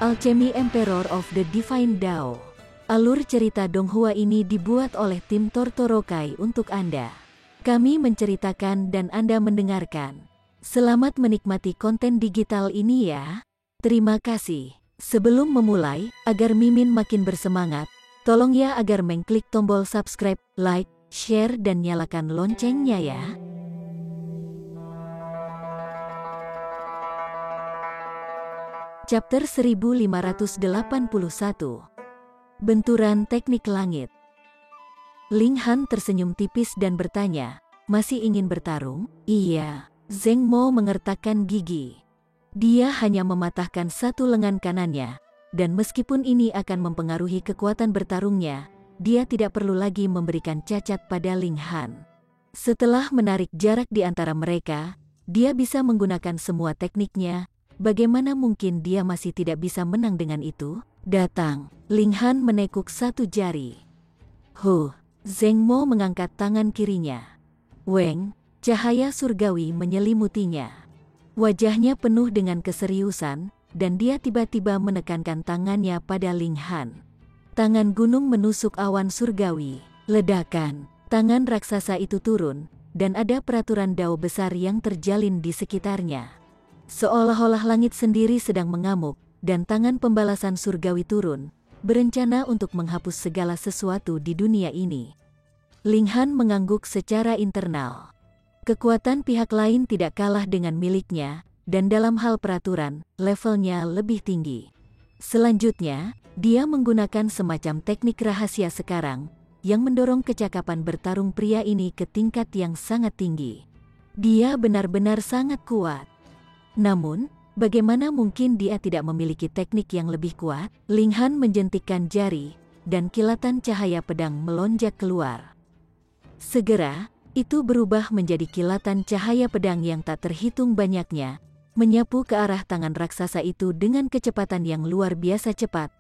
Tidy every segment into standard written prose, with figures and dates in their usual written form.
Alchemy Emperor of the Divine Dao. Alur cerita Donghua ini dibuat oleh tim Tortorokai untuk Anda. Kami menceritakan dan Anda mendengarkan. Selamat menikmati konten digital ini ya. Terima kasih. Sebelum memulai, agar Mimin makin bersemangat, tolong ya agar mengklik tombol subscribe, like, share dan nyalakan loncengnya ya. Chapter 1581. Benturan Teknik Langit. Ling Han tersenyum tipis dan bertanya, "Masih ingin bertarung?" "Iya." Zheng Mo mengertakkan gigi. Dia hanya mematahkan satu lengan kanannya, dan meskipun ini akan mempengaruhi kekuatan bertarungnya, dia tidak perlu lagi memberikan cacat pada Ling Han. Setelah menarik jarak di antara mereka, dia bisa menggunakan semua tekniknya. Bagaimana mungkin dia masih tidak bisa menang dengan itu? "Datang." Ling Han menekuk satu jari. Zheng Mo mengangkat tangan kirinya. Weng, cahaya surgawi menyelimutinya. Wajahnya penuh dengan keseriusan, dan dia tiba-tiba menekankan tangannya pada Ling Han. Tangan gunung menusuk awan surgawi. Ledakan. Tangan raksasa itu turun, dan ada peraturan dao besar yang terjalin di sekitarnya. Seolah-olah langit sendiri sedang mengamuk, dan tangan pembalasan surgawi turun, berencana untuk menghapus segala sesuatu di dunia ini. Ling Han mengangguk secara internal. Kekuatan pihak lain tidak kalah dengan miliknya, dan dalam hal peraturan, levelnya lebih tinggi. Selanjutnya, dia menggunakan semacam teknik rahasia sekarang, yang mendorong kecakapan bertarung pria ini ke tingkat yang sangat tinggi. Dia benar-benar sangat kuat. Namun, bagaimana mungkin dia tidak memiliki teknik yang lebih kuat? Ling Han menjentikkan jari, dan kilatan cahaya pedang melonjak keluar. Segera, itu berubah menjadi kilatan cahaya pedang yang tak terhitung banyaknya, menyapu ke arah tangan raksasa itu dengan kecepatan yang luar biasa cepat.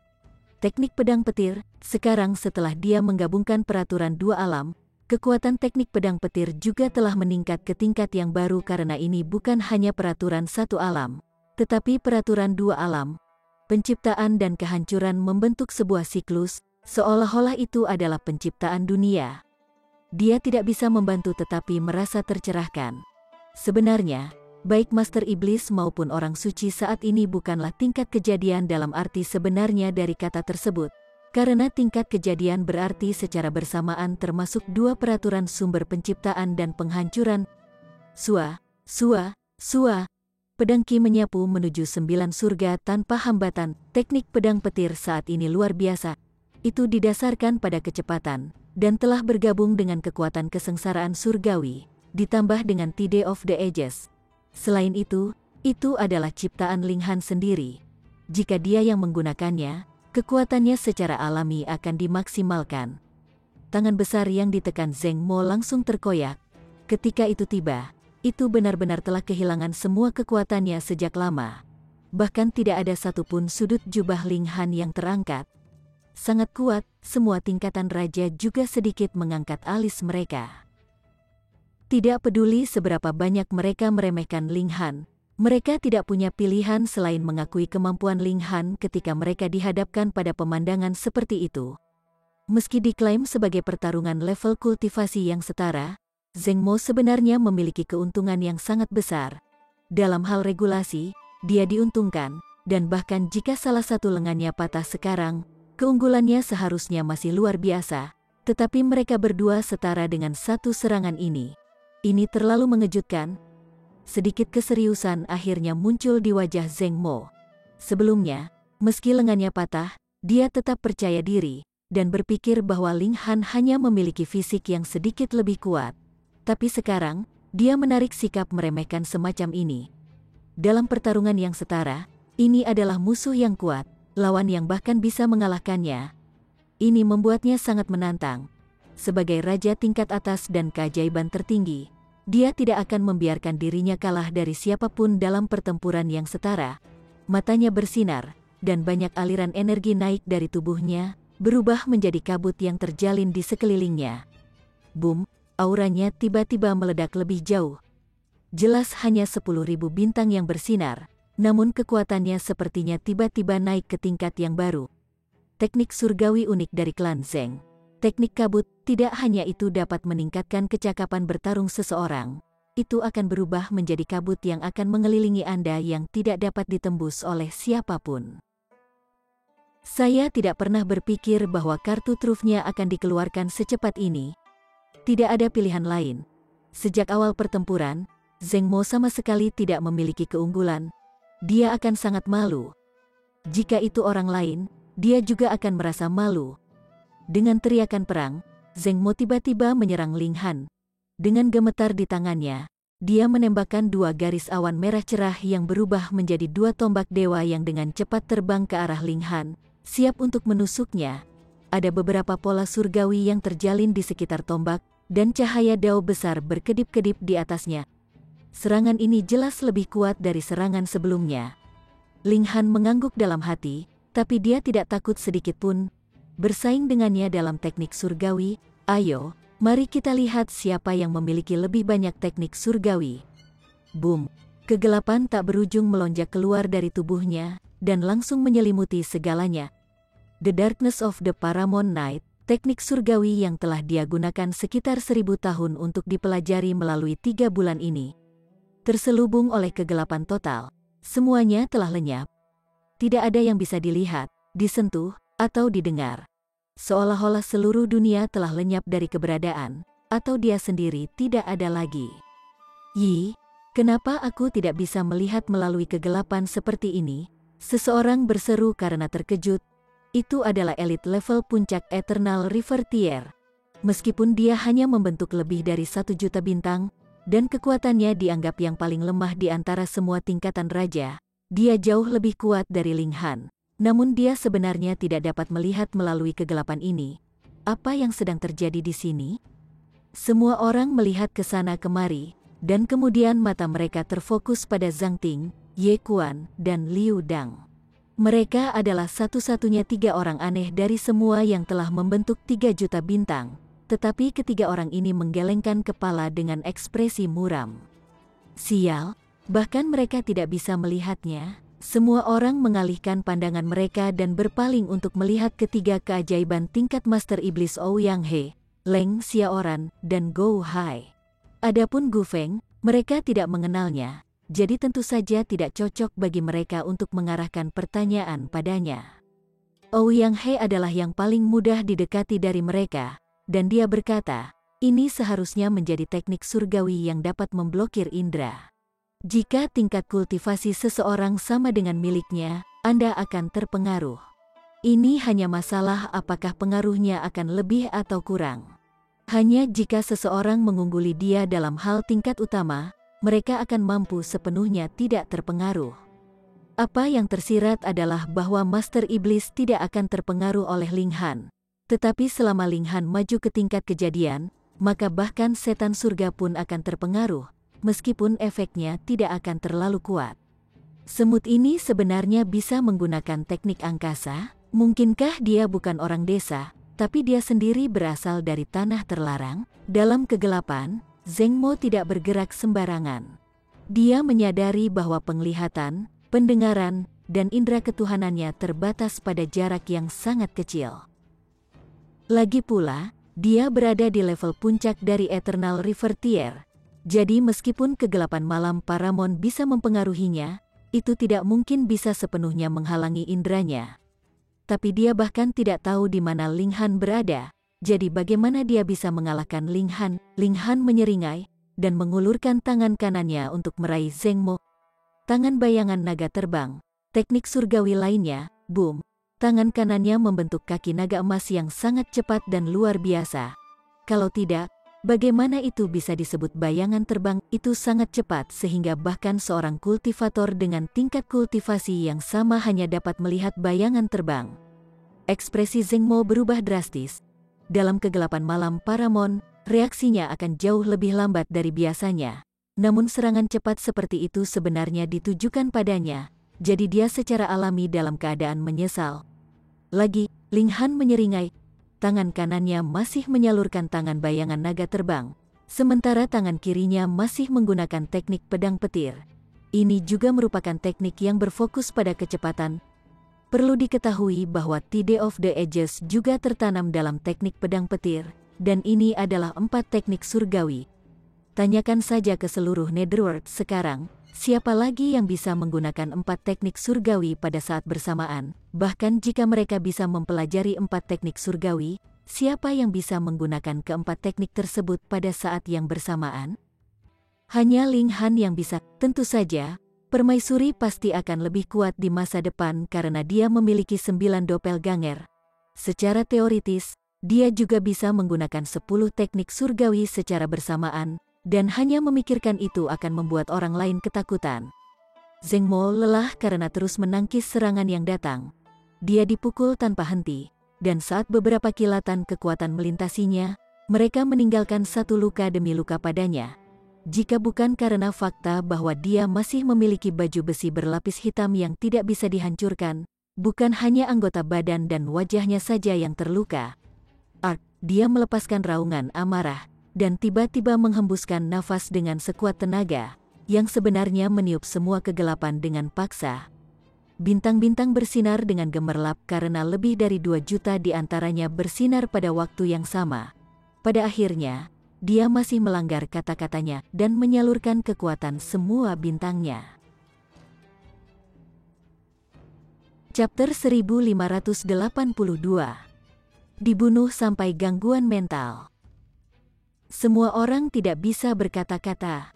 Teknik pedang petir, sekarang setelah dia menggabungkan peraturan dua alam, kekuatan teknik pedang petir juga telah meningkat ke tingkat yang baru karena ini bukan hanya peraturan satu alam, tetapi peraturan dua alam. Penciptaan dan kehancuran membentuk sebuah siklus, seolah-olah itu adalah penciptaan dunia. Dia tidak bisa membantu tetapi merasa tercerahkan. Sebenarnya, baik Master Iblis maupun orang suci saat ini bukanlah tingkat kejadian dalam arti sebenarnya dari kata tersebut. Karena tingkat kejadian berarti secara bersamaan termasuk dua peraturan sumber penciptaan dan penghancuran. Sua. Pedang Ki menyapu menuju 9 surga tanpa hambatan. Teknik pedang petir saat ini luar biasa. Itu didasarkan pada kecepatan, dan telah bergabung dengan kekuatan kesengsaraan surgawi, ditambah dengan Tide of the Ages. Selain itu adalah ciptaan Ling Han sendiri. Jika dia yang menggunakannya, kekuatannya secara alami akan dimaksimalkan. Tangan besar yang ditekan Zheng Mo langsung terkoyak. Ketika itu tiba, itu benar-benar telah kehilangan semua kekuatannya sejak lama. Bahkan tidak ada satupun sudut jubah Ling Han yang terangkat. Sangat kuat, semua tingkatan raja juga sedikit mengangkat alis mereka. Tidak peduli seberapa banyak mereka meremehkan Ling Han, mereka tidak punya pilihan selain mengakui kemampuan Ling Han ketika mereka dihadapkan pada pemandangan seperti itu. Meski diklaim sebagai pertarungan level kultivasi yang setara, Zheng Mo sebenarnya memiliki keuntungan yang sangat besar. Dalam hal regulasi, dia diuntungkan, dan bahkan jika salah satu lengannya patah sekarang, keunggulannya seharusnya masih luar biasa, tetapi mereka berdua setara dengan satu serangan ini. Ini terlalu mengejutkan. Sedikit keseriusan akhirnya muncul di wajah Zheng Mo. Sebelumnya, meski lengannya patah, dia tetap percaya diri, dan berpikir bahwa Ling Han hanya memiliki fisik yang sedikit lebih kuat. Tapi sekarang, dia menarik sikap meremehkan semacam ini. Dalam pertarungan yang setara, ini adalah musuh yang kuat, lawan yang bahkan bisa mengalahkannya. Ini membuatnya sangat menantang. Sebagai raja tingkat atas dan keajaiban tertinggi, dia tidak akan membiarkan dirinya kalah dari siapapun dalam pertempuran yang setara. Matanya bersinar, dan banyak aliran energi naik dari tubuhnya, berubah menjadi kabut yang terjalin di sekelilingnya. Boom, auranya tiba-tiba meledak lebih jauh. Jelas hanya 10.000 bintang yang bersinar, namun kekuatannya sepertinya tiba-tiba naik ke tingkat yang baru. Teknik surgawi unik dari klan Zeng. Teknik kabut, tidak hanya itu dapat meningkatkan kecakapan bertarung seseorang. Itu akan berubah menjadi kabut yang akan mengelilingi Anda yang tidak dapat ditembus oleh siapapun. Saya tidak pernah berpikir bahwa kartu trufnya akan dikeluarkan secepat ini. Tidak ada pilihan lain. Sejak awal pertempuran, Zeng Mo sama sekali tidak memiliki keunggulan. Dia akan sangat malu. Jika itu orang lain, dia juga akan merasa malu. Dengan teriakan perang, Zeng Mo tiba-tiba menyerang Ling Han. Dengan gemetar di tangannya, dia menembakkan 2 garis awan merah cerah yang berubah menjadi 2 tombak dewa yang dengan cepat terbang ke arah Ling Han, siap untuk menusuknya. Ada beberapa pola surgawi yang terjalin di sekitar tombak, dan cahaya dao besar berkedip-kedip di atasnya. Serangan ini jelas lebih kuat dari serangan sebelumnya. Ling Han mengangguk dalam hati, tapi dia tidak takut sedikit pun. Bersaing dengannya dalam teknik surgawi, ayo, mari kita lihat siapa yang memiliki lebih banyak teknik surgawi. Boom! Kegelapan tak berujung melonjak keluar dari tubuhnya, dan langsung menyelimuti segalanya. The Darkness of the Paramount Night, teknik surgawi yang telah dia gunakan sekitar 1000 tahun untuk dipelajari melalui 3 bulan ini. Terselubung oleh kegelapan total, semuanya telah lenyap. Tidak ada yang bisa dilihat, disentuh, atau didengar. Seolah-olah seluruh dunia telah lenyap dari keberadaan, atau dia sendiri tidak ada lagi. Yi, kenapa aku tidak bisa melihat melalui kegelapan seperti ini? Seseorang berseru karena terkejut. Itu adalah elit level puncak Eternal River Tier. Meskipun dia hanya membentuk lebih dari 1 juta bintang, dan kekuatannya dianggap yang paling lemah di antara semua tingkatan raja, dia jauh lebih kuat dari Ling Han. Namun dia sebenarnya tidak dapat melihat melalui kegelapan ini. Apa yang sedang terjadi di sini? Semua orang melihat ke sana kemari, dan kemudian mata mereka terfokus pada Zhang Ting, Ye Kuan, dan Liu Dang. Mereka adalah satu-satunya 3 orang aneh dari semua yang telah membentuk 3 juta bintang. Tetapi ketiga orang ini menggelengkan kepala dengan ekspresi muram. Sial, bahkan mereka tidak bisa melihatnya. Semua orang mengalihkan pandangan mereka dan berpaling untuk melihat ketiga keajaiban tingkat Master Iblis Ouyang He, Leng Xiaoran, dan Gou Hai. Adapun Gu Feng, mereka tidak mengenalnya, jadi tentu saja tidak cocok bagi mereka untuk mengarahkan pertanyaan padanya. Ouyang He adalah yang paling mudah didekati dari mereka. Dan dia berkata, ini seharusnya menjadi teknik surgawi yang dapat memblokir indera. Jika tingkat kultivasi seseorang sama dengan miliknya, Anda akan terpengaruh. Ini hanya masalah apakah pengaruhnya akan lebih atau kurang. Hanya jika seseorang mengungguli dia dalam hal tingkat utama, mereka akan mampu sepenuhnya tidak terpengaruh. Apa yang tersirat adalah bahwa Master Iblis tidak akan terpengaruh oleh Ling Han. Tetapi selama Ling Han maju ke tingkat kejadian, maka bahkan setan surga pun akan terpengaruh, meskipun efeknya tidak akan terlalu kuat. Semut ini sebenarnya bisa menggunakan teknik angkasa. Mungkinkah dia bukan orang desa, tapi dia sendiri berasal dari tanah terlarang? Dalam kegelapan, Zeng Mo tidak bergerak sembarangan. Dia menyadari bahwa penglihatan, pendengaran, dan indera ketuhanannya terbatas pada jarak yang sangat kecil. Lagi pula, dia berada di level puncak dari Eternal River Tier. Jadi meskipun kegelapan malam Paramount bisa mempengaruhinya, itu tidak mungkin bisa sepenuhnya menghalangi inderanya. Tapi dia bahkan tidak tahu di mana Ling Han berada, jadi bagaimana dia bisa mengalahkan Ling Han? Ling Han menyeringai, dan mengulurkan tangan kanannya untuk meraih Zeng Mo. Tangan bayangan naga terbang, teknik surgawi lainnya, boom. Tangan kanannya membentuk kaki naga emas yang sangat cepat dan luar biasa. Kalau tidak, bagaimana itu bisa disebut bayangan terbang? Itu sangat cepat sehingga bahkan seorang kultivator dengan tingkat kultivasi yang sama hanya dapat melihat bayangan terbang. Ekspresi Zeng Mo berubah drastis. Dalam kegelapan malam Paramount, reaksinya akan jauh lebih lambat dari biasanya. Namun serangan cepat seperti itu sebenarnya ditujukan padanya, jadi dia secara alami dalam keadaan menyesal. Lagi, Ling Han menyeringai. Tangan kanannya masih menyalurkan tangan bayangan naga terbang, sementara tangan kirinya masih menggunakan teknik pedang petir. Ini juga merupakan teknik yang berfokus pada kecepatan. Perlu diketahui bahwa Tide of the Ages juga tertanam dalam teknik pedang petir, dan ini adalah 4 teknik surgawi. Tanyakan saja ke seluruh Netherworld sekarang, siapa lagi yang bisa menggunakan 4 teknik surgawi pada saat bersamaan? Bahkan jika mereka bisa mempelajari 4 teknik surgawi, siapa yang bisa menggunakan keempat teknik tersebut pada saat yang bersamaan? Hanya Ling Han yang bisa. Tentu saja, permaisuri pasti akan lebih kuat di masa depan karena dia memiliki 9 doppelganger. Secara teoritis, dia juga bisa menggunakan 10 teknik surgawi secara bersamaan, dan hanya memikirkan itu akan membuat orang lain ketakutan. Zheng Mo lelah karena terus menangkis serangan yang datang. Dia dipukul tanpa henti, dan saat beberapa kilatan kekuatan melintasinya, mereka meninggalkan satu luka demi luka padanya. Jika bukan karena fakta bahwa dia masih memiliki baju besi berlapis hitam yang tidak bisa dihancurkan, bukan hanya anggota badan dan wajahnya saja yang terluka. Dia melepaskan raungan amarah, dan tiba-tiba menghembuskan nafas dengan sekuat tenaga, yang sebenarnya meniup semua kegelapan dengan paksa. Bintang-bintang bersinar dengan gemerlap karena lebih dari 2 juta di antaranya bersinar pada waktu yang sama. Pada akhirnya, dia masih melanggar kata-katanya dan menyalurkan kekuatan semua bintangnya. Chapter 1582. Dibunuh sampai gangguan mental. Semua orang tidak bisa berkata-kata.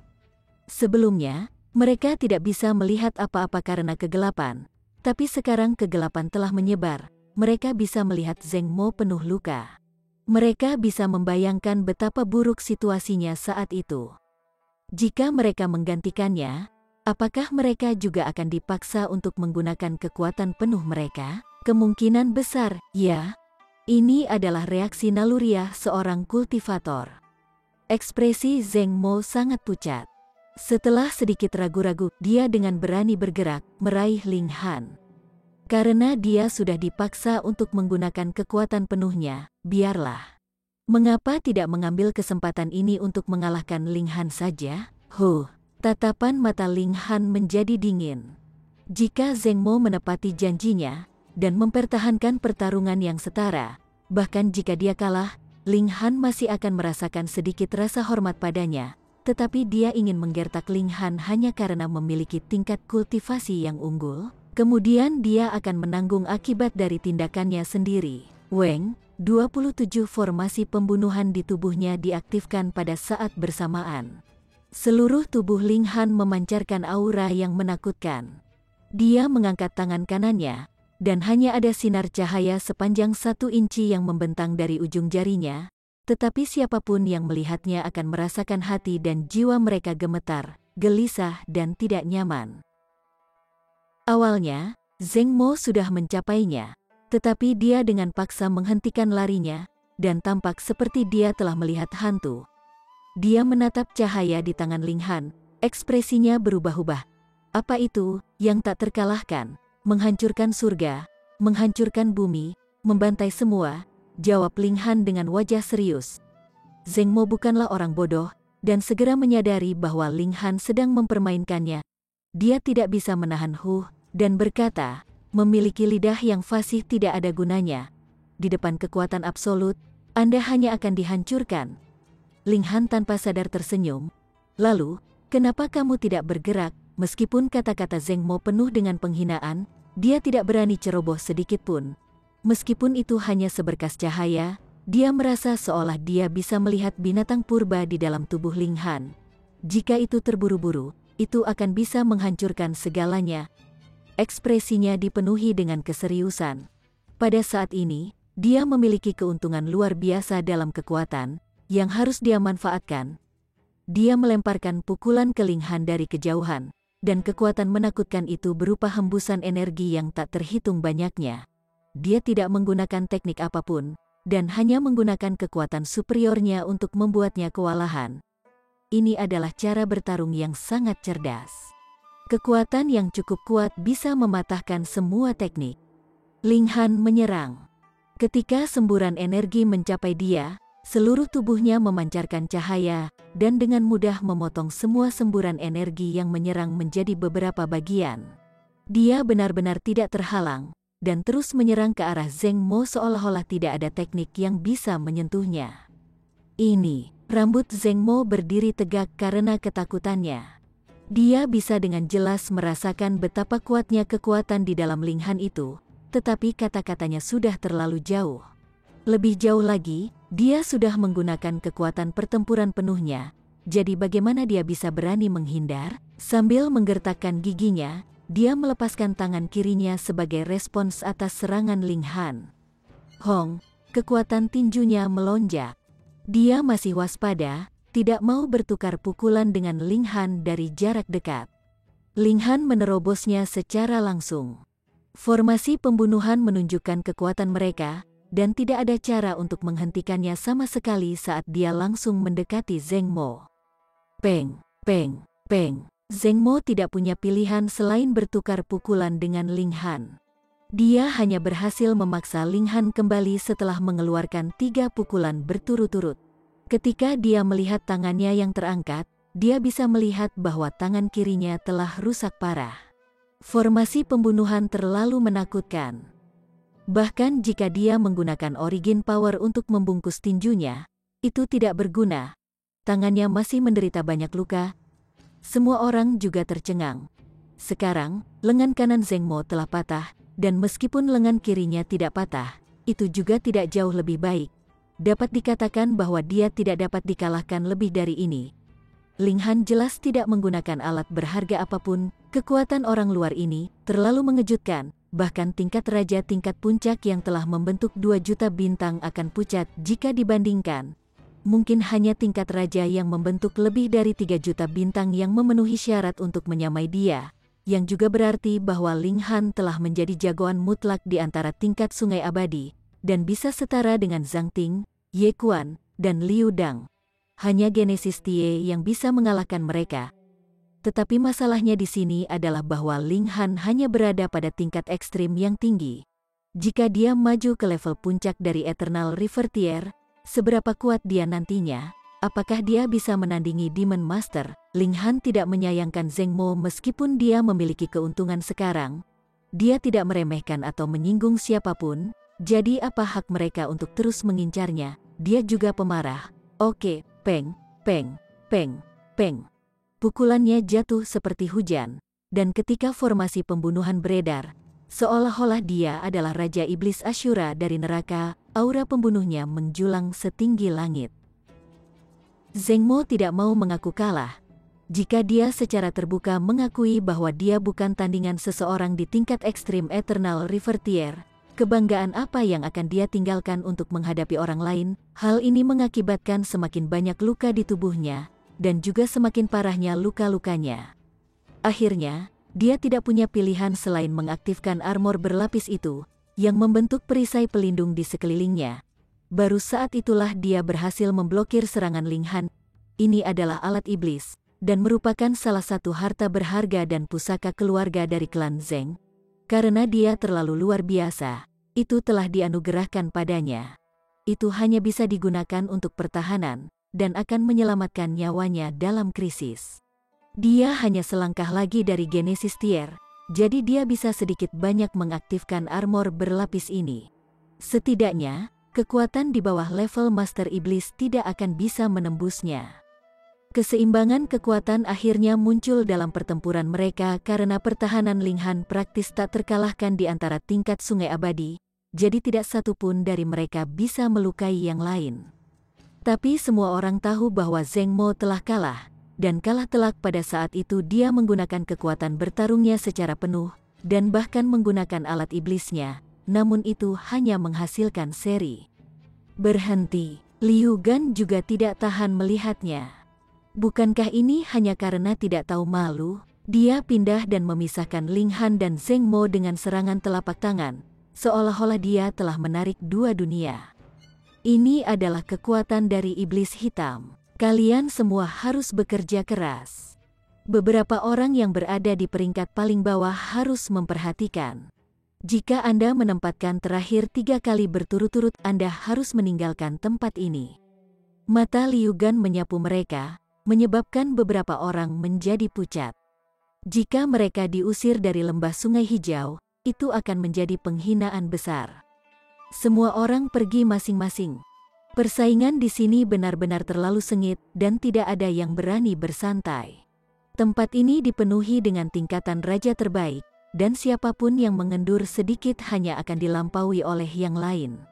Sebelumnya, mereka tidak bisa melihat apa-apa karena kegelapan, tapi sekarang kegelapan telah menyebar. Mereka bisa melihat Zheng Mo penuh luka. Mereka bisa membayangkan betapa buruk situasinya saat itu. Jika mereka menggantikannya, apakah mereka juga akan dipaksa untuk menggunakan kekuatan penuh mereka? Kemungkinan besar, ya. Ini adalah reaksi naluriah seorang kultivator. Ekspresi Zheng Mo sangat pucat. Setelah sedikit ragu-ragu, dia dengan berani bergerak, meraih Ling Han. Karena dia sudah dipaksa untuk menggunakan kekuatan penuhnya, biarlah. Mengapa tidak mengambil kesempatan ini untuk mengalahkan Ling Han saja? Tatapan mata Ling Han menjadi dingin. Jika Zheng Mo menepati janjinya, dan mempertahankan pertarungan yang setara, bahkan jika dia kalah, Ling Han masih akan merasakan sedikit rasa hormat padanya, tetapi dia ingin menggertak Ling Han hanya karena memiliki tingkat kultivasi yang unggul. Kemudian dia akan menanggung akibat dari tindakannya sendiri. Weng, 27 formasi pembunuhan di tubuhnya diaktifkan pada saat bersamaan. Seluruh tubuh Ling Han memancarkan aura yang menakutkan. Dia mengangkat tangan kanannya, dan hanya ada sinar cahaya sepanjang 1 inci yang membentang dari ujung jarinya, tetapi siapapun yang melihatnya akan merasakan hati dan jiwa mereka gemetar, gelisah dan tidak nyaman. Awalnya, Zheng Mo sudah mencapainya, tetapi dia dengan paksa menghentikan larinya, dan tampak seperti dia telah melihat hantu. Dia menatap cahaya di tangan Ling Han, ekspresinya berubah-ubah. Apa itu, yang tak terkalahkan, menghancurkan surga, menghancurkan bumi, membantai semua, jawab Ling Han dengan wajah serius. Zheng Mo bukanlah orang bodoh, dan segera menyadari bahwa Ling Han sedang mempermainkannya. Dia tidak bisa menahan dan berkata, memiliki lidah yang fasih tidak ada gunanya. Di depan kekuatan absolut, Anda hanya akan dihancurkan. Ling Han tanpa sadar tersenyum. Lalu, kenapa kamu tidak bergerak? Meskipun kata-kata Zheng Mo penuh dengan penghinaan, dia tidak berani ceroboh sedikit pun. Meskipun itu hanya seberkas cahaya, dia merasa seolah dia bisa melihat binatang purba di dalam tubuh Ling Han. Jika itu terburu-buru, itu akan bisa menghancurkan segalanya. Ekspresinya dipenuhi dengan keseriusan. Pada saat ini, dia memiliki keuntungan luar biasa dalam kekuatan, yang harus dia manfaatkan. Dia melemparkan pukulan ke Ling Han dari kejauhan, dan kekuatan menakutkan itu berupa hembusan energi yang tak terhitung banyaknya. Dia tidak menggunakan teknik apapun, dan hanya menggunakan kekuatan superiornya untuk membuatnya kewalahan. Ini adalah cara bertarung yang sangat cerdas. Kekuatan yang cukup kuat bisa mematahkan semua teknik. Ling Han menyerang. Ketika semburan energi mencapai dia, Seluruh tubuhnya memancarkan cahaya, dan dengan mudah memotong semua semburan energi yang menyerang menjadi beberapa bagian. Dia benar-benar tidak terhalang, dan terus menyerang ke arah Zheng Mo seolah-olah tidak ada teknik yang bisa menyentuhnya. Ini, rambut Zheng Mo berdiri tegak karena ketakutannya. Dia bisa dengan jelas merasakan betapa kuatnya kekuatan di dalam Ling Han itu, tetapi kata-katanya sudah terlalu jauh. Lebih jauh lagi, dia sudah menggunakan kekuatan pertempuran penuhnya, jadi bagaimana dia bisa berani menghindar? Sambil menggertakkan giginya, dia melepaskan tangan kirinya sebagai respons atas serangan Ling Han. Hong, kekuatan tinjunya melonjak. Dia masih waspada, tidak mau bertukar pukulan dengan Ling Han dari jarak dekat. Ling Han menerobosnya secara langsung. Formasi pembunuhan menunjukkan kekuatan mereka, dan tidak ada cara untuk menghentikannya sama sekali saat dia langsung mendekati Zheng Mo. Peng, peng, peng. Zheng Mo tidak punya pilihan selain bertukar pukulan dengan Ling Han. Dia hanya berhasil memaksa Ling Han kembali setelah mengeluarkan 3 pukulan berturut-turut. Ketika dia melihat tangannya yang terangkat, dia bisa melihat bahwa tangan kirinya telah rusak parah. Formasi pembunuhan terlalu menakutkan. Bahkan jika dia menggunakan Origin Power untuk membungkus tinjunya, itu tidak berguna. Tangannya masih menderita banyak luka. Semua orang juga tercengang. Sekarang, lengan kanan Zheng Mo telah patah, dan meskipun lengan kirinya tidak patah, itu juga tidak jauh lebih baik. Dapat dikatakan bahwa dia tidak dapat dikalahkan lebih dari ini. Ling Han jelas tidak menggunakan alat berharga apapun. Kekuatan orang luar ini terlalu mengejutkan. Bahkan tingkat raja tingkat puncak yang telah membentuk 2 juta bintang akan pucat jika dibandingkan. Mungkin hanya tingkat raja yang membentuk lebih dari 3 juta bintang yang memenuhi syarat untuk menyamai dia. Yang juga berarti bahwa Ling Han telah menjadi jagoan mutlak di antara tingkat sungai abadi, dan bisa setara dengan Zhang Ting, Ye Quan, dan Liu Dang. Hanya Genesis Tie yang bisa mengalahkan mereka. Tetapi masalahnya di sini adalah bahwa Ling Han hanya berada pada tingkat ekstrim yang tinggi. Jika dia maju ke level puncak dari Eternal River Tier, seberapa kuat dia nantinya? Apakah dia bisa menandingi Demon Master? Ling Han tidak menyayangkan Zheng Mo meskipun dia memiliki keuntungan sekarang. Dia tidak meremehkan atau menyinggung siapapun, jadi apa hak mereka untuk terus mengincarnya? Dia juga pemarah. Oke, peng, peng, peng, peng. Pukulannya jatuh seperti hujan, dan ketika formasi pembunuhan beredar, seolah-olah dia adalah Raja Iblis Ashura dari neraka, aura pembunuhnya menjulang setinggi langit. Zheng Mo tidak mau mengaku kalah. Jika dia secara terbuka mengakui bahwa dia bukan tandingan seseorang di tingkat ekstrim Eternal River Tier, kebanggaan apa yang akan dia tinggalkan untuk menghadapi orang lain? Hal ini mengakibatkan semakin banyak luka di tubuhnya, dan juga semakin parahnya luka-lukanya. Akhirnya, dia tidak punya pilihan selain mengaktifkan armor berlapis itu, yang membentuk perisai pelindung di sekelilingnya. Baru saat itulah dia berhasil memblokir serangan Ling Han. Ini adalah alat iblis, dan merupakan salah satu harta berharga dan pusaka keluarga dari klan Zheng. Karena dia terlalu luar biasa, itu telah dianugerahkan padanya. Itu hanya bisa digunakan untuk pertahanan, dan akan menyelamatkan nyawanya dalam krisis. Dia hanya selangkah lagi dari Genesis Tier, jadi dia bisa sedikit banyak mengaktifkan armor berlapis ini. Setidaknya, kekuatan di bawah level Master Iblis tidak akan bisa menembusnya. Keseimbangan kekuatan akhirnya muncul dalam pertempuran mereka karena pertahanan Ling Han praktis tak terkalahkan di antara tingkat sungai abadi, jadi tidak satu pun dari mereka bisa melukai yang lain. Tapi semua orang tahu bahwa Zheng Mo telah kalah, dan kalah telak pada saat itu dia menggunakan kekuatan bertarungnya secara penuh, dan bahkan menggunakan alat iblisnya, namun itu hanya menghasilkan seri. Berhenti, Liu Gan juga tidak tahan melihatnya. Bukankah ini hanya karena tidak tahu malu? Dia pindah dan memisahkan Ling Han dan Zheng Mo dengan serangan telapak tangan, seolah-olah dia telah menarik 2 dunia. Ini adalah kekuatan dari iblis hitam. Kalian semua harus bekerja keras. Beberapa orang yang berada di peringkat paling bawah harus memperhatikan. Jika Anda menempatkan terakhir 3 kali berturut-turut, Anda harus meninggalkan tempat ini. Mata Liu Gan menyapu mereka, menyebabkan beberapa orang menjadi pucat. Jika mereka diusir dari lembah Sungai Hijau, itu akan menjadi penghinaan besar. Semua orang pergi masing-masing. Persaingan di sini benar-benar terlalu sengit dan tidak ada yang berani bersantai. Tempat ini dipenuhi dengan tingkatan raja terbaik, dan siapapun yang mengendur sedikit hanya akan dilampaui oleh yang lain.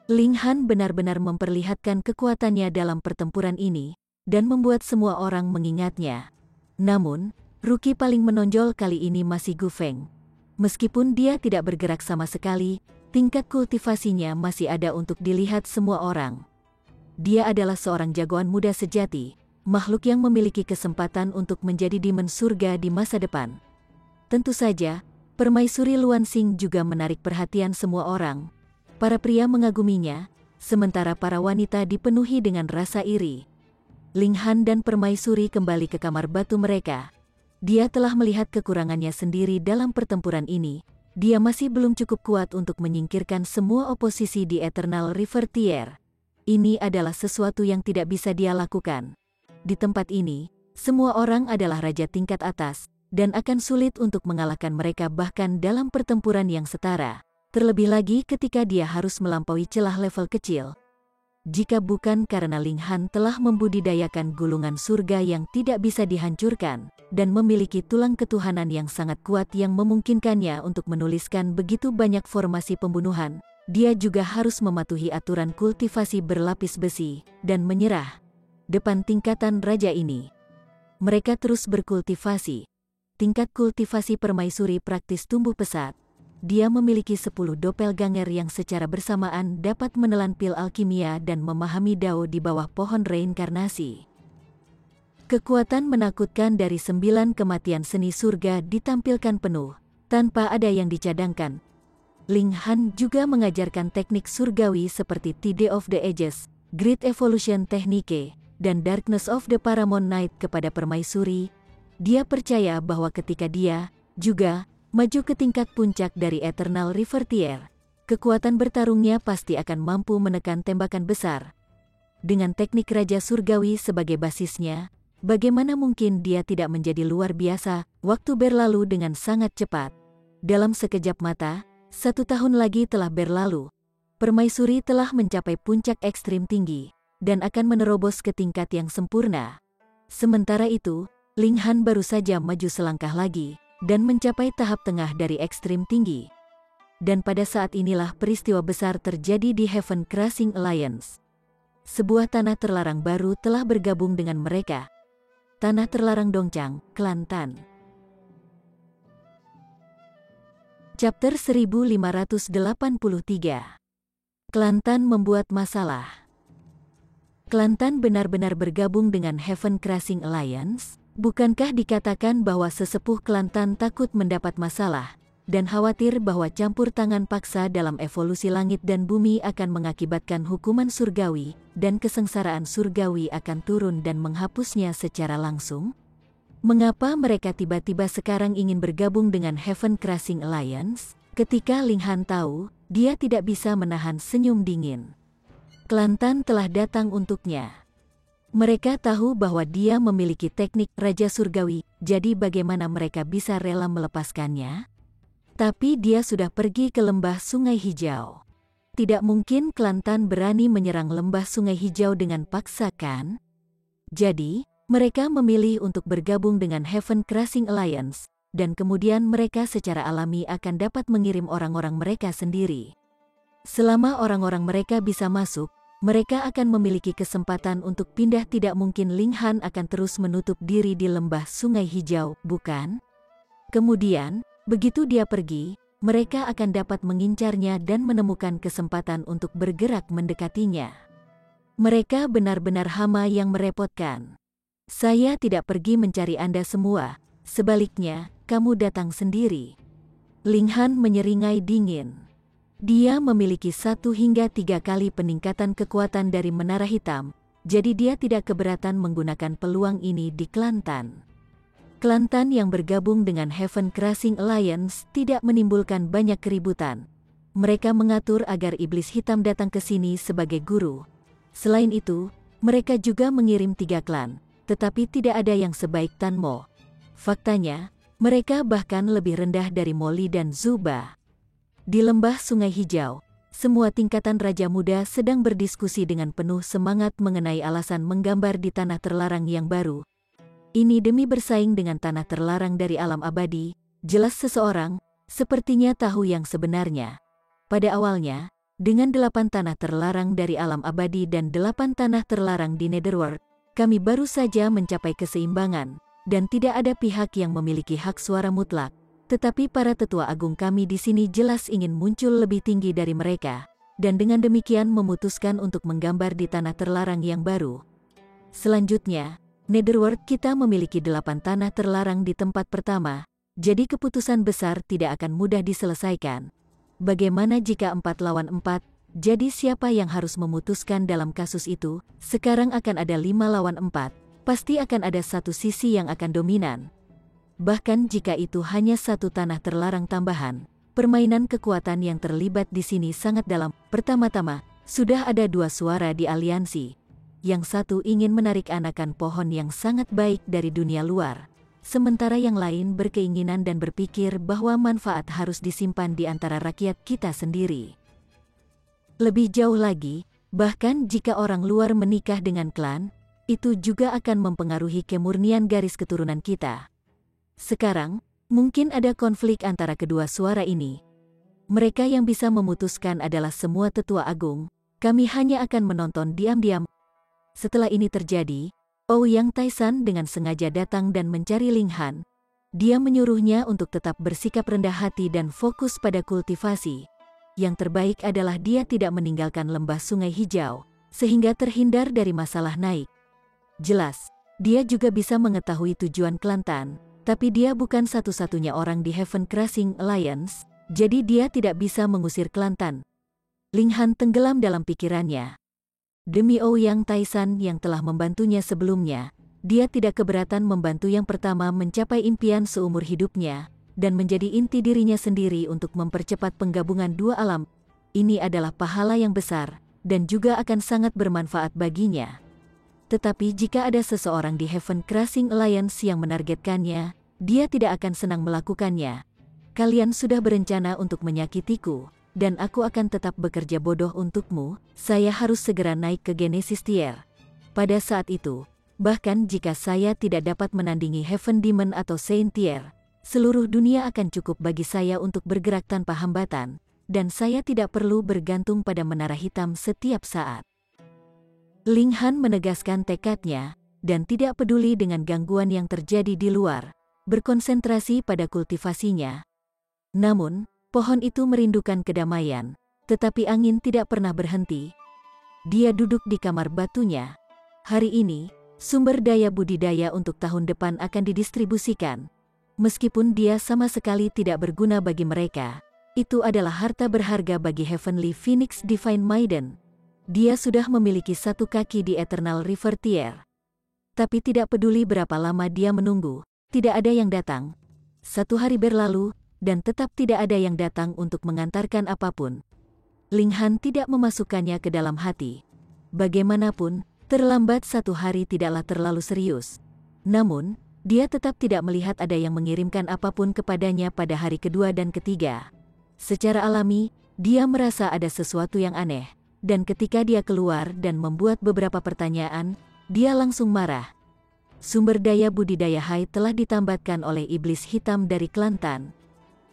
Ling Han benar-benar memperlihatkan kekuatannya dalam pertempuran ini, dan membuat semua orang mengingatnya. Namun, rookie paling menonjol kali ini masih Gu Feng. Meskipun dia tidak bergerak sama sekali, tingkat kultivasinya masih ada untuk dilihat semua orang. Dia adalah seorang jagoan muda sejati, makhluk yang memiliki kesempatan untuk menjadi demon surga di masa depan. Tentu saja, permaisuri Luan Xing juga menarik perhatian semua orang. Para pria mengaguminya, sementara para wanita dipenuhi dengan rasa iri. Ling Han dan permaisuri kembali ke kamar batu mereka. Dia telah melihat kekurangannya sendiri dalam pertempuran ini. Dia masih belum cukup kuat untuk menyingkirkan semua oposisi di Eternal River Tier. Ini adalah sesuatu yang tidak bisa dia lakukan. Di tempat ini, semua orang adalah raja tingkat atas, dan akan sulit untuk mengalahkan mereka bahkan dalam pertempuran yang setara. Terlebih lagi ketika dia harus melampaui celah level kecil. Jika bukan karena Ling Han telah membudidayakan gulungan surga yang tidak bisa dihancurkan, dan memiliki tulang ketuhanan yang sangat kuat yang memungkinkannya untuk menuliskan begitu banyak formasi pembunuhan, dia juga harus mematuhi aturan kultivasi berlapis besi, dan menyerah. Depan tingkatan raja ini, mereka terus berkultivasi. Tingkat kultivasi permaisuri praktis tumbuh pesat. Dia memiliki 10 doppelganger yang secara bersamaan dapat menelan pil alkimia dan memahami Dao di bawah pohon reinkarnasi. Kekuatan menakutkan dari 9 kematian seni surga ditampilkan penuh, tanpa ada yang dicadangkan. Ling Han juga mengajarkan teknik surgawi seperti Tide of the Ages, Great Evolution Technique, dan Darkness of the Paramount Night kepada permaisuri. Dia percaya bahwa ketika dia juga maju ke tingkat puncak dari Eternal River Tier, kekuatan bertarungnya pasti akan mampu menekan tembakan besar. Dengan teknik Raja Surgawi sebagai basisnya, bagaimana mungkin dia tidak menjadi luar biasa? Waktu berlalu dengan sangat cepat. Dalam sekejap mata, 1 tahun lagi telah berlalu. Permaisuri telah mencapai puncak ekstrim tinggi, dan akan menerobos ke tingkat yang sempurna. Sementara itu, Ling Han baru saja maju selangkah lagi, dan mencapai tahap tengah dari ekstrim tinggi. Dan pada saat inilah peristiwa besar terjadi di Heaven Crashing Alliance. Sebuah tanah terlarang baru telah bergabung dengan mereka. Tanah terlarang Dongchang, Kelantan. Chapter 1583. Kelantan membuat masalah. Kelantan benar-benar bergabung dengan Heaven Crashing Alliance. Bukankah dikatakan bahwa sesepuh Kelantan takut mendapat masalah, dan khawatir bahwa campur tangan paksa dalam evolusi langit dan bumi akan mengakibatkan hukuman surgawi, dan kesengsaraan surgawi akan turun dan menghapusnya secara langsung? Mengapa mereka tiba-tiba sekarang ingin bergabung dengan Heaven Crashing Alliance? Ketika Ling Han tahu, dia tidak bisa menahan senyum dingin. Kelantan telah datang untuknya. Mereka tahu bahwa dia memiliki teknik Raja Surgawi, jadi bagaimana mereka bisa rela melepaskannya? Tapi dia sudah pergi ke lembah Sungai Hijau. Tidak mungkin Kelantan berani menyerang lembah Sungai Hijau dengan paksa, kan? Jadi, mereka memilih untuk bergabung dengan Heaven Crashing Alliance, dan kemudian mereka secara alami akan dapat mengirim orang-orang mereka sendiri. Selama orang-orang mereka bisa masuk, mereka akan memiliki kesempatan untuk pindah. Tidak mungkin Ling Han akan terus menutup diri di lembah Sungai Hijau, bukan? Kemudian, begitu dia pergi, mereka akan dapat mengincarnya dan menemukan kesempatan untuk bergerak mendekatinya. Mereka benar-benar hama yang merepotkan. Saya tidak pergi mencari Anda semua, sebaliknya, kamu datang sendiri. Ling Han menyeringai dingin. Dia memiliki 1 hingga 3 kali peningkatan kekuatan dari Menara Hitam, jadi dia tidak keberatan menggunakan peluang ini di Kelantan. Kelantan yang bergabung dengan Heaven Crashing Alliance tidak menimbulkan banyak keributan. Mereka mengatur agar iblis hitam datang ke sini sebagai guru. Selain itu, mereka juga mengirim 3 klan, tetapi tidak ada yang sebaik Tan Mo. Faktanya, mereka bahkan lebih rendah dari Molly dan Zuba. Di lembah Sungai Hijau, semua tingkatan Raja Muda sedang berdiskusi dengan penuh semangat mengenai alasan menggambar di tanah terlarang yang baru. Ini demi bersaing dengan tanah terlarang dari alam abadi. Jelas seseorang sepertinya tahu yang sebenarnya. Pada awalnya, dengan 8 tanah terlarang dari alam abadi dan 8 tanah terlarang di Netherworld, kami baru saja mencapai keseimbangan, dan tidak ada pihak yang memiliki hak suara mutlak. Tetapi para tetua agung kami di sini jelas ingin muncul lebih tinggi dari mereka, dan dengan demikian memutuskan untuk menggambar di tanah terlarang yang baru. Selanjutnya, Netherworld kita memiliki 8 tanah terlarang di tempat pertama, jadi keputusan besar tidak akan mudah diselesaikan. Bagaimana jika 4 lawan 4, jadi siapa yang harus memutuskan dalam kasus itu? Sekarang akan ada 5 lawan 4, pasti akan ada satu sisi yang akan dominan. Bahkan jika itu hanya satu tanah terlarang tambahan, permainan kekuatan yang terlibat di sini sangat dalam. Pertama-tama, sudah ada 2 suara di aliansi. Yang satu ingin menarik anakan pohon yang sangat baik dari dunia luar, sementara yang lain berkeinginan dan berpikir bahwa manfaat harus disimpan di antara rakyat kita sendiri. Lebih jauh lagi, bahkan jika orang luar menikah dengan klan, itu juga akan mempengaruhi kemurnian garis keturunan kita. Sekarang, mungkin ada konflik antara kedua suara ini. Mereka yang bisa memutuskan adalah semua tetua agung, kami hanya akan menonton diam-diam. Setelah ini terjadi, Ouyang Taisan dengan sengaja datang dan mencari Ling Han. Dia menyuruhnya untuk tetap bersikap rendah hati dan fokus pada kultivasi. Yang terbaik adalah dia tidak meninggalkan lembah Sungai Hijau, sehingga terhindar dari masalah naik. Jelas, dia juga bisa mengetahui tujuan klan Tan. Tapi dia bukan satu-satunya orang di Heaven Crossing Alliance, jadi dia tidak bisa mengusir klan Tan. Ling Han tenggelam dalam pikirannya. Demi Ouyang Taisan yang telah membantunya sebelumnya, dia tidak keberatan membantu yang pertama mencapai impian seumur hidupnya, dan menjadi inti dirinya sendiri untuk mempercepat penggabungan 2 alam. Ini adalah pahala yang besar, dan juga akan sangat bermanfaat baginya. Tetapi jika ada seseorang di Heaven Crossing Alliance yang menargetkannya, dia tidak akan senang melakukannya. Kalian sudah berencana untuk menyakitiku, dan aku akan tetap bekerja bodoh untukmu. Saya harus segera naik ke Genesis Tier. Pada saat itu, bahkan jika saya tidak dapat menandingi Heaven Demon atau Saint Tier, seluruh dunia akan cukup bagi saya untuk bergerak tanpa hambatan, dan saya tidak perlu bergantung pada menara hitam setiap saat. Ling Han menegaskan tekadnya, dan tidak peduli dengan gangguan yang terjadi di luar, berkonsentrasi pada kultivasinya. Namun, pohon itu merindukan kedamaian, tetapi angin tidak pernah berhenti. Dia duduk di kamar batunya. Hari ini, sumber daya budidaya untuk tahun depan akan didistribusikan. Meskipun dia sama sekali tidak berguna bagi mereka, itu adalah harta berharga bagi Heavenly Phoenix Divine Maiden. Dia sudah memiliki 1 kaki di Eternal River Tier. Tapi tidak peduli berapa lama dia menunggu, tidak ada yang datang. 1 hari berlalu, dan tetap tidak ada yang datang untuk mengantarkan apapun. Ling Han tidak memasukkannya ke dalam hati. Bagaimanapun, terlambat 1 hari tidaklah terlalu serius. Namun, dia tetap tidak melihat ada yang mengirimkan apapun kepadanya pada hari kedua dan ketiga. Secara alami, dia merasa ada sesuatu yang aneh. Dan ketika dia keluar dan membuat beberapa pertanyaan, dia langsung marah. Sumber daya budidaya Hai telah ditambatkan oleh iblis hitam dari klan Tan.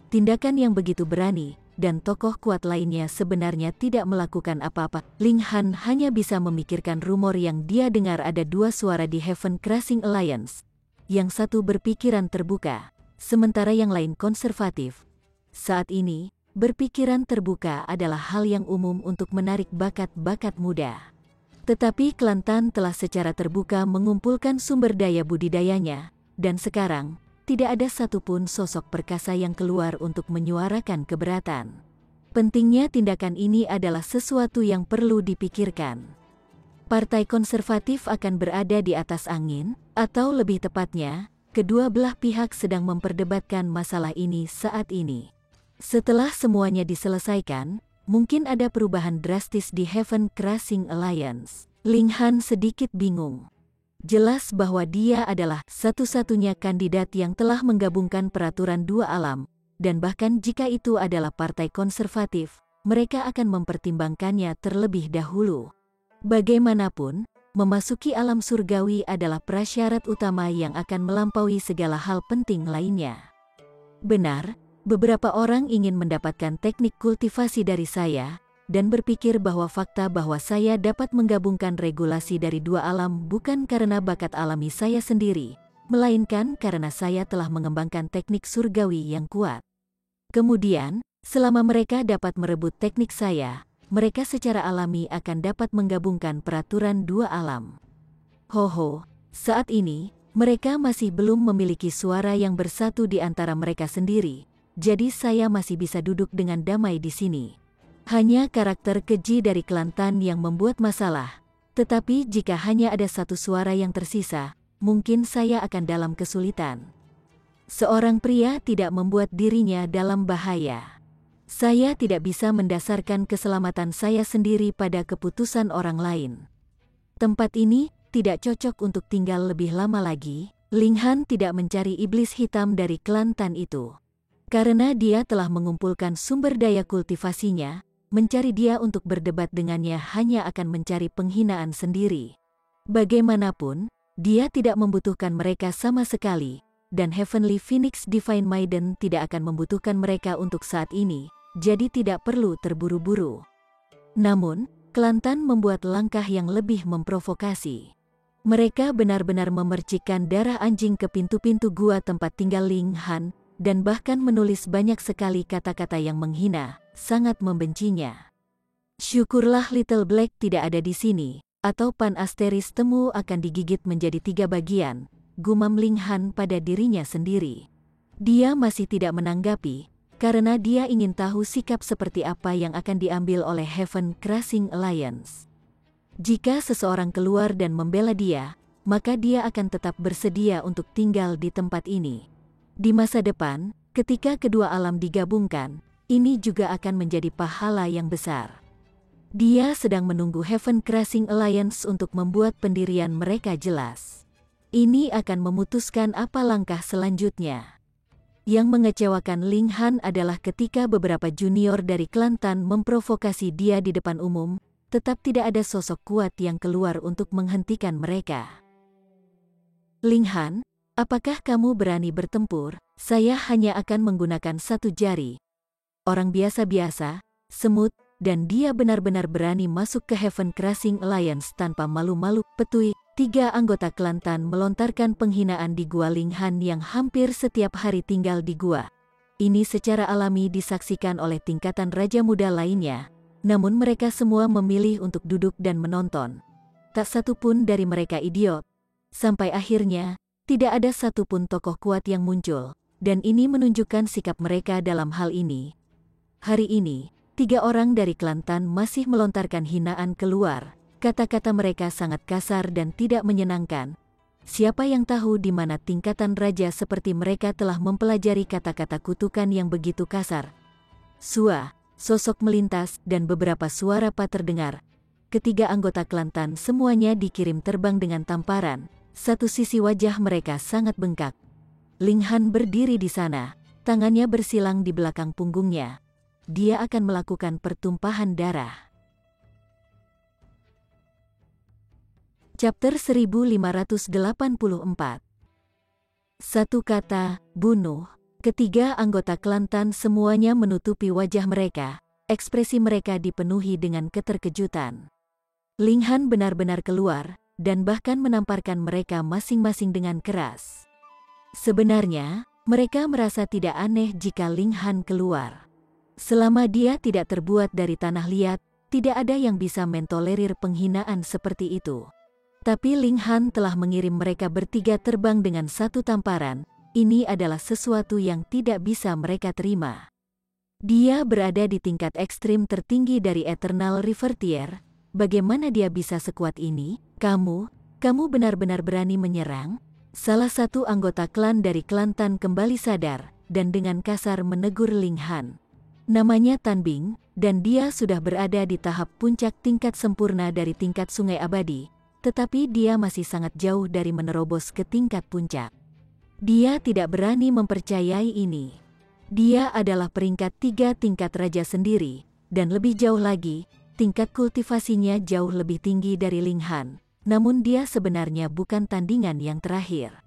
Tindakan yang begitu berani, dan tokoh kuat lainnya sebenarnya tidak melakukan apa-apa. Ling Han hanya bisa memikirkan rumor yang dia dengar ada 2 suara di Heaven Crossing Alliance. Yang satu berpikiran terbuka, sementara yang lain konservatif. Saat ini, berpikiran terbuka adalah hal yang umum untuk menarik bakat-bakat muda. Tetapi klan Tan telah secara terbuka mengumpulkan sumber daya budidayanya, dan sekarang, tidak ada satupun sosok perkasa yang keluar untuk menyuarakan keberatan. Pentingnya tindakan ini adalah sesuatu yang perlu dipikirkan. Partai konservatif akan berada di atas angin, atau lebih tepatnya, kedua belah pihak sedang memperdebatkan masalah ini saat ini. Setelah semuanya diselesaikan, mungkin ada perubahan drastis di Heaven Crossing Alliance. Ling Han sedikit bingung. Jelas bahwa dia adalah satu-satunya kandidat yang telah menggabungkan peraturan dua alam, dan bahkan jika itu adalah partai konservatif, mereka akan mempertimbangkannya terlebih dahulu. Bagaimanapun, memasuki alam surgawi adalah prasyarat utama yang akan melampaui segala hal penting lainnya. Benar, beberapa orang ingin mendapatkan teknik kultivasi dari saya, dan berpikir bahwa fakta bahwa saya dapat menggabungkan regulasi dari dua alam bukan karena bakat alami saya sendiri, melainkan karena saya telah mengembangkan teknik surgawi yang kuat. Kemudian, selama mereka dapat merebut teknik saya, mereka secara alami akan dapat menggabungkan peraturan dua alam. Ho, saat ini, mereka masih belum memiliki suara yang bersatu di antara mereka sendiri, jadi saya masih bisa duduk dengan damai di sini. Hanya karakter keji dari Kelantan yang membuat masalah, tetapi jika hanya ada satu suara yang tersisa, mungkin saya akan dalam kesulitan. Seorang pria tidak membuat dirinya dalam bahaya. Saya tidak bisa mendasarkan keselamatan saya sendiri pada keputusan orang lain. Tempat ini tidak cocok untuk tinggal lebih lama lagi. Ling Han tidak mencari iblis hitam dari Kelantan itu. Karena dia telah mengumpulkan sumber daya kultivasinya, mencari dia untuk berdebat dengannya hanya akan mencari penghinaan sendiri. Bagaimanapun, dia tidak membutuhkan mereka sama sekali, dan Heavenly Phoenix Divine Maiden tidak akan membutuhkan mereka untuk saat ini, jadi tidak perlu terburu-buru. Namun, Kelantan membuat langkah yang lebih memprovokasi. Mereka benar-benar memercikkan darah anjing ke pintu-pintu gua tempat tinggal Ling Han, dan bahkan menulis banyak sekali kata-kata yang menghina, sangat membencinya. Syukurlah Little Black tidak ada di sini, atau Pan Asteris Temu akan digigit menjadi 3 bagian, gumam Ling Han pada dirinya sendiri. Dia masih tidak menanggapi, karena dia ingin tahu sikap seperti apa yang akan diambil oleh Heaven Crossing Alliance. Jika seseorang keluar dan membela dia, maka dia akan tetap bersedia untuk tinggal di tempat ini. Di masa depan, ketika kedua alam digabungkan, ini juga akan menjadi pahala yang besar. Dia sedang menunggu Heaven Crossing Alliance untuk membuat pendirian mereka jelas. Ini akan memutuskan apa langkah selanjutnya. Yang mengecewakan Ling Han adalah ketika beberapa junior dari Kelantan memprovokasi dia di depan umum, tetap tidak ada sosok kuat yang keluar untuk menghentikan mereka. Ling Han, apakah kamu berani bertempur? Saya hanya akan menggunakan satu jari. Orang biasa-biasa, semut, dan dia benar-benar berani masuk ke Heaven Crossing Alliance tanpa malu-malu. Petui, 3 anggota Kelantan melontarkan penghinaan di gua Ling Han yang hampir setiap hari tinggal di gua. Ini secara alami disaksikan oleh tingkatan raja muda lainnya, namun mereka semua memilih untuk duduk dan menonton. Tak satu pun dari mereka idiot. Sampai akhirnya, tidak ada satupun tokoh kuat yang muncul, dan ini menunjukkan sikap mereka dalam hal ini. Hari ini, 3 orang dari Kelantan masih melontarkan hinaan keluar. Kata-kata mereka sangat kasar dan tidak menyenangkan. Siapa yang tahu di mana tingkatan raja seperti mereka telah mempelajari kata-kata kutukan yang begitu kasar. Sua, sosok melintas dan beberapa suara terdengar. Ketiga anggota Kelantan semuanya dikirim terbang dengan tamparan. Satu sisi wajah mereka sangat bengkak. Ling Han berdiri di sana, tangannya bersilang di belakang punggungnya. Dia akan melakukan pertumpahan darah. Chapter 1584. Satu kata, bunuh. Ketiga anggota Kelantan semuanya menutupi wajah mereka. Ekspresi mereka dipenuhi dengan keterkejutan. Ling Han benar-benar keluar, dan bahkan menamparkan mereka masing-masing dengan keras. Sebenarnya, mereka merasa tidak aneh jika Ling Han keluar. Selama dia tidak terbuat dari tanah liat, tidak ada yang bisa mentolerir penghinaan seperti itu. Tapi Ling Han telah mengirim mereka bertiga terbang dengan satu tamparan. Ini adalah sesuatu yang tidak bisa mereka terima. Dia berada di tingkat ekstrim tertinggi dari Eternal Rivertier. Bagaimana dia bisa sekuat ini? Kamu benar-benar berani menyerang? Salah satu anggota klan dari Kelantan kembali sadar, dan dengan kasar menegur Ling Han. Namanya Tan Bing, dan dia sudah berada di tahap puncak tingkat sempurna dari tingkat sungai abadi, tetapi dia masih sangat jauh dari menerobos ke tingkat puncak. Dia tidak berani mempercayai ini. Dia adalah peringkat 3 tingkat raja sendiri, dan lebih jauh lagi, tingkat kultivasinya jauh lebih tinggi dari Ling Han. Namun dia sebenarnya bukan tandingan yang terakhir.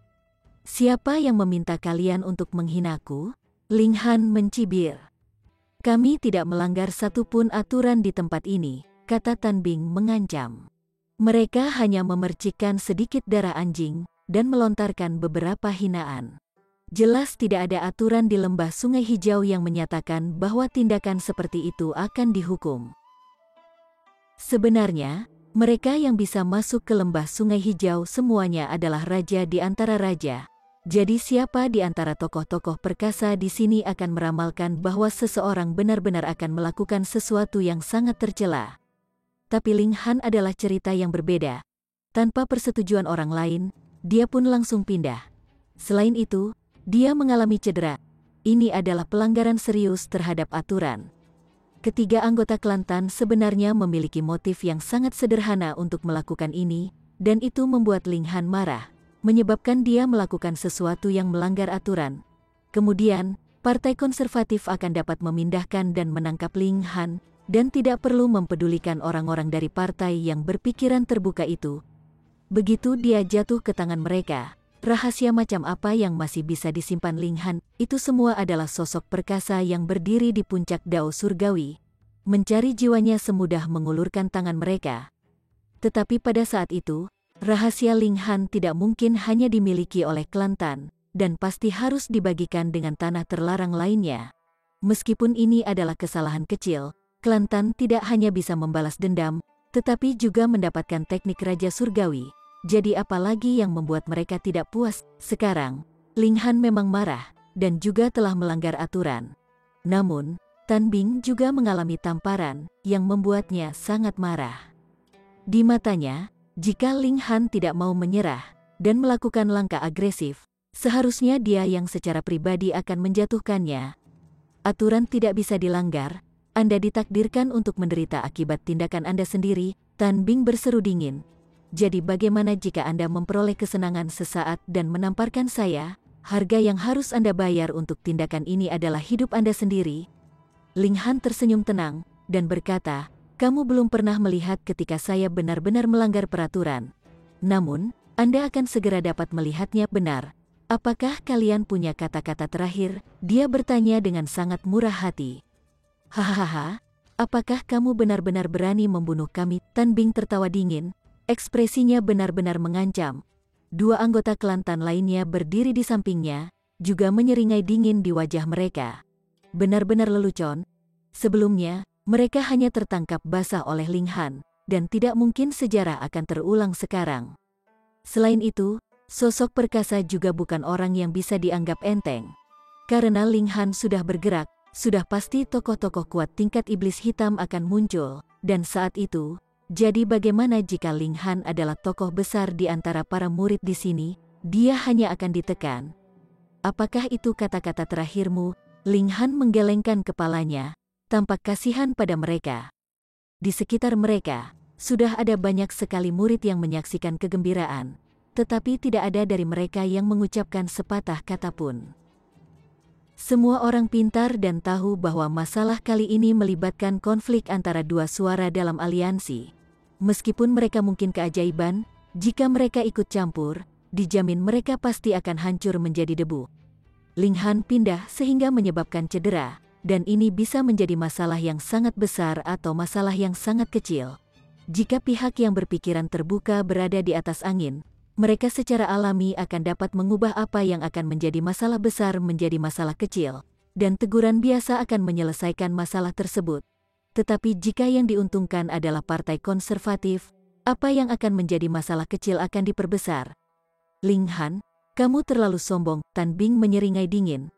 Siapa yang meminta kalian untuk menghinaku? Ling Han mencibir. Kami tidak melanggar satupun aturan di tempat ini, kata Tan Bing mengancam. Mereka hanya memercikkan sedikit darah anjing, dan melontarkan beberapa hinaan. Jelas tidak ada aturan di lembah Sungai Hijau yang menyatakan bahwa tindakan seperti itu akan dihukum. Sebenarnya, mereka yang bisa masuk ke lembah Sungai Hijau semuanya adalah raja di antara raja. Jadi siapa di antara tokoh-tokoh perkasa di sini akan meramalkan bahwa seseorang benar-benar akan melakukan sesuatu yang sangat tercela? Tapi Ling Han adalah cerita yang berbeda. Tanpa persetujuan orang lain, dia pun langsung pindah. Selain itu, dia mengalami cedera. Ini adalah pelanggaran serius terhadap aturan. Ketiga anggota klan Tan sebenarnya memiliki motif yang sangat sederhana untuk melakukan ini, dan itu membuat Ling Han marah, menyebabkan dia melakukan sesuatu yang melanggar aturan. Kemudian, Partai Konservatif akan dapat memindahkan dan menangkap Ling Han, dan tidak perlu mempedulikan orang-orang dari partai yang berpikiran terbuka itu. Begitu dia jatuh ke tangan mereka, rahasia macam apa yang masih bisa disimpan Ling Han, itu semua adalah sosok perkasa yang berdiri di puncak Dao Surgawi. Mencari jiwanya semudah mengulurkan tangan mereka. Tetapi pada saat itu, rahasia Ling Han tidak mungkin hanya dimiliki oleh klan Tan, dan pasti harus dibagikan dengan tanah terlarang lainnya. Meskipun ini adalah kesalahan kecil, klan Tan tidak hanya bisa membalas dendam, tetapi juga mendapatkan teknik Raja Surgawi. Jadi apalagi yang membuat mereka tidak puas? Sekarang, Ling Han memang marah, dan juga telah melanggar aturan. Namun, Tan Bing juga mengalami tamparan, yang membuatnya sangat marah. Di matanya, jika Ling Han tidak mau menyerah, dan melakukan langkah agresif, seharusnya dia yang secara pribadi akan menjatuhkannya. Aturan tidak bisa dilanggar, Anda ditakdirkan untuk menderita akibat tindakan Anda sendiri, Tan Bing berseru dingin. Jadi bagaimana jika Anda memperoleh kesenangan sesaat dan menamparkan saya? Harga yang harus Anda bayar untuk tindakan ini adalah hidup Anda sendiri. Ling Han tersenyum tenang, dan berkata, kamu belum pernah melihat ketika saya benar-benar melanggar peraturan. Namun, Anda akan segera dapat melihatnya benar. Apakah kalian punya kata-kata terakhir? Dia bertanya dengan sangat murah hati. Hahaha, apakah kamu benar-benar berani membunuh kami? Tan Bing tertawa dingin. Ekspresinya benar-benar mengancam. Dua anggota klan Tan lainnya berdiri di sampingnya, juga menyeringai dingin di wajah mereka. Benar-benar lelucon. Sebelumnya, mereka hanya tertangkap basah oleh Ling Han, dan tidak mungkin sejarah akan terulang sekarang. Selain itu, sosok perkasa juga bukan orang yang bisa dianggap enteng. Karena Ling Han sudah bergerak, sudah pasti tokoh-tokoh kuat tingkat iblis hitam akan muncul, dan saat itu, jadi bagaimana jika Ling Han adalah tokoh besar di antara para murid di sini? Dia hanya akan ditekan. Apakah itu kata-kata terakhirmu? Ling Han menggelengkan kepalanya, tampak kasihan pada mereka. Di sekitar mereka, sudah ada banyak sekali murid yang menyaksikan kegembiraan, tetapi tidak ada dari mereka yang mengucapkan sepatah kata pun. Semua orang pintar dan tahu bahwa masalah kali ini melibatkan konflik antara dua suara dalam aliansi. Meskipun mereka mungkin keajaiban, jika mereka ikut campur, dijamin mereka pasti akan hancur menjadi debu. Ling Han pindah sehingga menyebabkan cedera, dan ini bisa menjadi masalah yang sangat besar atau masalah yang sangat kecil. Jika pihak yang berpikiran terbuka berada di atas angin, mereka secara alami akan dapat mengubah apa yang akan menjadi masalah besar menjadi masalah kecil, dan teguran biasa akan menyelesaikan masalah tersebut. Tetapi jika yang diuntungkan adalah Partai Konservatif, apa yang akan menjadi masalah kecil akan diperbesar. Ling Han, kamu terlalu sombong, Tan Bing menyeringai dingin.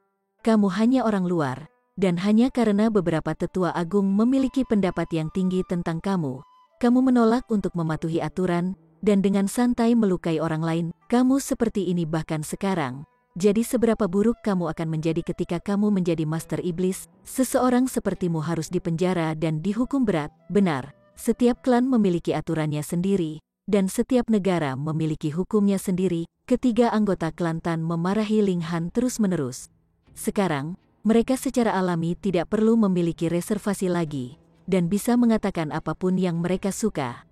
Kamu hanya orang luar, dan hanya karena beberapa tetua agung memiliki pendapat yang tinggi tentang kamu menolak untuk mematuhi aturan, dan dengan santai melukai orang lain. Kamu seperti ini bahkan sekarang, Jadi seberapa buruk kamu akan menjadi ketika kamu menjadi Master Iblis? Seseorang sepertimu harus dipenjara dan dihukum berat. Benar, setiap klan memiliki aturannya sendiri, dan setiap negara memiliki hukumnya sendiri. Ketiga anggota klan Tan memarahi Ling Han terus-menerus. Sekarang, mereka secara alami tidak perlu memiliki reservasi lagi, dan bisa mengatakan apapun yang mereka suka.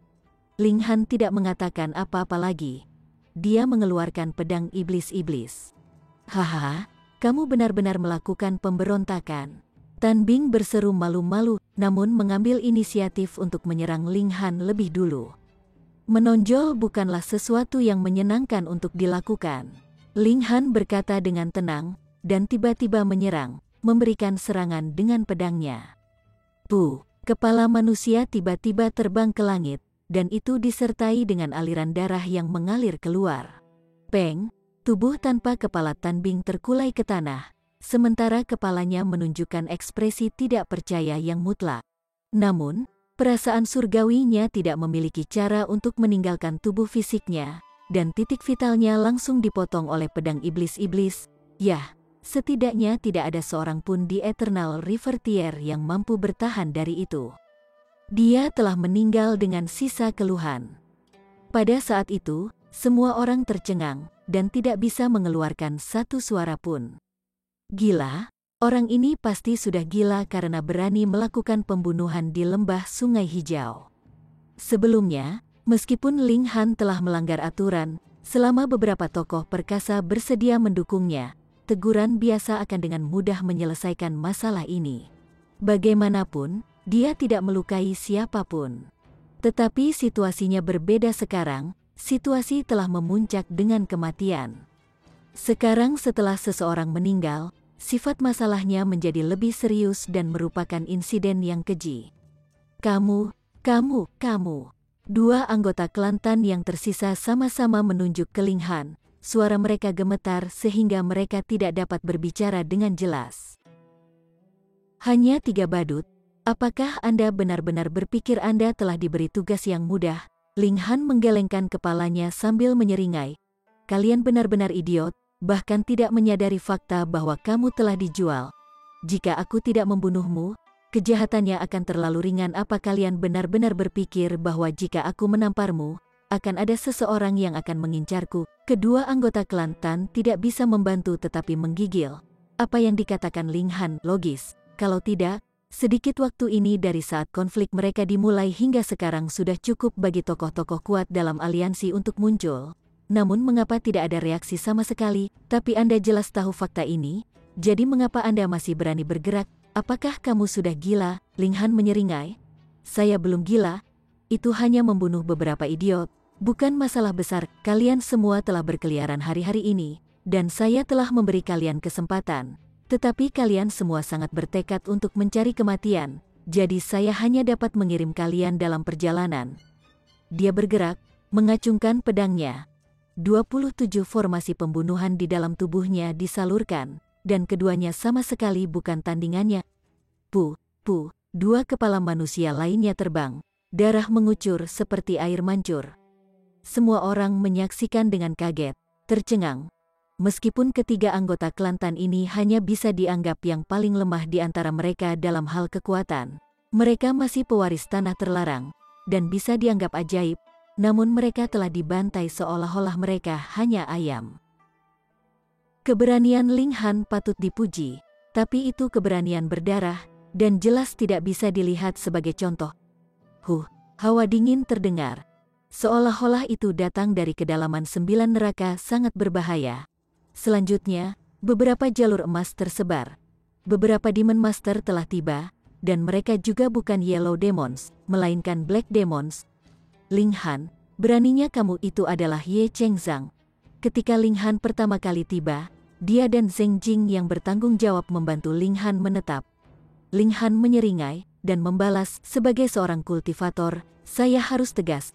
Ling Han tidak mengatakan apa-apa lagi. Dia mengeluarkan pedang iblis-iblis. Hahaha, kamu benar-benar melakukan pemberontakan. Tan Bing berseru malu-malu, namun mengambil inisiatif untuk menyerang Ling Han lebih dulu. Menonjol bukanlah sesuatu yang menyenangkan untuk dilakukan. Ling Han berkata dengan tenang, dan tiba-tiba menyerang, memberikan serangan dengan pedangnya. Kepala manusia tiba-tiba terbang ke langit, dan itu disertai dengan aliran darah yang mengalir keluar. Peng, tubuh tanpa kepala Tan Bing terkulai ke tanah, sementara kepalanya menunjukkan ekspresi tidak percaya yang mutlak. Namun, perasaan surgawinya tidak memiliki cara untuk meninggalkan tubuh fisiknya, dan titik vitalnya langsung dipotong oleh pedang iblis-iblis. Yah, setidaknya tidak ada seorang pun di Eternal River Tier yang mampu bertahan dari itu. Dia telah meninggal dengan sisa keluhan. Pada saat itu, semua orang tercengang, dan tidak bisa mengeluarkan satu suara pun. Gila? Orang ini pasti sudah gila karena berani melakukan pembunuhan di lembah Sungai Hijau. Sebelumnya, meskipun Ling Han telah melanggar aturan, selama beberapa tokoh perkasa bersedia mendukungnya, teguran biasa akan dengan mudah menyelesaikan masalah ini. Bagaimanapun, dia tidak melukai siapapun. Tetapi situasinya berbeda sekarang, situasi telah memuncak dengan kematian. Sekarang setelah seseorang meninggal, sifat masalahnya menjadi lebih serius dan merupakan insiden yang keji. Kamu. Dua anggota klan Tan yang tersisa sama-sama menunjuk ke Ling Han. Suara mereka gemetar sehingga mereka tidak dapat berbicara dengan jelas. Hanya 3 badut. Apakah Anda benar-benar berpikir Anda telah diberi tugas yang mudah? Ling Han menggelengkan kepalanya sambil menyeringai. Kalian benar-benar idiot. Bahkan tidak menyadari fakta bahwa kamu telah dijual. Jika aku tidak membunuhmu, kejahatannya akan terlalu ringan. Apa kalian benar-benar berpikir bahwa jika aku menamparmu, akan ada seseorang yang akan mengincarku? Kedua anggota klan Tan tidak bisa membantu tetapi menggigil. Apa yang dikatakan Ling Han logis. Kalau tidak, sedikit waktu ini dari saat konflik mereka dimulai hingga sekarang sudah cukup bagi tokoh-tokoh kuat dalam aliansi untuk muncul. Namun mengapa tidak ada reaksi sama sekali? Tapi Anda jelas tahu fakta ini, jadi mengapa Anda masih berani bergerak? Apakah kamu sudah gila? Ling Han menyeringai. Saya belum gila, itu hanya membunuh beberapa idiot. Bukan masalah besar, kalian semua telah berkeliaran hari-hari ini, dan saya telah memberi kalian kesempatan. Tetapi kalian semua sangat bertekad untuk mencari kematian, jadi saya hanya dapat mengirim kalian dalam perjalanan. Dia bergerak, mengacungkan pedangnya. 27 formasi pembunuhan di dalam tubuhnya disalurkan, dan keduanya sama sekali bukan tandingannya. Dua kepala manusia lainnya terbang, darah mengucur seperti air mancur. Semua orang menyaksikan dengan kaget, tercengang. Meskipun ketiga anggota klan Tan ini hanya bisa dianggap yang paling lemah di antara mereka dalam hal kekuatan, mereka masih pewaris tanah terlarang, dan bisa dianggap ajaib. Namun mereka telah dibantai seolah-olah mereka hanya ayam. Keberanian Ling Han patut dipuji, tapi itu keberanian berdarah, dan jelas tidak bisa dilihat sebagai contoh. Hawa dingin terdengar. Seolah-olah itu datang dari kedalaman 9 neraka sangat berbahaya. Selanjutnya, beberapa jalur emas tersebar. Beberapa Demon Master telah tiba, dan mereka juga bukan Yellow Demons, melainkan Black Demons. Ling Han, beraninya kamu? Itu adalah Ye Chengzang. Ketika Ling Han pertama kali tiba, dia dan Zheng Jing yang bertanggung jawab membantu Ling Han menetap. Ling Han menyeringai, dan membalas, sebagai seorang kultivator, saya harus tegas.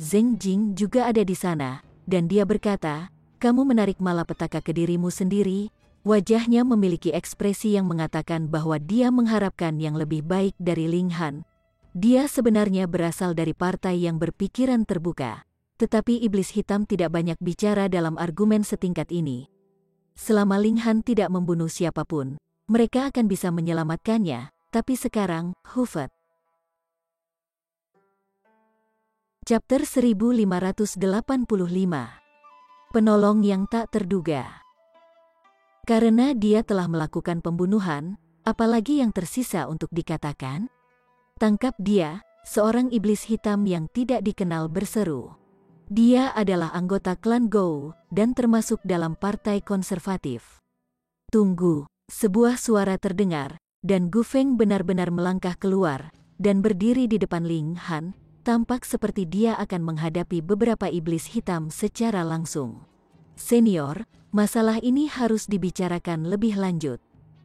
Zheng Jing juga ada di sana, dan dia berkata, kamu menarik malapetaka ke dirimu sendiri. Wajahnya memiliki ekspresi yang mengatakan bahwa dia mengharapkan yang lebih baik dari Ling Han. Dia sebenarnya berasal dari partai yang berpikiran terbuka. Tetapi iblis hitam tidak banyak bicara dalam argumen setingkat ini. selama Ling Han tidak membunuh siapapun, mereka akan bisa menyelamatkannya, tapi sekarang, Hufet. Chapter 1585. Penolong yang tak terduga. Karena dia telah melakukan pembunuhan, apalagi yang tersisa untuk dikatakan? Tangkap dia, seorang iblis hitam yang tidak dikenal berseru. Dia adalah anggota klan Gou, dan termasuk dalam partai konservatif. Tunggu, sebuah suara terdengar, dan Gu Feng benar-benar melangkah keluar, dan berdiri di depan Ling Han, tampak seperti dia akan menghadapi beberapa iblis hitam secara langsung. Senior, masalah ini harus dibicarakan lebih lanjut.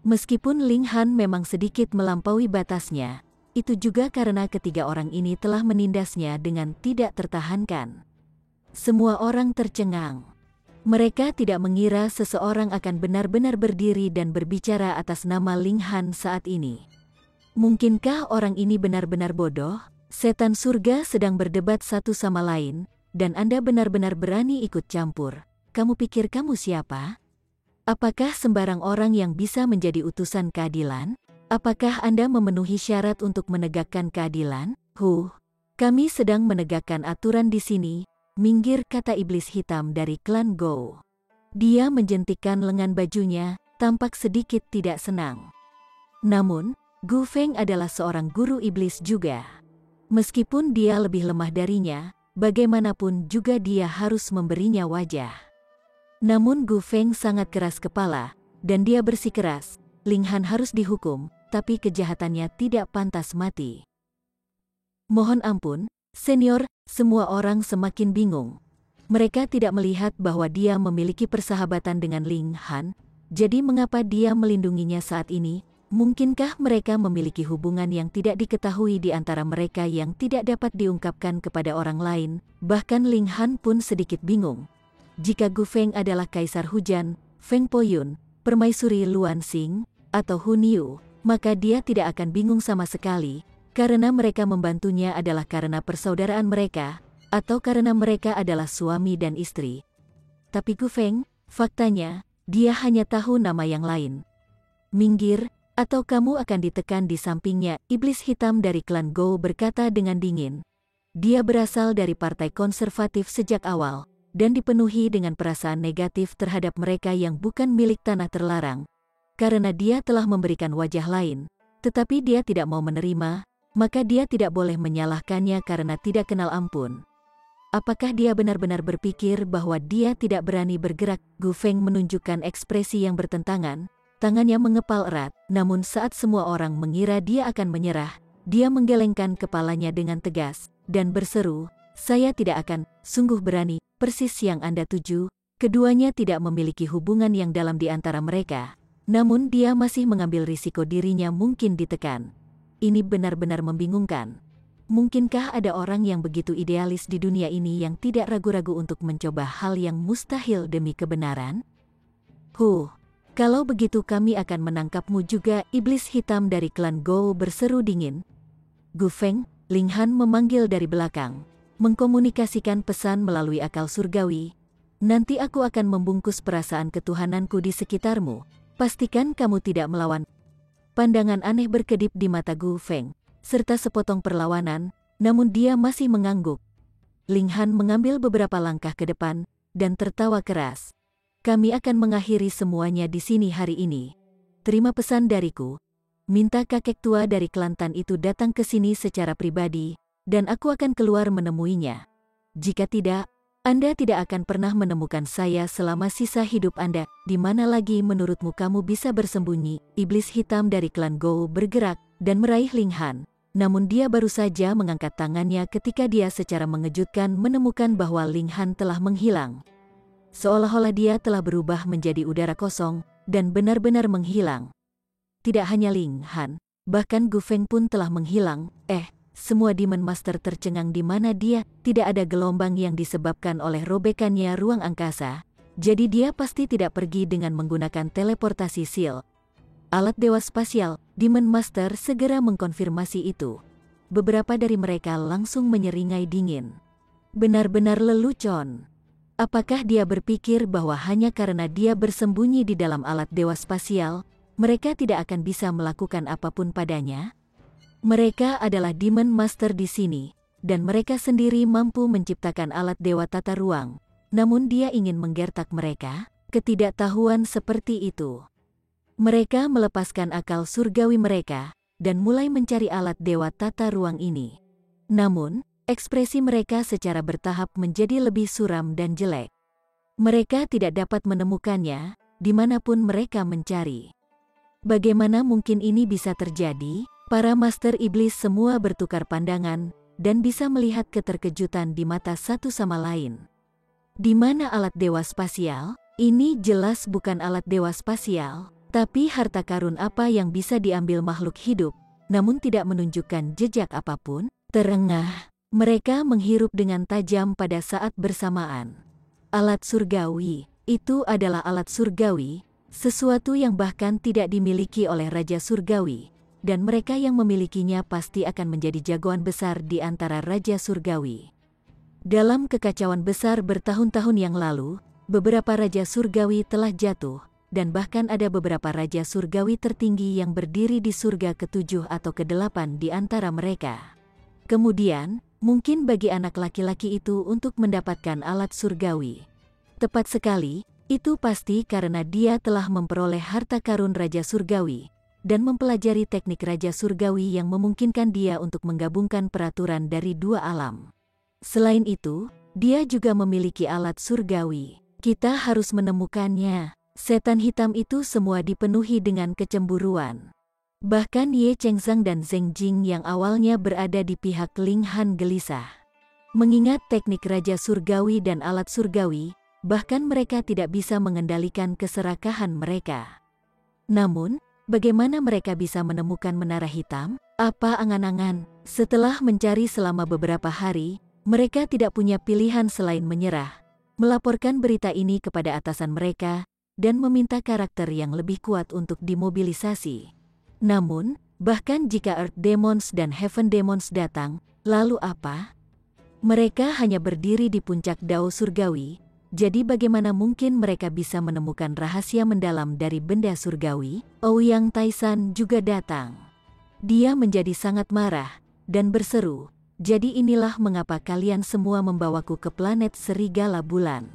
Meskipun Ling Han memang sedikit melampaui batasnya, itu juga karena ketiga orang ini telah menindasnya dengan tidak tertahankan. Semua orang tercengang. Mereka tidak mengira seseorang akan benar-benar berdiri dan berbicara atas nama Ling Han saat ini. Mungkinkah orang ini benar-benar bodoh? Setan surga sedang berdebat satu sama lain, dan Anda benar-benar berani ikut campur. Kamu pikir kamu siapa? Apakah sembarang orang yang bisa menjadi utusan keadilan? Apakah Anda memenuhi syarat untuk menegakkan keadilan? Kami sedang menegakkan aturan di sini. Minggir, kata iblis hitam dari klan Gou. Dia menjentikkan lengan bajunya, tampak sedikit tidak senang. Namun, Gu Feng adalah seorang guru iblis juga. Meskipun dia lebih lemah darinya, bagaimanapun juga dia harus memberinya wajah. Namun Gu Feng sangat keras kepala, dan dia bersikeras, Ling Han harus dihukum, tapi kejahatannya tidak pantas mati. Mohon ampun, senior, semua orang semakin bingung. Mereka tidak melihat bahwa dia memiliki persahabatan dengan Ling Han, jadi mengapa dia melindunginya saat ini? Mungkinkah mereka memiliki hubungan yang tidak diketahui di antara mereka yang tidak dapat diungkapkan kepada orang lain? Bahkan Ling Han pun sedikit bingung. Jika Gu Feng adalah kaisar hujan, Feng Poyun, permaisuri Luan Xing, atau Hun Yu, maka dia tidak akan bingung sama sekali. Karena mereka membantunya adalah karena persaudaraan mereka, atau karena mereka adalah suami dan istri. Tapi Gu Feng, faktanya, dia hanya tahu nama yang lain. Minggir, atau kamu akan ditekan di sampingnya, iblis hitam dari klan Gou berkata dengan dingin. Dia berasal dari partai konservatif sejak awal, dan dipenuhi dengan perasaan negatif terhadap mereka yang bukan milik tanah terlarang. Karena dia telah memberikan wajah lain, tetapi dia tidak mau menerima, maka dia tidak boleh menyalahkannya karena tidak kenal ampun. Apakah dia benar-benar berpikir bahwa dia tidak berani bergerak? Gu Feng menunjukkan ekspresi yang bertentangan, tangannya mengepal erat, namun saat semua orang mengira dia akan menyerah, dia menggelengkan kepalanya dengan tegas, dan berseru, saya tidak akan, sungguh berani, persis yang Anda tuju. Keduanya tidak memiliki hubungan yang dalam di antara mereka, namun dia masih mengambil risiko dirinya mungkin ditekan. Ini benar-benar membingungkan. Mungkinkah ada orang yang begitu idealis di dunia ini yang tidak ragu-ragu untuk mencoba hal yang mustahil demi kebenaran? Kalau begitu kami akan menangkapmu juga, iblis hitam dari klan Gou berseru dingin. Gu Feng, Ling Han memanggil dari belakang, mengkomunikasikan pesan melalui akal surgawi. Nanti aku akan membungkus perasaan ketuhananku di sekitarmu. Pastikan kamu tidak melawan. Pandangan aneh berkedip di mata Gu Feng, serta sepotong perlawanan, namun dia masih mengangguk. Ling Han mengambil beberapa langkah ke depan, dan tertawa keras. Kami akan mengakhiri semuanya di sini hari ini. Terima pesan dariku. Minta kakek tua dari klan Tan itu datang ke sini secara pribadi, dan aku akan keluar menemuinya. Jika tidak, Anda tidak akan pernah menemukan saya selama sisa hidup Anda. Di mana lagi menurutmu kamu bisa bersembunyi? Iblis hitam dari klan Gou bergerak dan meraih Ling Han. Namun dia baru saja mengangkat tangannya ketika dia secara mengejutkan menemukan bahwa Ling Han telah menghilang. Seolah-olah dia telah berubah menjadi udara kosong dan benar-benar menghilang. Tidak hanya Ling Han, bahkan Gu Feng pun telah menghilang. Semua Demon Master tercengang di mana dia tidak ada gelombang yang disebabkan oleh robekannya ruang angkasa. Jadi dia pasti tidak pergi dengan menggunakan teleportasi seal. Alat dewa spasial, Demon Master segera mengkonfirmasi itu. Beberapa dari mereka langsung menyeringai dingin. Benar-benar lelucon. Apakah dia berpikir bahwa hanya karena dia bersembunyi di dalam alat dewa spasial, mereka tidak akan bisa melakukan apapun padanya? Mereka adalah Demon Master di sini, dan mereka sendiri mampu menciptakan alat dewa tata ruang. Namun dia ingin menggertak mereka, ketidaktahuan seperti itu. Mereka melepaskan akal surgawi mereka, dan mulai mencari alat dewa tata ruang ini. Namun, ekspresi mereka secara bertahap menjadi lebih suram dan jelek. Mereka tidak dapat menemukannya, dimanapun mereka mencari. Bagaimana mungkin ini bisa terjadi? Para Master Iblis semua bertukar pandangan, dan bisa melihat keterkejutan di mata satu sama lain. Di mana alat dewa spasial? Ini jelas bukan alat dewa spasial, tapi harta karun apa yang bisa diambil makhluk hidup, namun tidak menunjukkan jejak apapun. Terengah. Mereka menghirup dengan tajam pada saat bersamaan. Alat surgawi, itu adalah alat surgawi, sesuatu yang bahkan tidak dimiliki oleh Raja Surgawi, dan mereka yang memilikinya pasti akan menjadi jagoan besar di antara Raja Surgawi. Dalam kekacauan besar bertahun-tahun yang lalu, beberapa Raja Surgawi telah jatuh, dan bahkan ada beberapa Raja Surgawi tertinggi yang berdiri di surga ke-7 atau ke-8 di antara mereka. Kemudian, mungkin bagi anak laki-laki itu untuk mendapatkan alat surgawi. Tepat sekali, itu pasti karena dia telah memperoleh harta karun Raja Surgawi, dan mempelajari teknik Raja Surgawi yang memungkinkan dia untuk menggabungkan peraturan dari dua alam. Selain itu, dia juga memiliki alat surgawi. Kita harus menemukannya. Setan hitam itu semua dipenuhi dengan kecemburuan. Bahkan Ye Chengzang dan Zheng Jing yang awalnya berada di pihak Ling Han gelisah. Mengingat teknik Raja Surgawi dan alat surgawi, bahkan mereka tidak bisa mengendalikan keserakahan mereka. Namun, bagaimana mereka bisa menemukan menara hitam? Apa angan-angan? Setelah mencari selama beberapa hari, mereka tidak punya pilihan selain menyerah, melaporkan berita ini kepada atasan mereka, dan meminta karakter yang lebih kuat untuk dimobilisasi. Namun, bahkan jika Earth Demons dan Heaven Demons datang, lalu apa? Mereka hanya berdiri di puncak Dao Surgawi, jadi bagaimana mungkin mereka bisa menemukan rahasia mendalam dari benda surgawi? Ouyang Taisan juga datang. Dia menjadi sangat marah, dan berseru, "Jadi inilah mengapa kalian semua membawaku ke planet Serigala Bulan.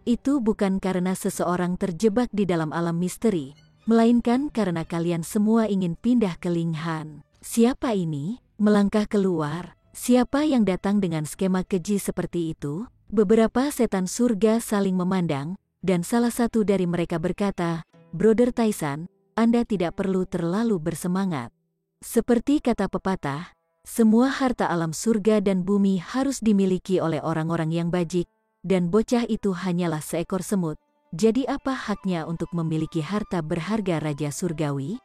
Itu bukan karena seseorang terjebak di dalam alam misteri, melainkan karena kalian semua ingin pindah ke Ling Han." Siapa ini? Melangkah keluar. Siapa yang datang dengan skema keji seperti itu? Beberapa setan surga saling memandang, dan salah satu dari mereka berkata, "Brother Taisan, Anda tidak perlu terlalu bersemangat. Seperti kata pepatah, semua harta alam surga dan bumi harus dimiliki oleh orang-orang yang bajik, dan bocah itu hanyalah seekor semut. Jadi apa haknya untuk memiliki harta berharga Raja Surgawi?"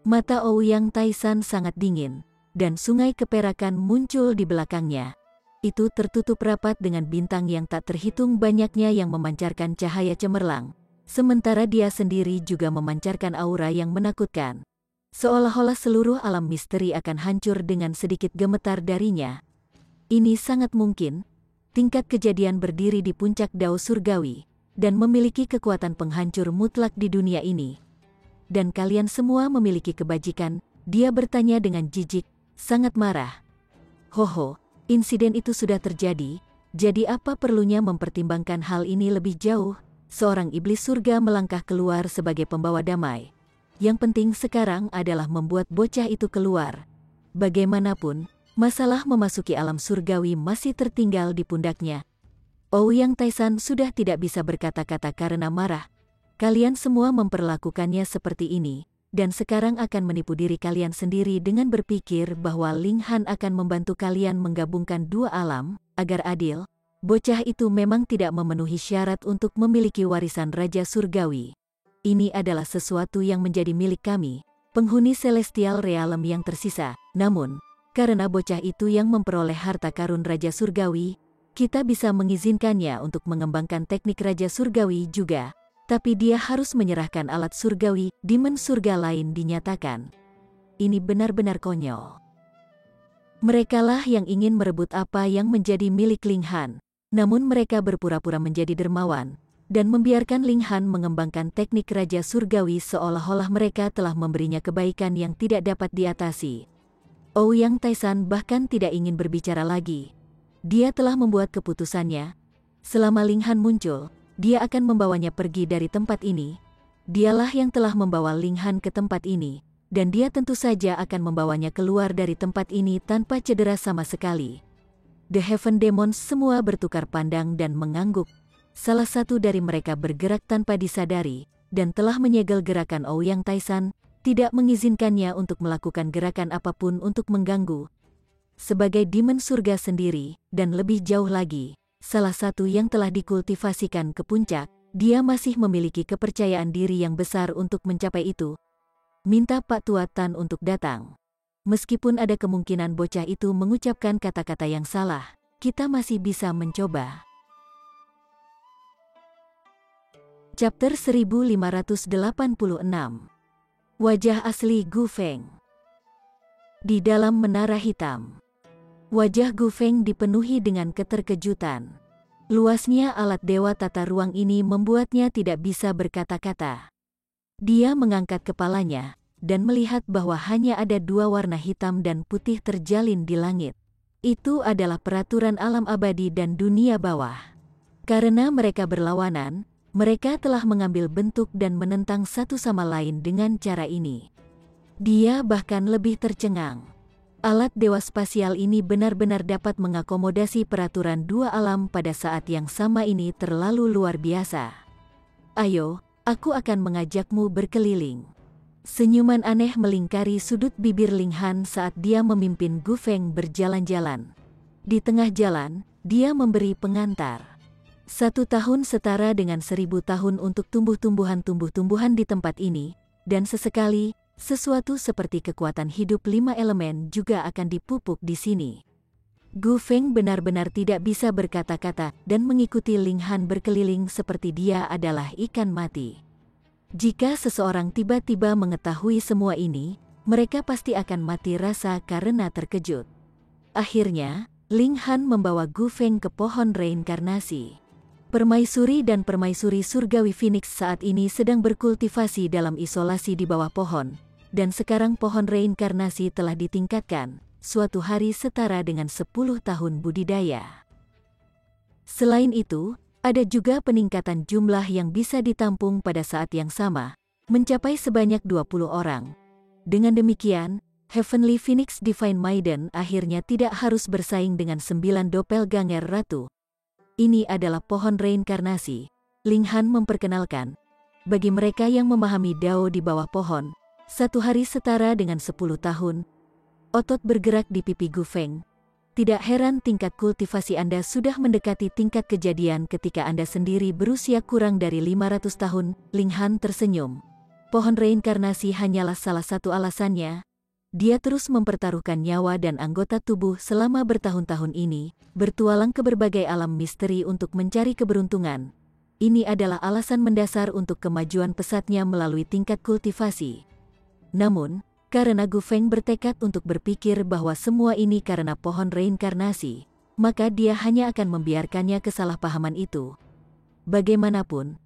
Mata Ouyang Taisan sangat dingin, dan sungai keperakan muncul di belakangnya. Itu tertutup rapat dengan bintang yang tak terhitung banyaknya yang memancarkan cahaya cemerlang, sementara dia sendiri juga memancarkan aura yang menakutkan. Seolah-olah seluruh alam misteri akan hancur dengan sedikit gemetar darinya. Ini sangat mungkin, tingkat kejadian berdiri di puncak Dao Surgawi, dan memiliki kekuatan penghancur mutlak di dunia ini. Dan kalian semua memiliki kebajikan, dia bertanya dengan jijik, sangat marah. "Hoho, insiden itu sudah terjadi, jadi apa perlunya mempertimbangkan hal ini lebih jauh?" Seorang iblis surga melangkah keluar sebagai pembawa damai. Yang penting sekarang adalah membuat bocah itu keluar. Bagaimanapun, masalah memasuki alam surgawi masih tertinggal di pundaknya. Ouyang Taisan sudah tidak bisa berkata-kata karena marah. Kalian semua memperlakukannya seperti ini, dan sekarang akan menipu diri kalian sendiri dengan berpikir bahwa Ling Han akan membantu kalian menggabungkan dua alam, agar adil. Bocah itu memang tidak memenuhi syarat untuk memiliki warisan Raja Surgawi. Ini adalah sesuatu yang menjadi milik kami, penghuni Celestial Realm yang tersisa. Namun, karena bocah itu yang memperoleh harta karun Raja Surgawi, kita bisa mengizinkannya untuk mengembangkan teknik Raja Surgawi juga. Tapi dia harus menyerahkan alat surgawi, Demon surga lain dinyatakan. Ini benar-benar konyol. Merekalah yang ingin merebut apa yang menjadi milik Ling Han, Namun mereka berpura-pura menjadi dermawan, dan membiarkan Ling Han mengembangkan teknik Raja Surgawi seolah-olah mereka telah memberinya kebaikan yang tidak dapat diatasi. Ouyang Taishan bahkan tidak ingin berbicara lagi. Dia telah membuat keputusannya. Selama Ling Han muncul, dia akan membawanya pergi dari tempat ini. Dialah yang telah membawa Ling Han ke tempat ini, dan dia tentu saja akan membawanya keluar dari tempat ini tanpa cedera sama sekali. The Heaven Demons semua bertukar pandang dan mengangguk. Salah satu dari mereka bergerak tanpa disadari, dan telah menyegel gerakan Ouyang Taishan, tidak mengizinkannya untuk melakukan gerakan apapun untuk mengganggu. Sebagai demon surga sendiri, dan lebih jauh lagi, salah satu yang telah dikultivasikan ke puncak, dia masih memiliki kepercayaan diri yang besar untuk mencapai itu. Minta Pak Tua Tan untuk datang. Meskipun ada kemungkinan bocah itu mengucapkan kata-kata yang salah, kita masih bisa mencoba. Chapter 1586. Wajah asli Gu Feng. Di dalam menara hitam, wajah Gu Feng dipenuhi dengan keterkejutan. Luasnya alat dewa tata ruang ini membuatnya tidak bisa berkata-kata. Dia mengangkat kepalanya, dan melihat bahwa hanya ada dua warna hitam dan putih terjalin di langit. Itu adalah peraturan alam abadi dan dunia bawah. Karena mereka berlawanan, mereka telah mengambil bentuk dan menentang satu sama lain dengan cara ini. Dia bahkan lebih tercengang. Alat dewa spasial ini benar-benar dapat mengakomodasi peraturan dua alam pada saat yang sama. Ini terlalu luar biasa. Ayo, aku akan mengajakmu berkeliling. Senyuman aneh melingkari sudut bibir Ling Han saat dia memimpin Gu Feng berjalan-jalan. Di tengah jalan, dia memberi pengantar. 1 tahun setara dengan 1000 tahun untuk tumbuh-tumbuhan di tempat ini, dan sesekali, sesuatu seperti kekuatan hidup 5 elemen juga akan dipupuk di sini. Gu Feng benar-benar tidak bisa berkata-kata dan mengikuti Ling Han berkeliling seperti dia adalah ikan mati. Jika seseorang tiba-tiba mengetahui semua ini, mereka pasti akan mati rasa karena terkejut. Akhirnya, Ling Han membawa Gu Feng ke pohon reinkarnasi. Permaisuri dan permaisuri surgawi Phoenix saat ini sedang berkultivasi dalam isolasi di bawah pohon, dan sekarang pohon reinkarnasi telah ditingkatkan, suatu hari setara dengan 10 tahun budidaya. Selain itu, ada juga peningkatan jumlah yang bisa ditampung pada saat yang sama, mencapai sebanyak 20 orang. Dengan demikian, Heavenly Phoenix Divine Maiden akhirnya tidak harus bersaing dengan 9 doppelganger ratu. Ini adalah pohon reinkarnasi, Ling Han memperkenalkan. Bagi mereka yang memahami Dao di bawah pohon, 1 hari setara dengan 10 tahun. Otot bergerak di pipi Gu Feng. Tidak heran tingkat kultivasi Anda sudah mendekati tingkat kejadian ketika Anda sendiri berusia kurang dari 500 tahun, Ling Han tersenyum. Pohon reinkarnasi hanyalah salah satu alasannya. Dia terus mempertaruhkan nyawa dan anggota tubuh selama bertahun-tahun ini, bertualang ke berbagai alam misteri untuk mencari keberuntungan. Ini adalah alasan mendasar untuk kemajuan pesatnya melalui tingkat kultivasi. Namun, karena Gu Feng bertekad untuk berpikir bahwa semua ini karena pohon reinkarnasi, maka dia hanya akan membiarkannya kesalahpahaman itu. Bagaimanapun,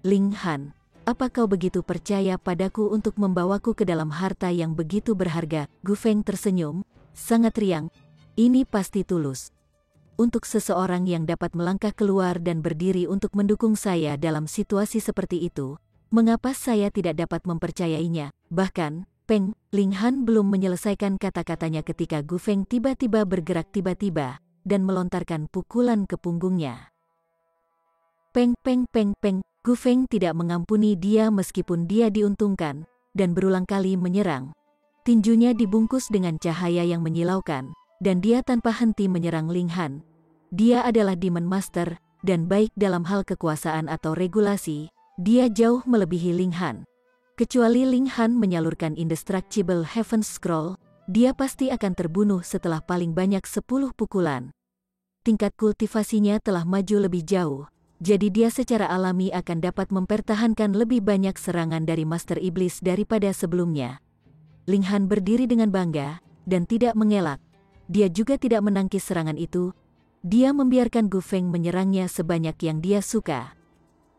Ling Han, apa kau begitu percaya padaku untuk membawaku ke dalam harta yang begitu berharga? Gu Feng tersenyum, sangat riang. Ini pasti tulus. Untuk seseorang yang dapat melangkah keluar dan berdiri untuk mendukung saya dalam situasi seperti itu, mengapa saya tidak dapat mempercayainya? Bahkan, Peng, Ling Han belum menyelesaikan kata-katanya ketika Gu Feng tiba-tiba bergerak tiba-tiba, dan melontarkan pukulan ke punggungnya. Peng, peng, peng, peng. Gu Feng tidak mengampuni dia meskipun dia diuntungkan, dan berulang kali menyerang. Tinjunya dibungkus dengan cahaya yang menyilaukan, dan dia tanpa henti menyerang Ling Han. Dia adalah Demon Master, dan baik dalam hal kekuasaan atau regulasi, dia jauh melebihi Ling Han. Kecuali Ling Han menyalurkan Indestructible Heaven's Scroll, dia pasti akan terbunuh setelah paling banyak 10 pukulan. Tingkat kultivasinya telah maju lebih jauh, jadi dia secara alami akan dapat mempertahankan lebih banyak serangan dari Master Iblis daripada sebelumnya. Ling Han berdiri dengan bangga, dan tidak mengelak. Dia juga tidak menangkis serangan itu. dia membiarkan Gu Feng menyerangnya sebanyak yang dia suka.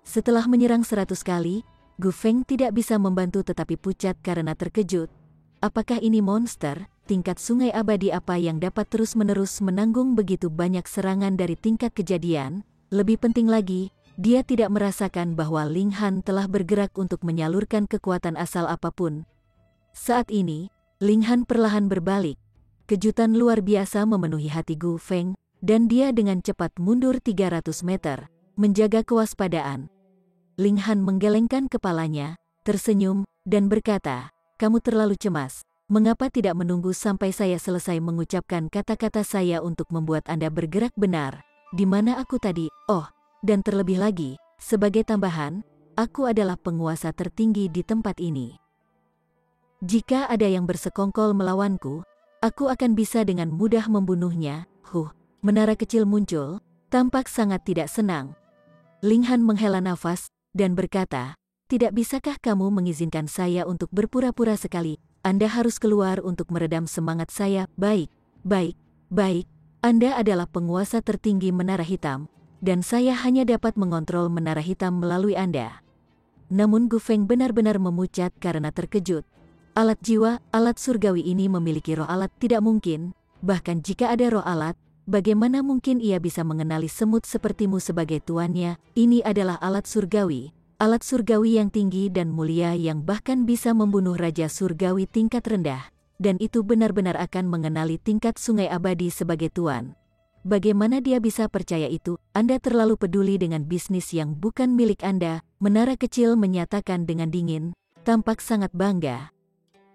Setelah menyerang 100 kali, Gu Feng tidak bisa membantu tetapi pucat karena terkejut. Apakah ini monster, tingkat sungai abadi apa yang dapat terus-menerus menanggung begitu banyak serangan dari tingkat kejadian? Lebih penting lagi, dia tidak merasakan bahwa Ling Han telah bergerak untuk menyalurkan kekuatan asal apapun. Saat ini, Ling Han perlahan berbalik. Kejutan luar biasa memenuhi hati Gu Feng, dan dia dengan cepat mundur 300 meter, menjaga kewaspadaan. Ling Han menggelengkan kepalanya, tersenyum, dan berkata, "Kamu terlalu cemas. Mengapa tidak menunggu sampai saya selesai mengucapkan kata-kata saya untuk membuat Anda bergerak benar? Di mana aku tadi? Oh, dan terlebih lagi, sebagai tambahan, aku adalah penguasa tertinggi di tempat ini. Jika ada yang bersekongkol melawanku, aku akan bisa dengan mudah membunuhnya." Menara kecil muncul, tampak sangat tidak senang. Ling Han menghela nafas, dan berkata, "Tidak bisakah kamu mengizinkan saya untuk berpura-pura sekali? Anda harus keluar untuk meredam semangat saya." Baik. Anda adalah penguasa tertinggi Menara Hitam, dan saya hanya dapat mengontrol Menara Hitam melalui Anda. Namun Gu Feng benar-benar memucat karena terkejut. Alat jiwa, alat surgawi ini memiliki roh alat tidak mungkin, bahkan jika ada roh alat, bagaimana mungkin ia bisa mengenali semut sepertimu sebagai tuannya? Ini adalah alat surgawi yang tinggi dan mulia yang bahkan bisa membunuh Raja Surgawi tingkat rendah, dan itu benar-benar akan mengenali tingkat sungai abadi sebagai tuan. Bagaimana dia bisa percaya itu? Anda terlalu peduli dengan bisnis yang bukan milik Anda, menara kecil menyatakan dengan dingin, tampak sangat bangga.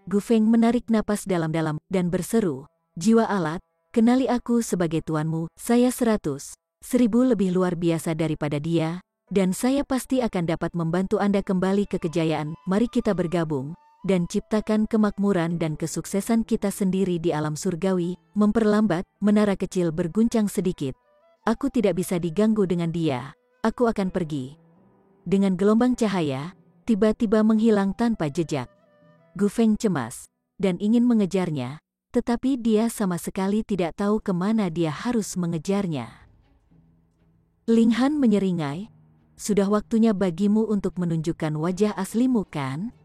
Gu Feng menarik napas dalam-dalam dan berseru, "Jiwa alat, kenali aku sebagai tuanmu, saya 100.000 lebih luar biasa daripada dia, dan saya pasti akan dapat membantu Anda kembali ke kejayaan. Mari kita bergabung, dan ciptakan kemakmuran dan kesuksesan kita sendiri di alam surgawi." Memperlambat, menara kecil berguncang sedikit. "Aku tidak bisa diganggu dengan dia, aku akan pergi." Dengan gelombang cahaya, tiba-tiba menghilang tanpa jejak. Gu Feng cemas, dan ingin mengejarnya, tetapi dia sama sekali tidak tahu kemana dia harus mengejarnya. Ling Han menyeringai, "Sudah waktunya bagimu untuk menunjukkan wajah aslimu, kan?"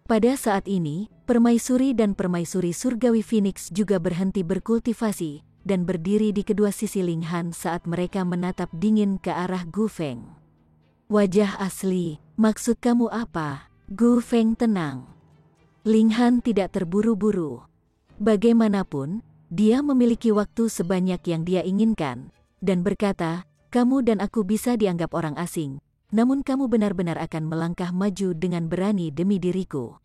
Pada saat ini, permaisuri dan permaisuri surgawi Phoenix juga berhenti berkultivasi, dan berdiri di kedua sisi Ling Han saat mereka menatap dingin ke arah Gu Feng. "Wajah asli, maksud kamu apa?" Gu Feng tenang. Ling Han tidak terburu-buru. Bagaimanapun, dia memiliki waktu sebanyak yang dia inginkan, dan berkata, "Kamu dan aku bisa dianggap orang asing, namun kamu benar-benar akan melangkah maju dengan berani demi diriku."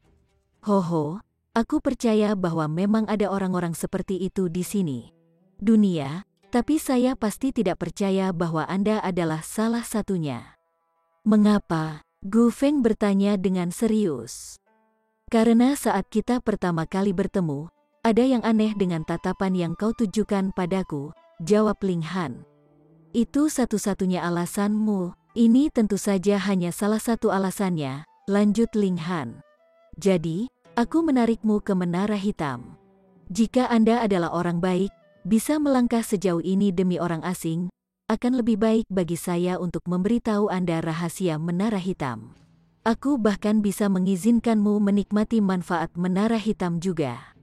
Aku percaya bahwa memang ada orang-orang seperti itu di sini. Dunia, tapi saya pasti tidak percaya bahwa Anda adalah salah satunya. "Mengapa?" Gu Feng bertanya dengan serius. "Karena saat kita pertama kali bertemu, ada yang aneh dengan tatapan yang kau tujukan padaku," jawab Ling Han. "Itu satu-satunya alasanmu?" "Ini tentu saja hanya salah satu alasannya," lanjut Ling Han. "Jadi, aku menarikmu ke Menara Hitam. Jika Anda adalah orang baik, bisa melangkah sejauh ini demi orang asing, akan lebih baik bagi saya untuk memberitahu Anda rahasia Menara Hitam. Aku bahkan bisa mengizinkanmu menikmati manfaat Menara Hitam juga.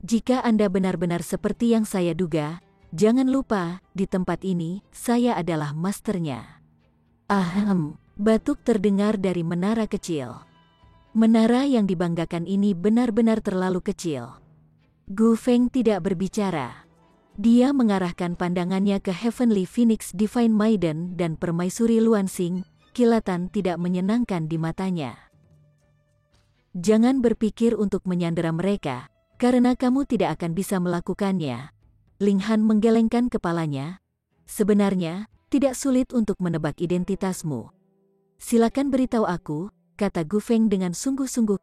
Jika Anda benar-benar seperti yang saya duga, jangan lupa, di tempat ini, saya adalah masternya." Batuk terdengar dari menara kecil. Menara yang dibanggakan ini benar-benar terlalu kecil. Gu Feng tidak berbicara. Dia mengarahkan pandangannya ke Heavenly Phoenix Divine Maiden dan Permaisuri Luansing. Kilatan tidak menyenangkan di matanya. "Jangan berpikir untuk menyandera mereka, karena kamu tidak akan bisa melakukannya." Ling Han menggelengkan kepalanya. "Sebenarnya, tidak sulit untuk menebak identitasmu. Silakan beritahu aku," kata Gu Feng dengan sungguh-sungguh.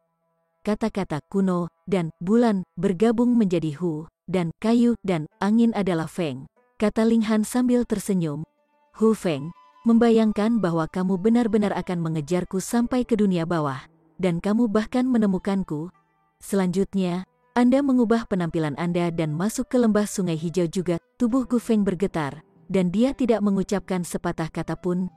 Kata-kata kuno dan bulan bergabung menjadi Hu, dan kayu dan angin adalah Feng, kata Ling Han sambil tersenyum. "Hu Feng, membayangkan bahwa kamu benar-benar akan mengejarku sampai ke dunia bawah, dan kamu bahkan menemukanku. Selanjutnya, Anda mengubah penampilan Anda dan masuk ke lembah sungai hijau juga." Tubuh Gu Feng bergetar, dan dia tidak mengucapkan sepatah kata pun.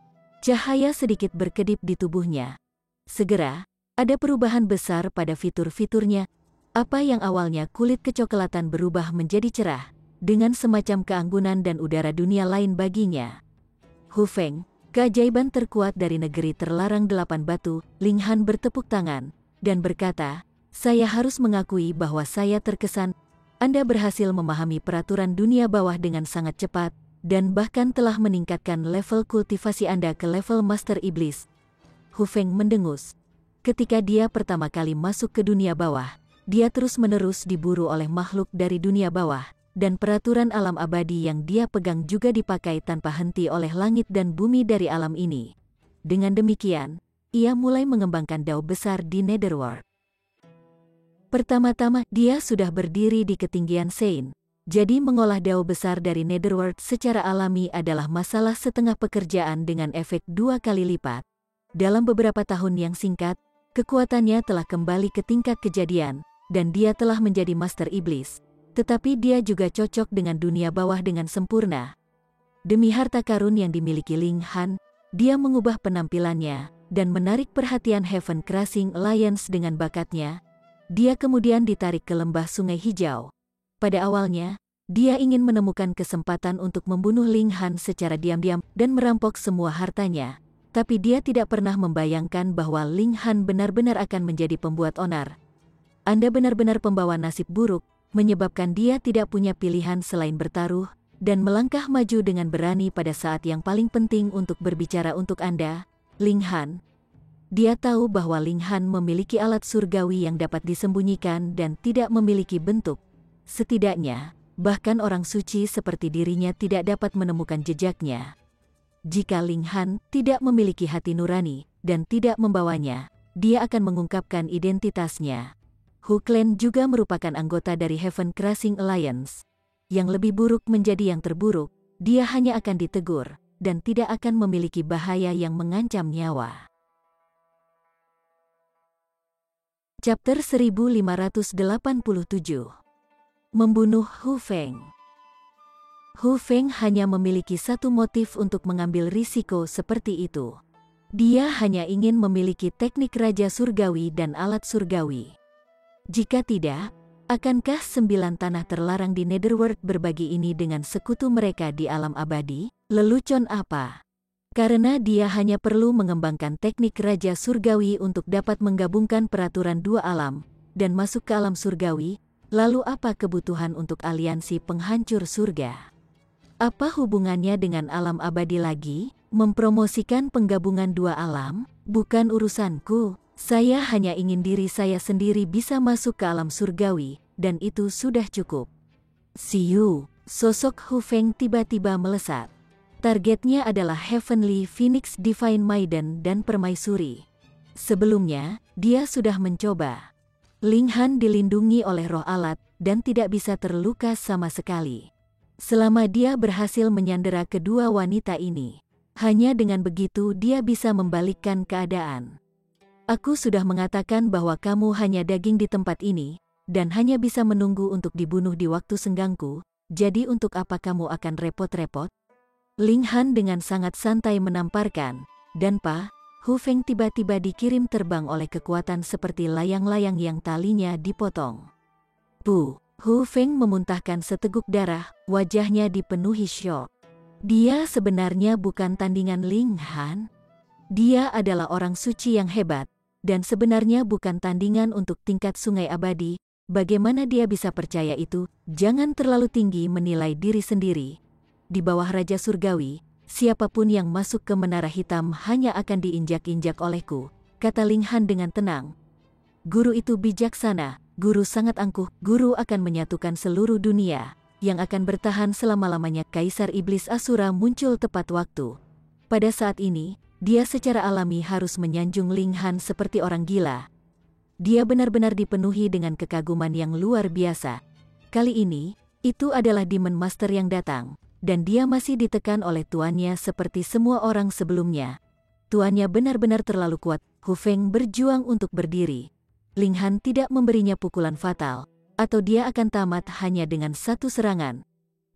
Cahaya sedikit berkedip di tubuhnya. Segera, ada perubahan besar pada fitur-fiturnya. Apa yang awalnya kulit kecoklatan berubah menjadi cerah, dengan semacam keanggunan dan udara dunia lain baginya. Hu Feng, keajaiban terkuat dari negeri terlarang 8 batu. Ling Han bertepuk tangan, dan berkata, "Saya harus mengakui bahwa saya terkesan. Anda berhasil memahami peraturan dunia bawah dengan sangat cepat, dan bahkan telah meningkatkan level kultivasi Anda ke level Master Iblis." Hu Feng mendengus. Ketika dia pertama kali masuk ke dunia bawah, dia terus-menerus diburu oleh makhluk dari dunia bawah, dan peraturan alam abadi yang dia pegang juga dipakai tanpa henti oleh langit dan bumi dari alam ini. Dengan demikian, ia mulai mengembangkan dao besar di Netherworld. Pertama-tama, dia sudah berdiri di ketinggian Sein. Jadi mengolah dao besar dari Netherworld secara alami adalah masalah setengah pekerjaan dengan efek 2 kali lipat. Dalam beberapa tahun yang singkat, kekuatannya telah kembali ke tingkat kejadian, dan dia telah menjadi Master Iblis. Tetapi dia juga cocok dengan dunia bawah dengan sempurna. Demi harta karun yang dimiliki Ling Han, dia mengubah penampilannya, dan menarik perhatian Heaven Crossing Alliance dengan bakatnya. Dia kemudian ditarik ke lembah Sungai Hijau. Pada awalnya, dia ingin menemukan kesempatan untuk membunuh Ling Han secara diam-diam dan merampok semua hartanya. Tapi dia tidak pernah membayangkan bahwa Ling Han benar-benar akan menjadi pembuat onar. Anda benar-benar pembawa nasib buruk, menyebabkan dia tidak punya pilihan selain bertaruh, dan melangkah maju dengan berani pada saat yang paling penting untuk berbicara untuk Anda, Ling Han. Dia tahu bahwa Ling Han memiliki alat surgawi yang dapat disembunyikan dan tidak memiliki bentuk. Setidaknya, bahkan orang suci seperti dirinya tidak dapat menemukan jejaknya. Jika Ling Han tidak memiliki hati nurani dan tidak membawanya, dia akan mengungkapkan identitasnya. Hu Clan juga merupakan anggota dari Heaven Crossing Alliance. Yang lebih buruk menjadi yang terburuk, dia hanya akan ditegur, dan tidak akan memiliki bahaya yang mengancam nyawa. Chapter 1587. Membunuh Hu Feng. Hu Feng hanya memiliki satu motif untuk mengambil risiko seperti itu. Dia hanya ingin memiliki teknik Raja Surgawi dan alat surgawi. Jika tidak, akankah 9 tanah terlarang di Netherworld berbagi ini dengan sekutu mereka di alam abadi? Lelucon apa? Karena dia hanya perlu mengembangkan teknik Raja Surgawi untuk dapat menggabungkan peraturan 2 alam, dan masuk ke alam surgawi, lalu apa kebutuhan untuk aliansi penghancur surga? Apa hubungannya dengan alam abadi lagi? Mempromosikan penggabungan 2 alam? Bukan urusanku. Saya hanya ingin diri saya sendiri bisa masuk ke alam surgawi, dan itu sudah cukup. Siu, sosok Hu Feng tiba-tiba melesat. Targetnya adalah Heavenly Phoenix Divine Maiden dan Permaisuri. Sebelumnya, dia sudah mencoba. Ling Han dilindungi oleh roh alat, dan tidak bisa terluka sama sekali. Selama dia berhasil menyandera kedua wanita ini, hanya dengan begitu dia bisa membalikkan keadaan. Aku sudah mengatakan bahwa kamu hanya daging di tempat ini, dan hanya bisa menunggu untuk dibunuh di waktu senggangku, jadi untuk apa kamu akan repot-repot? Ling Han dengan sangat santai menamparkan, dan Hu Feng tiba-tiba dikirim terbang oleh kekuatan seperti layang-layang yang talinya dipotong. Hu Feng memuntahkan seteguk darah, wajahnya dipenuhi syok. Dia sebenarnya bukan tandingan Ling Han. Dia adalah orang suci yang hebat, dan sebenarnya bukan tandingan untuk tingkat sungai abadi. Bagaimana dia bisa percaya itu? Jangan terlalu tinggi menilai diri sendiri. Di bawah Raja Surgawi, siapapun yang masuk ke Menara Hitam hanya akan diinjak-injak olehku, kata Ling Han dengan tenang. Guru itu bijaksana, guru sangat angkuh, guru akan menyatukan seluruh dunia, yang akan bertahan selama-lamanya. Kaisar Iblis Asura muncul tepat waktu. Pada saat ini, dia secara alami harus menyanjung Ling Han seperti orang gila. Dia benar-benar dipenuhi dengan kekaguman yang luar biasa. Kali ini, itu adalah Demon Master yang datang, dan dia masih ditekan oleh tuannya seperti semua orang sebelumnya. Tuannya benar-benar terlalu kuat. Hu Feng berjuang untuk berdiri. Ling Han tidak memberinya pukulan fatal, atau dia akan tamat hanya dengan satu serangan.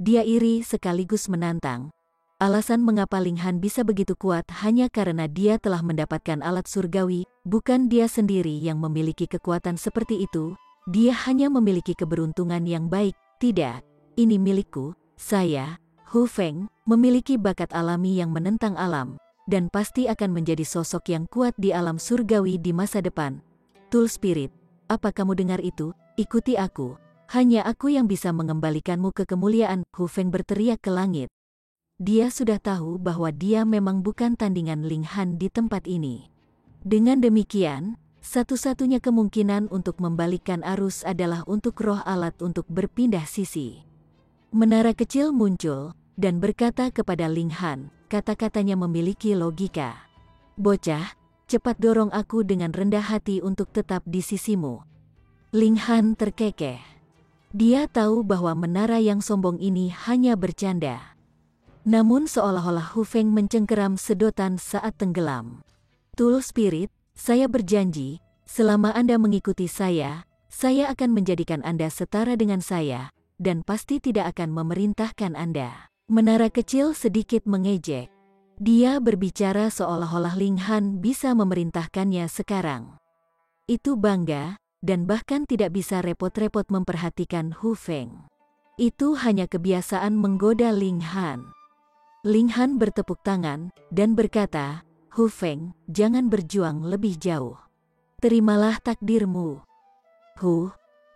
Dia iri sekaligus menantang, Alasan mengapa Ling Han bisa begitu kuat hanya karena dia telah mendapatkan alat surgawi, bukan dia sendiri yang memiliki kekuatan seperti itu. Dia hanya memiliki keberuntungan yang baik. Tidak, ini milikku. Saya, Hu Feng, memiliki bakat alami yang menentang alam, dan pasti akan menjadi sosok yang kuat di alam surgawi di masa depan. Tool Spirit, apa kamu dengar itu? Ikuti aku. Hanya aku yang bisa mengembalikanmu ke kemuliaan. Hu Feng berteriak ke langit. Dia sudah tahu bahwa dia memang bukan tandingan Ling Han di tempat ini. Dengan demikian, satu-satunya kemungkinan untuk membalikkan arus adalah untuk roh alat untuk berpindah sisi. Menara kecil muncul dan berkata kepada Ling Han, kata-katanya memiliki logika. Bocah, cepat dorong aku dengan rendah hati untuk tetap di sisimu. Ling Han terkekeh. Dia tahu bahwa menara yang sombong ini hanya bercanda. Namun seolah-olah Hu Feng mencengkeram sedotan saat tenggelam. Tool Spirit, saya berjanji, selama Anda mengikuti saya akan menjadikan Anda setara dengan saya, dan pasti tidak akan memerintahkan Anda. Menara kecil sedikit mengejek. Dia berbicara seolah-olah Ling Han bisa memerintahkannya sekarang. Itu bangga, dan bahkan tidak bisa repot-repot memperhatikan Hu Feng. Itu hanya kebiasaan menggoda Ling Han. Ling Han bertepuk tangan dan berkata, Hu Feng, jangan berjuang lebih jauh. Terimalah takdirmu.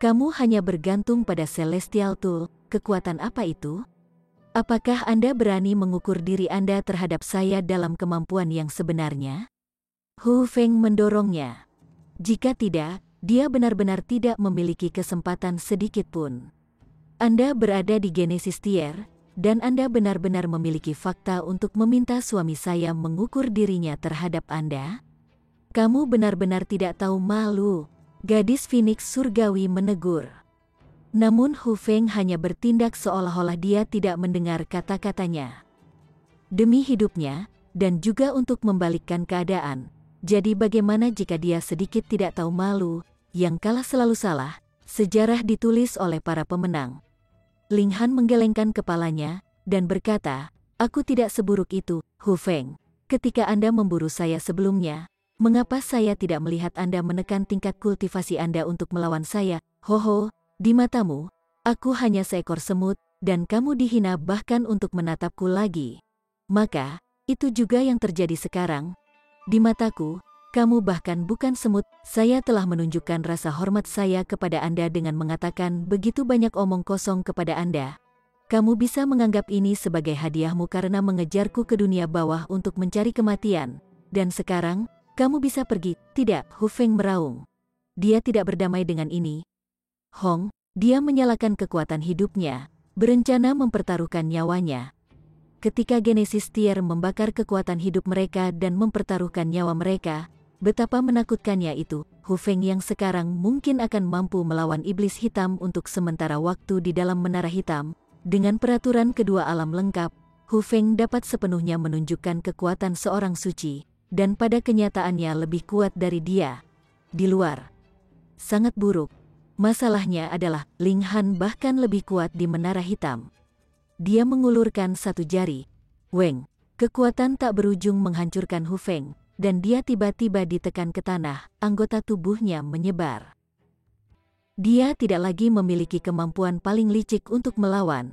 Kamu hanya bergantung pada Celestial Tool. Kekuatan apa itu? Apakah Anda berani mengukur diri Anda terhadap saya dalam kemampuan yang sebenarnya? Hu Feng mendorongnya. Jika tidak, dia benar-benar tidak memiliki kesempatan sedikit pun. Anda berada di Genesis Tier, dan Anda benar-benar memiliki fakta untuk meminta suami saya mengukur dirinya terhadap Anda? Kamu benar-benar tidak tahu malu, gadis Phoenix surgawi menegur. Namun Hu Feng hanya bertindak seolah-olah dia tidak mendengar kata-katanya. Demi hidupnya, dan juga untuk membalikkan keadaan, jadi bagaimana jika dia sedikit tidak tahu malu, yang kalah selalu salah, sejarah ditulis oleh para pemenang. Ling Han menggelengkan kepalanya, dan berkata, aku tidak seburuk itu, Hu Feng. Ketika Anda memburu saya sebelumnya, mengapa saya tidak melihat Anda menekan tingkat kultivasi Anda untuk melawan saya? Hoho, di matamu, aku hanya seekor semut, dan kamu dihina bahkan untuk menatapku lagi. Maka, itu juga yang terjadi sekarang. Di mataku, kamu bahkan bukan semut. Saya telah menunjukkan rasa hormat saya kepada Anda dengan mengatakan begitu banyak omong kosong kepada Anda. Kamu bisa menganggap ini sebagai hadiahmu karena mengejarku ke dunia bawah untuk mencari kematian. Dan sekarang, kamu bisa pergi. Tidak, Hu Feng meraung. Dia tidak berdamai dengan ini. Dia menyalakan kekuatan hidupnya, berencana mempertaruhkan nyawanya. Ketika Genesis Tier membakar kekuatan hidup mereka dan mempertaruhkan nyawa mereka, betapa menakutkannya itu. Hu Feng yang sekarang mungkin akan mampu melawan iblis hitam untuk sementara waktu di dalam menara hitam. Dengan peraturan kedua alam lengkap, Hu Feng dapat sepenuhnya menunjukkan kekuatan seorang suci, dan pada kenyataannya lebih kuat dari dia. Di luar, sangat buruk. Masalahnya adalah, Ling Han bahkan lebih kuat di menara hitam. Dia mengulurkan satu jari. Weng, kekuatan tak berujung menghancurkan Hu Feng, dan dia tiba-tiba ditekan ke tanah, anggota tubuhnya menyebar. Dia tidak lagi memiliki kemampuan paling licik untuk melawan.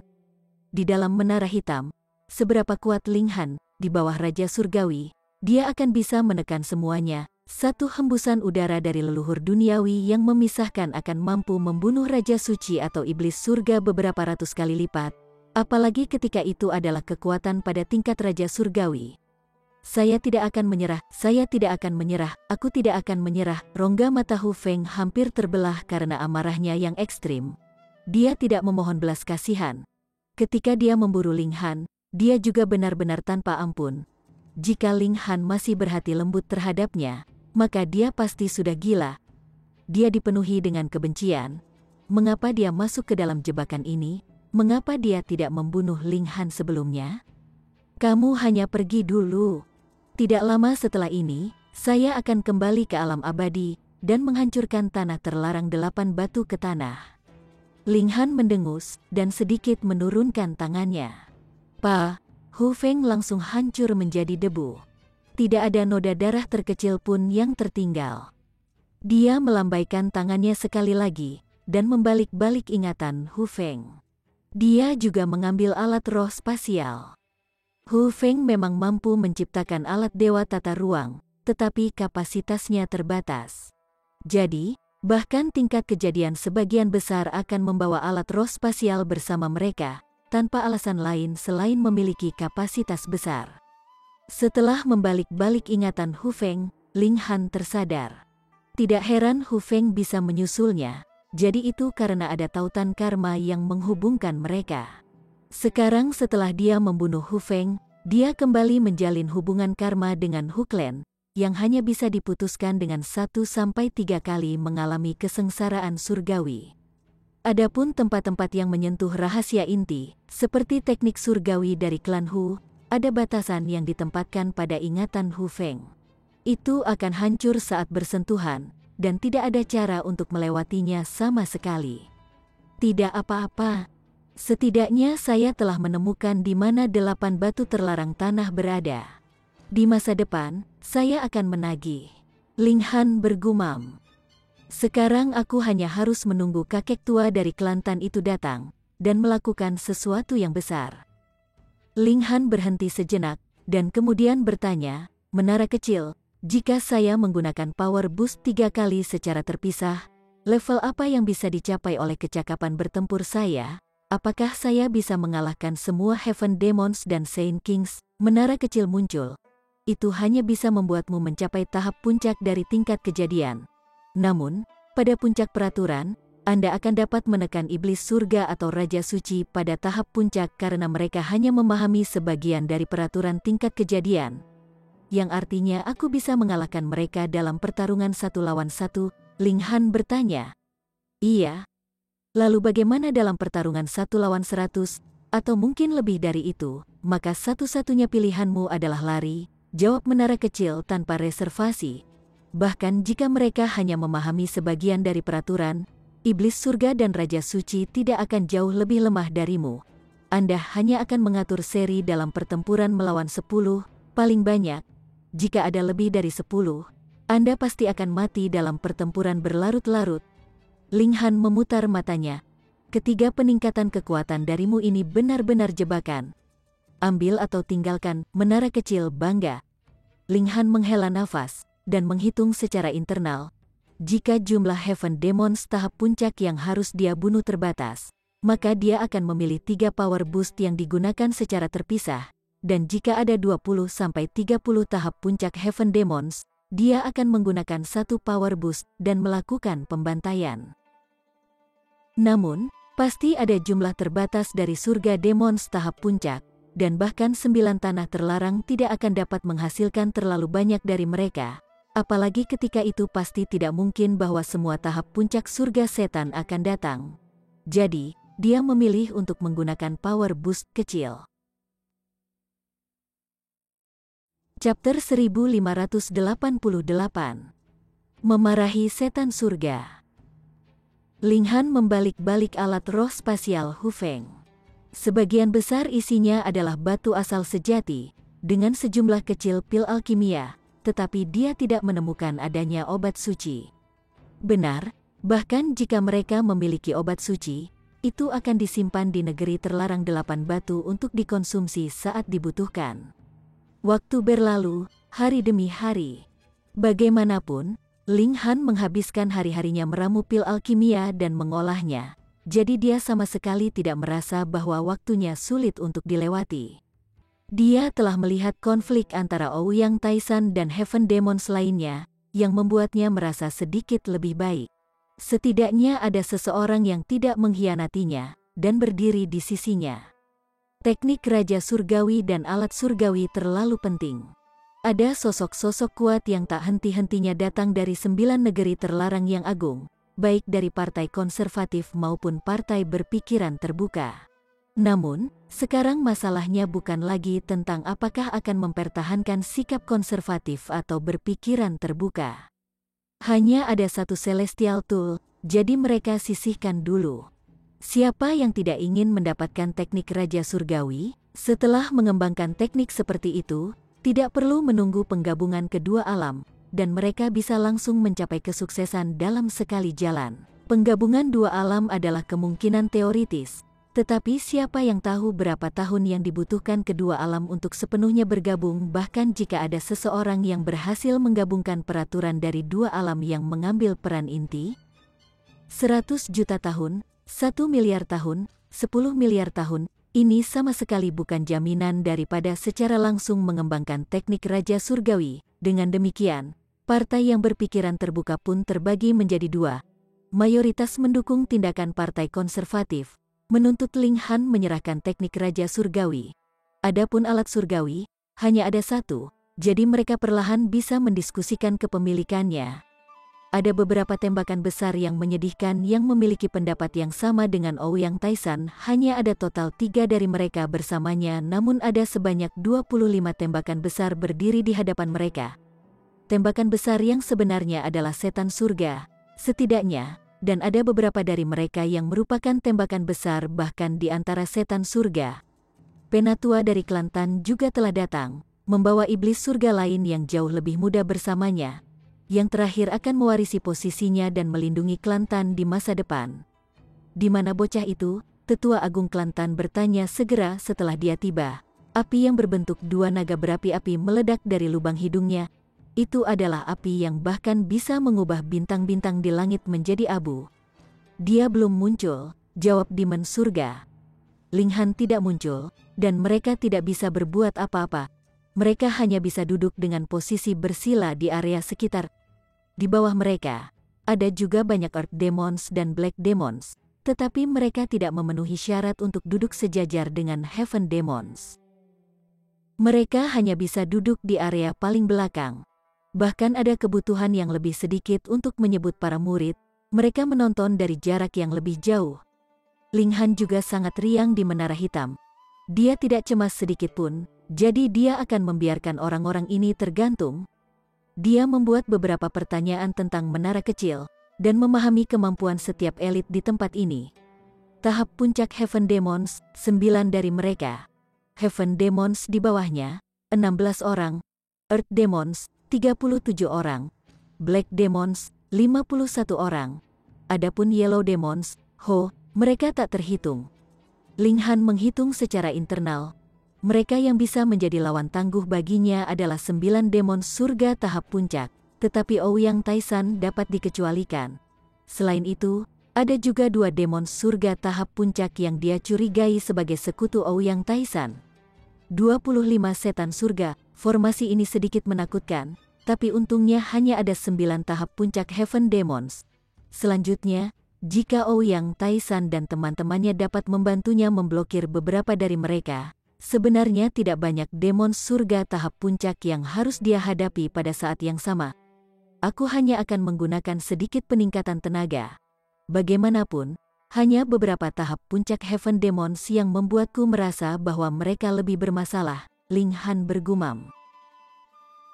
Di dalam menara hitam, seberapa kuat Ling Han, di bawah Raja Surgawi, dia akan bisa menekan semuanya. Satu hembusan udara dari leluhur duniawi yang memisahkan akan mampu membunuh Raja Suci atau Iblis Surga beberapa ratus kali lipat. Apalagi ketika itu adalah kekuatan pada tingkat Raja Surgawi. Saya tidak akan menyerah, saya tidak akan menyerah, aku tidak akan menyerah. Rongga mata Hu Feng hampir terbelah karena amarahnya yang ekstrim. Dia tidak memohon belas kasihan. Ketika dia memburu Ling Han, dia juga benar-benar tanpa ampun. Jika Ling Han masih berhati lembut terhadapnya, maka dia pasti sudah gila. Dia dipenuhi dengan kebencian. Mengapa dia masuk ke dalam jebakan ini? Mengapa dia tidak membunuh Ling Han sebelumnya? Kamu hanya pergi dulu. Tidak lama setelah ini, saya akan kembali ke alam abadi dan menghancurkan tanah terlarang 8 batu ke tanah. Ling Han mendengus dan sedikit menurunkan tangannya. Hu Feng langsung hancur menjadi debu. Tidak ada noda darah terkecil pun yang tertinggal. Dia melambaikan tangannya sekali lagi, dan membalik-balik ingatan Hu Feng. Dia juga mengambil alat roh spasial. Hu Feng memang mampu menciptakan alat dewa tata ruang, tetapi kapasitasnya terbatas. Jadi, bahkan tingkat kejadian sebagian besar akan membawa alat roh spasial bersama mereka, tanpa alasan lain selain memiliki kapasitas besar. Setelah membalik-balik ingatan Hu Feng, Ling Han tersadar. Tidak heran Hu Feng bisa menyusulnya, jadi itu karena ada tautan karma yang menghubungkan mereka. Sekarang setelah dia membunuh Hu Feng, dia kembali menjalin hubungan karma dengan Hu Clan, yang hanya bisa diputuskan dengan 1-3 kali mengalami kesengsaraan surgawi. Adapun tempat-tempat yang menyentuh rahasia inti, seperti teknik surgawi dari klan Hu, ada batasan yang ditempatkan pada ingatan Hu Feng. Itu akan hancur saat bersentuhan, dan tidak ada cara untuk melewatinya sama sekali. Tidak apa-apa. Setidaknya saya telah menemukan di mana 8 batu terlarang tanah berada. Di masa depan, saya akan menagih. Ling Han bergumam. Sekarang aku hanya harus menunggu kakek tua dari klan Tan itu datang, dan melakukan sesuatu yang besar. Ling Han berhenti sejenak, dan kemudian bertanya, menara kecil, jika saya menggunakan power boost 3 kali secara terpisah, level apa yang bisa dicapai oleh kecakapan bertempur saya? Apakah saya bisa mengalahkan semua Heaven Demons dan Saint Kings? Menara kecil muncul. Itu hanya bisa membuatmu mencapai tahap puncak dari tingkat kejadian. Namun, pada puncak peraturan, Anda akan dapat menekan iblis surga atau raja suci pada tahap puncak karena mereka hanya memahami sebagian dari peraturan tingkat kejadian. Yang artinya aku bisa mengalahkan mereka dalam pertarungan 1 lawan 1, Ling Han bertanya. Iya. Lalu bagaimana dalam pertarungan 1 lawan 100, atau mungkin lebih dari itu, maka satu-satunya pilihanmu adalah lari, jawab menara kecil tanpa reservasi. Bahkan jika mereka hanya memahami sebagian dari peraturan, iblis surga dan raja suci tidak akan jauh lebih lemah darimu. Anda hanya akan mengatur seri dalam pertempuran melawan 10, paling banyak. Jika ada lebih dari 10, Anda pasti akan mati dalam pertempuran berlarut-larut. Ling Han memutar matanya. Ketiga peningkatan kekuatan darimu ini benar-benar jebakan. Ambil atau tinggalkan, menara kecil bangga. Ling Han menghela nafas, dan menghitung secara internal. Jika jumlah Heaven Demons tahap puncak yang harus dia bunuh terbatas, maka dia akan memilih 3 power boost yang digunakan secara terpisah, dan jika ada 20-30 tahap puncak Heaven Demons, dia akan menggunakan 1 power boost dan melakukan pembantaian. Namun, pasti ada jumlah terbatas dari surga Demons tahap puncak, dan bahkan 9 tanah terlarang tidak akan dapat menghasilkan terlalu banyak dari mereka. Apalagi ketika itu pasti tidak mungkin bahwa semua tahap puncak surga setan akan datang. Jadi, dia memilih untuk menggunakan power boost kecil. Chapter 1588. Memarahi setan surga. Ling Han membalik-balik alat roh spasial Hu Feng. Sebagian besar isinya adalah batu asal sejati, dengan sejumlah kecil pil alkimia, tetapi dia tidak menemukan adanya obat suci. Benar, bahkan jika mereka memiliki obat suci, itu akan disimpan di negeri terlarang 8 batu untuk dikonsumsi saat dibutuhkan. Waktu berlalu, hari demi hari. Bagaimanapun, Ling Han menghabiskan hari-harinya meramu pil alkimia dan mengolahnya, jadi dia sama sekali tidak merasa bahwa waktunya sulit untuk dilewati. Dia telah melihat konflik antara Ouyang Taisan dan Heaven Demons lainnya, yang membuatnya merasa sedikit lebih baik. Setidaknya ada seseorang yang tidak mengkhianatinya, dan berdiri di sisinya. Teknik Raja Surgawi dan alat surgawi terlalu penting. Ada sosok-sosok kuat yang tak henti-hentinya datang dari 9 negeri terlarang yang agung, baik dari partai konservatif maupun partai berpikiran terbuka. Namun, sekarang masalahnya bukan lagi tentang apakah akan mempertahankan sikap konservatif atau berpikiran terbuka. Hanya ada satu celestial tool, jadi mereka sisihkan dulu. Siapa yang tidak ingin mendapatkan teknik Raja Surgawi? Setelah mengembangkan teknik seperti itu, tidak perlu menunggu penggabungan kedua alam, dan mereka bisa langsung mencapai kesuksesan dalam sekali jalan. Penggabungan dua alam adalah kemungkinan teoritis, tetapi siapa yang tahu berapa tahun yang dibutuhkan kedua alam untuk sepenuhnya bergabung, bahkan jika ada seseorang yang berhasil menggabungkan peraturan dari dua alam yang mengambil peran inti? 100 juta tahun, 1 miliar tahun, 10 miliar tahun, ini sama sekali bukan jaminan daripada secara langsung mengembangkan teknik Raja Surgawi. Dengan demikian, partai yang berpikiran terbuka pun terbagi menjadi dua. Mayoritas mendukung tindakan partai konservatif, menuntut Ling Han menyerahkan teknik Raja Surgawi. Adapun alat surgawi, hanya ada satu, jadi mereka perlahan bisa mendiskusikan kepemilikannya. Ada beberapa tembakan besar yang menyedihkan yang memiliki pendapat yang sama dengan Ouyang Taisan, hanya ada total 3 dari mereka bersamanya, namun ada sebanyak 25 tembakan besar berdiri di hadapan mereka. Tembakan besar yang sebenarnya adalah setan surga, setidaknya, dan ada beberapa dari mereka yang merupakan tembakan besar bahkan di antara setan surga. Penatua dari Kelantan juga telah datang, membawa iblis surga lain yang jauh lebih muda bersamanya, yang terakhir akan mewarisi posisinya dan melindungi Kelantan di masa depan. Di mana bocah itu? Tetua Agung Kelantan bertanya segera setelah dia tiba. Api yang berbentuk dua naga berapi-api meledak dari lubang hidungnya. Itu adalah api yang bahkan bisa mengubah bintang-bintang di langit menjadi abu. Dia belum muncul, jawab Demon Surga. Ling Han tidak muncul, dan mereka tidak bisa berbuat apa-apa. Mereka hanya bisa duduk dengan posisi bersila di area sekitar. Di bawah mereka, ada juga banyak Earth Demons dan Black Demons, tetapi mereka tidak memenuhi syarat untuk duduk sejajar dengan Heaven Demons. Mereka hanya bisa duduk di area paling belakang. Bahkan ada kebutuhan yang lebih sedikit untuk menyebut para murid, mereka menonton dari jarak yang lebih jauh. Ling Han juga sangat riang di Menara Hitam. Dia tidak cemas sedikit pun, jadi dia akan membiarkan orang-orang ini tergantung. Dia membuat beberapa pertanyaan tentang menara kecil, dan memahami kemampuan setiap elit di tempat ini. Tahap puncak Heaven Demons, 9 dari mereka. Heaven Demons di bawahnya, 16 orang. Earth Demons, 37 orang. Black Demons, 51 orang. Adapun Yellow Demons, mereka tak terhitung. Ling Han menghitung secara internal. Mereka yang bisa menjadi lawan tangguh baginya adalah 9 demon surga tahap puncak, tetapi Ouyang Taisan dapat dikecualikan. Selain itu, ada juga 2 demon surga tahap puncak yang dia curigai sebagai sekutu Ouyang Taisan. 25 setan surga, formasi ini sedikit menakutkan, tapi untungnya hanya ada 9 tahap puncak Heaven Demons. Selanjutnya, jika Ouyang Taisan dan teman-temannya dapat membantunya memblokir beberapa dari mereka, sebenarnya tidak banyak demon surga tahap puncak yang harus dia hadapi pada saat yang sama. Aku hanya akan menggunakan sedikit peningkatan tenaga. Bagaimanapun, hanya beberapa tahap puncak Heaven Demons yang membuatku merasa bahwa mereka lebih bermasalah, Ling Han bergumam.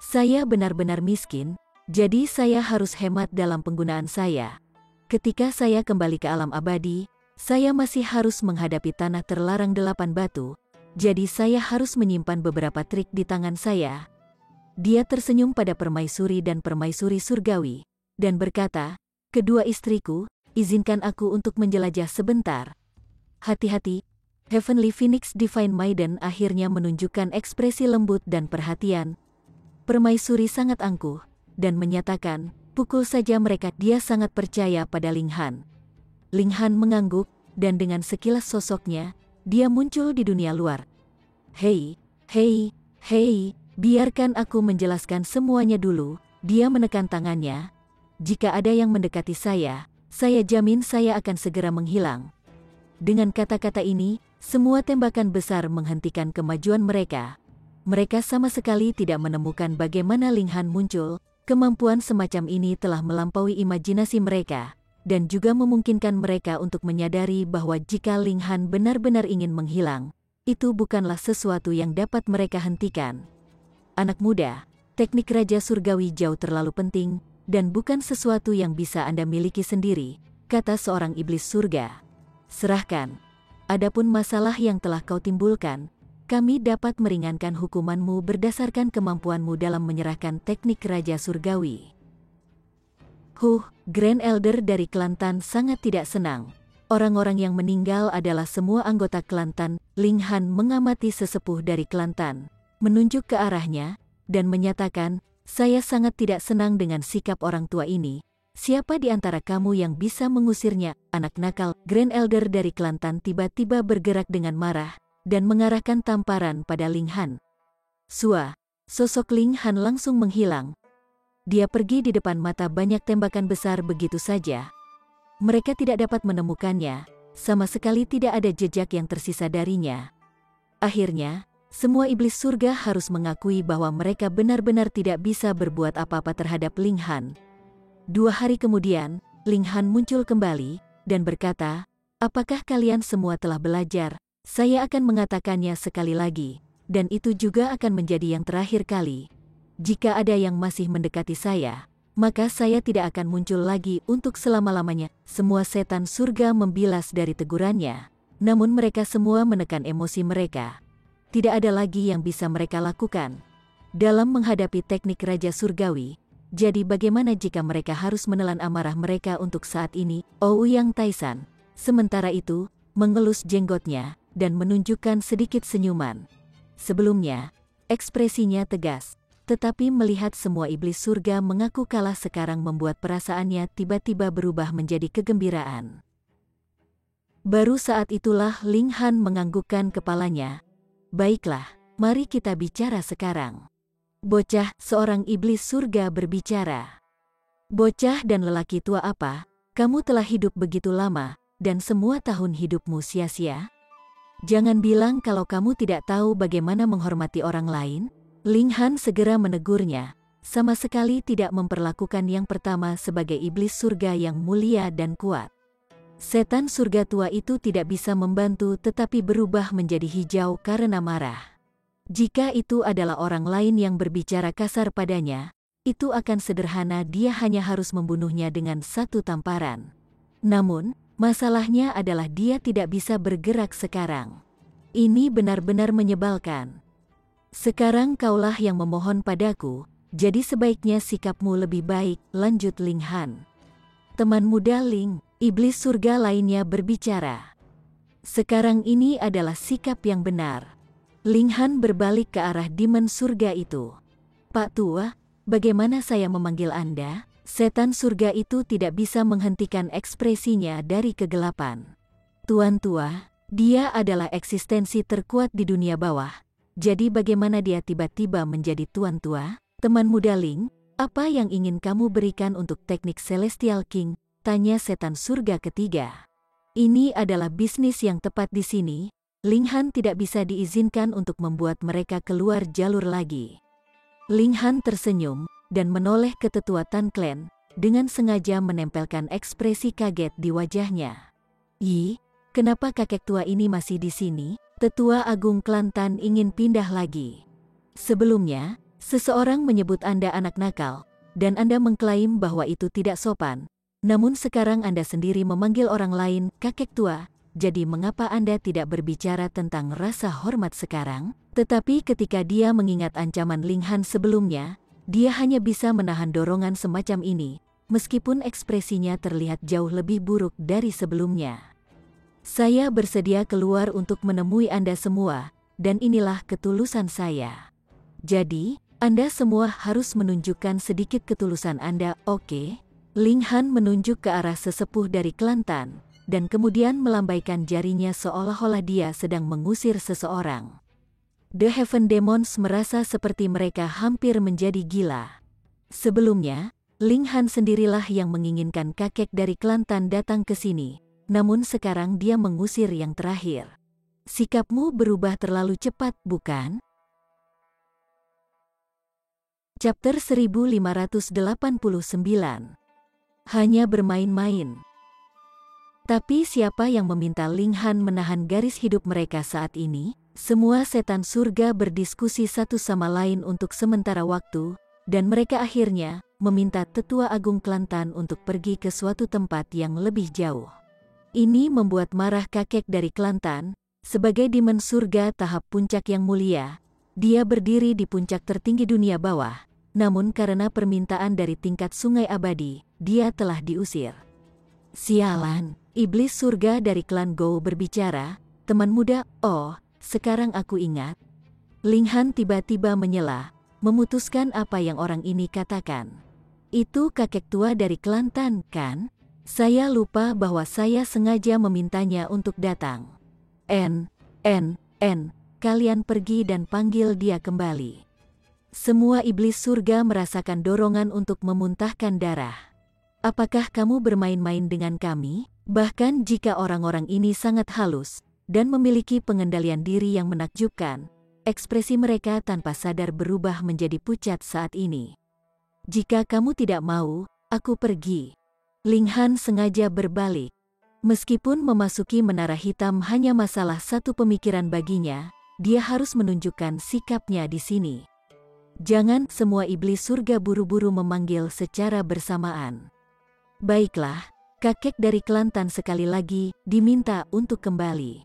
Saya benar-benar miskin, jadi saya harus hemat dalam penggunaan saya. Ketika saya kembali ke alam abadi, saya masih harus menghadapi tanah terlarang 8 batu, jadi saya harus menyimpan beberapa trik di tangan saya. Dia tersenyum pada permaisuri dan permaisuri surgawi, dan berkata, kedua istriku, izinkan aku untuk menjelajah sebentar. Hati-hati. Heavenly Phoenix Divine Maiden akhirnya menunjukkan ekspresi lembut dan perhatian. Permaisuri sangat angkuh, dan menyatakan, pukul saja mereka. Dia sangat percaya pada Ling Han. Ling Han mengangguk, dan dengan sekilas sosoknya, dia muncul di dunia luar. Hei, biarkan aku menjelaskan semuanya dulu. Dia menekan tangannya. Jika ada yang mendekati saya jamin saya akan segera menghilang. Dengan kata-kata ini, semua tembakan besar menghentikan kemajuan mereka. Mereka sama sekali tidak menemukan bagaimana Ling Han muncul. Kemampuan semacam ini telah melampaui imajinasi mereka, dan juga memungkinkan mereka untuk menyadari bahwa jika Ling Han benar-benar ingin menghilang, itu bukanlah sesuatu yang dapat mereka hentikan. Anak muda, teknik Raja Surgawi jauh terlalu penting, dan bukan sesuatu yang bisa Anda miliki sendiri, kata seorang iblis surga. Serahkan. Adapun masalah yang telah kau timbulkan, kami dapat meringankan hukumanmu berdasarkan kemampuanmu dalam menyerahkan teknik Raja Surgawi. Grand Elder dari klan Tan sangat tidak senang. Orang-orang yang meninggal adalah semua anggota klan Tan. Ling Han mengamati sesepuh dari klan Tan, menunjuk ke arahnya, dan menyatakan, saya sangat tidak senang dengan sikap orang tua ini. Siapa di antara kamu yang bisa mengusirnya? Anak nakal. Grand Elder dari klan Tan tiba-tiba bergerak dengan marah, dan mengarahkan tamparan pada Ling Han. Sosok Ling Han langsung menghilang. Dia pergi di depan mata banyak tembakan besar begitu saja. Mereka tidak dapat menemukannya, sama sekali tidak ada jejak yang tersisa darinya. Akhirnya, semua iblis surga harus mengakui bahwa mereka benar-benar tidak bisa berbuat apa-apa terhadap Ling Han. 2 hari kemudian, Ling Han muncul kembali, dan berkata, apakah kalian semua telah belajar? Saya akan mengatakannya sekali lagi, dan itu juga akan menjadi yang terakhir kali. Jika ada yang masih mendekati saya, maka saya tidak akan muncul lagi untuk selama-lamanya. Semua setan surga membilas dari tegurannya, namun mereka semua menekan emosi mereka. Tidak ada lagi yang bisa mereka lakukan dalam menghadapi teknik Raja Surgawi. Jadi bagaimana jika mereka harus menelan amarah mereka untuk saat ini? Ouyang Taisan, sementara itu, mengelus jenggotnya, dan menunjukkan sedikit senyuman. Sebelumnya, ekspresinya tegas, tetapi melihat semua iblis surga mengaku kalah sekarang membuat perasaannya tiba-tiba berubah menjadi kegembiraan. Baru saat itulah Ling Han menganggukkan kepalanya. Baiklah, mari kita bicara sekarang. Bocah, seorang iblis surga berbicara. Bocah dan lelaki tua apa, kamu telah hidup begitu lama, dan semua tahun hidupmu sia-sia? Jangan bilang kalau kamu tidak tahu bagaimana menghormati orang lain. Ling Han segera menegurnya, sama sekali tidak memperlakukan yang pertama sebagai iblis surga yang mulia dan kuat. Setan surga tua itu tidak bisa membantu tetapi berubah menjadi hijau karena marah. Jika itu adalah orang lain yang berbicara kasar padanya, itu akan sederhana, dia hanya harus membunuhnya dengan satu tamparan. Namun, masalahnya adalah dia tidak bisa bergerak sekarang. Ini benar-benar menyebalkan. Sekarang kaulah yang memohon padaku, jadi sebaiknya sikapmu lebih baik, lanjut Ling Han. Teman muda Ling, iblis surga lainnya berbicara. Sekarang ini adalah sikap yang benar. Ling Han berbalik ke arah demon surga itu. Pak Tua, bagaimana saya memanggil Anda? Setan surga itu tidak bisa menghentikan ekspresinya dari kegelapan. Tuan Tua, dia adalah eksistensi terkuat di dunia bawah. Jadi bagaimana dia tiba-tiba menjadi Tuan Tua? Teman muda Ling, apa yang ingin kamu berikan untuk teknik Celestial King? Tanya setan surga ketiga. Ini adalah bisnis yang tepat di sini. Ling Han tidak bisa diizinkan untuk membuat mereka keluar jalur lagi. Ling Han tersenyum, dan menoleh ke tetua Tan Clan, dengan sengaja menempelkan ekspresi kaget di wajahnya. Kenapa kakek tua ini masih di sini? Tetua Agung Klan Tan ingin pindah lagi. Sebelumnya, seseorang menyebut Anda anak nakal, dan Anda mengklaim bahwa itu tidak sopan. Namun sekarang Anda sendiri memanggil orang lain kakek tua, jadi mengapa Anda tidak berbicara tentang rasa hormat sekarang? Tetapi ketika dia mengingat ancaman Ling Han sebelumnya, dia hanya bisa menahan dorongan semacam ini, meskipun ekspresinya terlihat jauh lebih buruk dari sebelumnya. Saya bersedia keluar untuk menemui Anda semua, dan inilah ketulusan saya. Jadi, Anda semua harus menunjukkan sedikit ketulusan Anda, oke? Ling Han menunjuk ke arah sesepuh dari klan Tan, dan kemudian melambaikan jarinya seolah-olah dia sedang mengusir seseorang. The Heaven Demons merasa seperti mereka hampir menjadi gila. Sebelumnya, Ling Han sendirilah yang menginginkan kakek dari klan Tan datang ke sini. Namun sekarang dia mengusir yang terakhir. Sikapmu berubah terlalu cepat, bukan? Chapter 1589. Hanya bermain-main. Tapi siapa yang meminta Ling Han menahan garis hidup mereka saat ini? Semua setan surga berdiskusi satu sama lain untuk sementara waktu, dan mereka akhirnya meminta Tetua Agung Klan Tan untuk pergi ke suatu tempat yang lebih jauh. Ini membuat marah kakek dari klan Tan, Sebagai demon surga tahap puncak yang mulia, dia berdiri di puncak tertinggi dunia bawah. Namun karena permintaan dari tingkat sungai abadi, dia telah diusir. Sialan, iblis surga dari klan Gou berbicara, teman muda, oh, sekarang aku ingat. Ling Han tiba-tiba menyela, memutuskan apa yang orang ini katakan. Itu kakek tua dari klan Tan, kan? Saya lupa bahwa saya sengaja memintanya untuk datang. Kalian pergi dan panggil dia kembali. Semua iblis surga merasakan dorongan untuk memuntahkan darah. Apakah kamu bermain-main dengan kami? Bahkan jika orang-orang ini sangat halus dan memiliki pengendalian diri yang menakjubkan, ekspresi mereka tanpa sadar berubah menjadi pucat saat ini. Jika kamu tidak mau, aku pergi. Ling Han sengaja berbalik. Meskipun memasuki menara hitam hanya masalah satu pemikiran baginya, dia harus menunjukkan sikapnya di sini. Jangan semua iblis surga buru-buru memanggil secara bersamaan. Baiklah, kakek dari klan Tan sekali lagi diminta untuk kembali.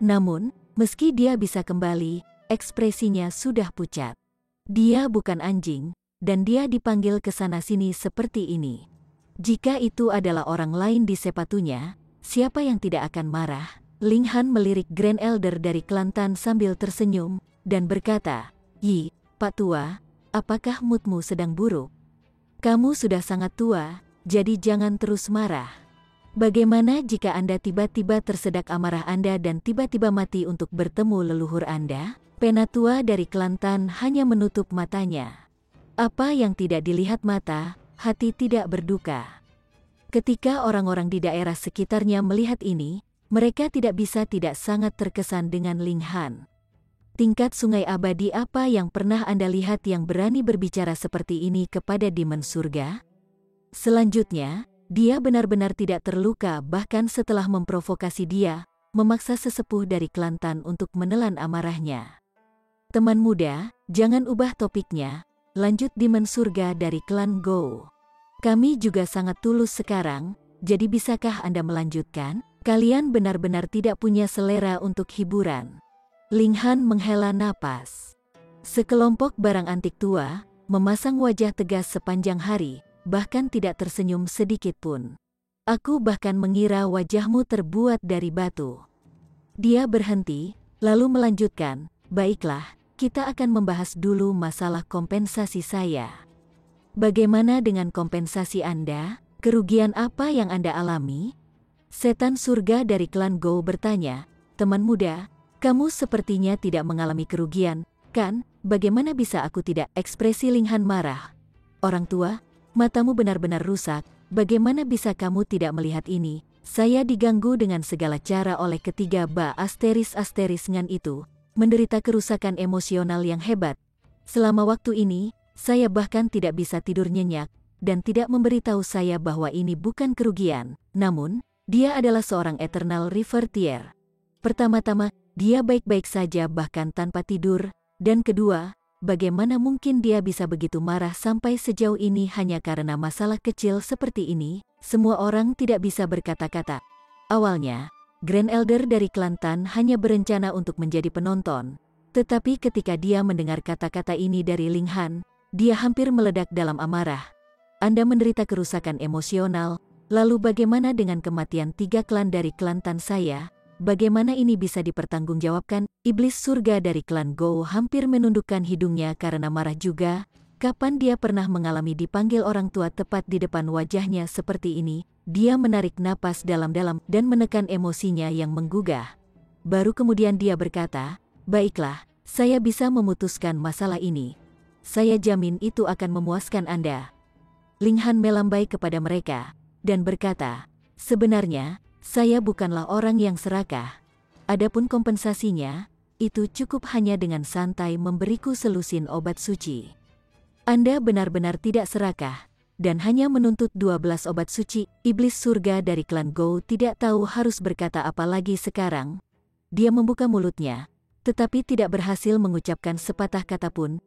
Namun, meski dia bisa kembali, ekspresinya sudah pucat. Dia bukan anjing, dan dia dipanggil ke sana-sini seperti ini. Jika itu adalah orang lain di sepatunya, siapa yang tidak akan marah? Ling Han melirik Grand Elder dari klan Tan sambil tersenyum, dan berkata, "Yi, Pak Tua, apakah moodmu sedang buruk? Kamu sudah sangat tua, jadi jangan terus marah. Bagaimana jika Anda tiba-tiba tersedak amarah Anda dan tiba-tiba mati untuk bertemu leluhur Anda?" Penatua dari klan Tan hanya menutup matanya. Apa yang tidak dilihat mata, hati tidak berduka. Ketika orang-orang di daerah sekitarnya melihat ini, mereka tidak bisa tidak sangat terkesan dengan Ling Han. Tingkat sungai abadi apa yang pernah Anda lihat yang berani berbicara seperti ini kepada demon surga? Selanjutnya, dia benar-benar tidak terluka bahkan setelah memprovokasi dia, memaksa sesepuh dari klan Tan untuk menelan amarahnya. Teman muda, jangan ubah topiknya, lanjut demon surga dari klan Gou. Kami juga sangat tulus sekarang, jadi bisakah Anda melanjutkan? Kalian benar-benar tidak punya selera untuk hiburan. Ling Han menghela napas. Sekelompok barang antik tua, memasang wajah tegas sepanjang hari, bahkan tidak tersenyum sedikit pun. Aku bahkan mengira wajahmu terbuat dari batu. Dia berhenti, lalu melanjutkan, baiklah, kita akan membahas dulu masalah kompensasi saya. Bagaimana dengan kompensasi Anda? Kerugian apa yang Anda alami? Setan surga dari klan Gou bertanya, teman muda, kamu sepertinya tidak mengalami kerugian, kan? Bagaimana bisa aku tidak? Ekspresi Ling Han marah. Orang tua, matamu benar-benar rusak, bagaimana bisa kamu tidak melihat ini? Saya diganggu dengan segala cara oleh ketiga asteris-ngan itu, menderita kerusakan emosional yang hebat. Selama waktu ini, saya bahkan tidak bisa tidur nyenyak, dan tidak memberitahu saya bahwa ini bukan kerugian. Namun, dia adalah seorang Eternal River Tier. Pertama-tama, dia baik-baik saja bahkan tanpa tidur, dan kedua, bagaimana mungkin dia bisa begitu marah sampai sejauh ini hanya karena masalah kecil seperti ini? Semua orang tidak bisa berkata-kata. Awalnya, Grand Elder dari klan Tan hanya berencana untuk menjadi penonton, tetapi ketika dia mendengar kata-kata ini dari Ling Han, dia hampir meledak dalam amarah. Anda menderita kerusakan emosional, lalu bagaimana dengan kematian 3 klan dari klan Tan saya? Bagaimana ini bisa dipertanggungjawabkan? Iblis surga dari klan Gou hampir menundukkan hidungnya karena marah juga. Kapan dia pernah mengalami dipanggil orang tua tepat di depan wajahnya seperti ini? Dia menarik napas dalam-dalam dan menekan emosinya yang menggugah. Baru kemudian dia berkata, baiklah, saya bisa memutuskan masalah ini. Saya jamin itu akan memuaskan Anda. Ling Han melambai kepada mereka, dan berkata, sebenarnya, saya bukanlah orang yang serakah. Adapun kompensasinya, itu cukup hanya dengan santai memberiku selusin obat suci. Anda benar-benar tidak serakah, dan hanya menuntut 12 obat suci. Iblis surga dari klan Gou tidak tahu harus berkata apa lagi sekarang. Dia membuka mulutnya, tetapi tidak berhasil mengucapkan sepatah kata pun.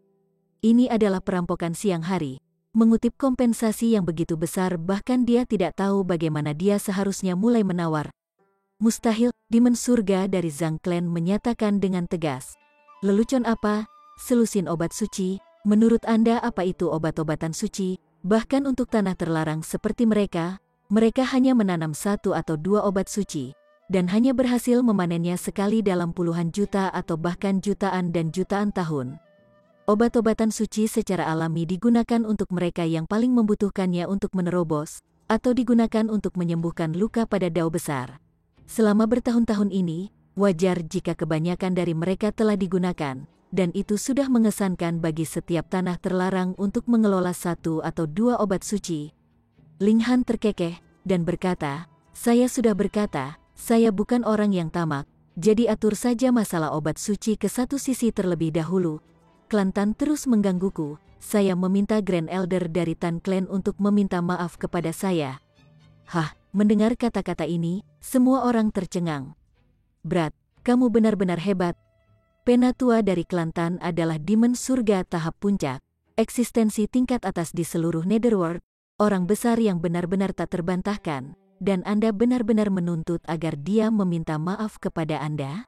Ini adalah perampokan siang hari. Mengutip kompensasi yang begitu besar bahkan dia tidak tahu bagaimana dia seharusnya mulai menawar. Mustahil, Demon Surga dari Zhang Clan menyatakan dengan tegas. Lelucon apa? Selusin obat suci? Menurut Anda apa itu obat-obatan suci? Bahkan untuk tanah terlarang seperti mereka hanya menanam 1 atau 2 obat suci, dan hanya berhasil memanennya sekali dalam puluhan juta atau bahkan jutaan dan jutaan tahun. Obat-obatan suci secara alami digunakan untuk mereka yang paling membutuhkannya untuk menerobos, atau digunakan untuk menyembuhkan luka pada dao besar. Selama bertahun-tahun ini, wajar jika kebanyakan dari mereka telah digunakan, dan itu sudah mengesankan bagi setiap tanah terlarang untuk mengelola 1 atau 2 obat suci. Ling Han terkekeh, dan berkata, "Saya sudah berkata, saya bukan orang yang tamak, jadi atur saja masalah obat suci ke satu sisi terlebih dahulu. Klan Tan terus menggangguku, saya meminta Grand Elder dari Tan Clan untuk meminta maaf kepada saya." Hah, mendengar kata-kata ini, semua orang tercengang. "Brat, kamu benar-benar hebat. Penatua dari Klan Tan adalah Demon Surga tahap puncak, eksistensi tingkat atas di seluruh Netherworld, orang besar yang benar-benar tak terbantahkan, dan Anda benar-benar menuntut agar dia meminta maaf kepada Anda?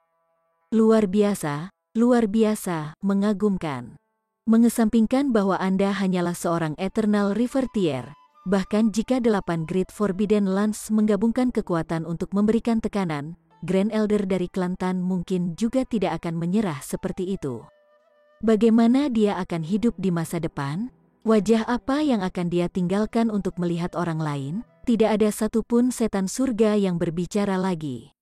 Luar biasa, mengagumkan. Mengesampingkan bahwa Anda hanyalah seorang Eternal Rivertier, bahkan jika 8 Great Forbidden Lands menggabungkan kekuatan untuk memberikan tekanan, Grand Elder dari Klan Tan mungkin juga tidak akan menyerah seperti itu. Bagaimana dia akan hidup di masa depan? Wajah apa yang akan dia tinggalkan untuk melihat orang lain? Tidak ada satupun setan surga yang berbicara lagi.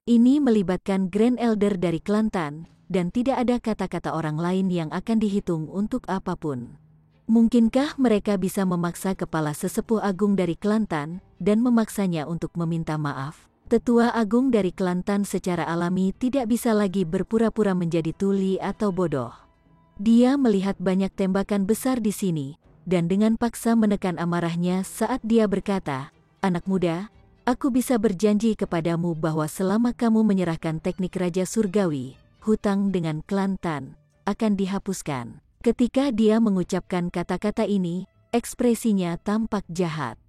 Ini melibatkan Grand Elder dari Klan Tan, dan tidak ada kata-kata orang lain yang akan dihitung untuk apapun. Mungkinkah mereka bisa memaksa kepala sesepuh agung dari Klan Tan, dan memaksanya untuk meminta maaf? Tetua agung dari Klan Tan secara alami tidak bisa lagi berpura-pura menjadi tuli atau bodoh. Dia melihat banyak tembakan besar di sini, dan dengan paksa menekan amarahnya saat dia berkata, "Anak muda, aku bisa berjanji kepadamu bahwa selama kamu menyerahkan teknik Raja Surgawi, hutang dengan Klan Tan akan dihapuskan." Ketika dia mengucapkan kata-kata ini, ekspresinya tampak jahat.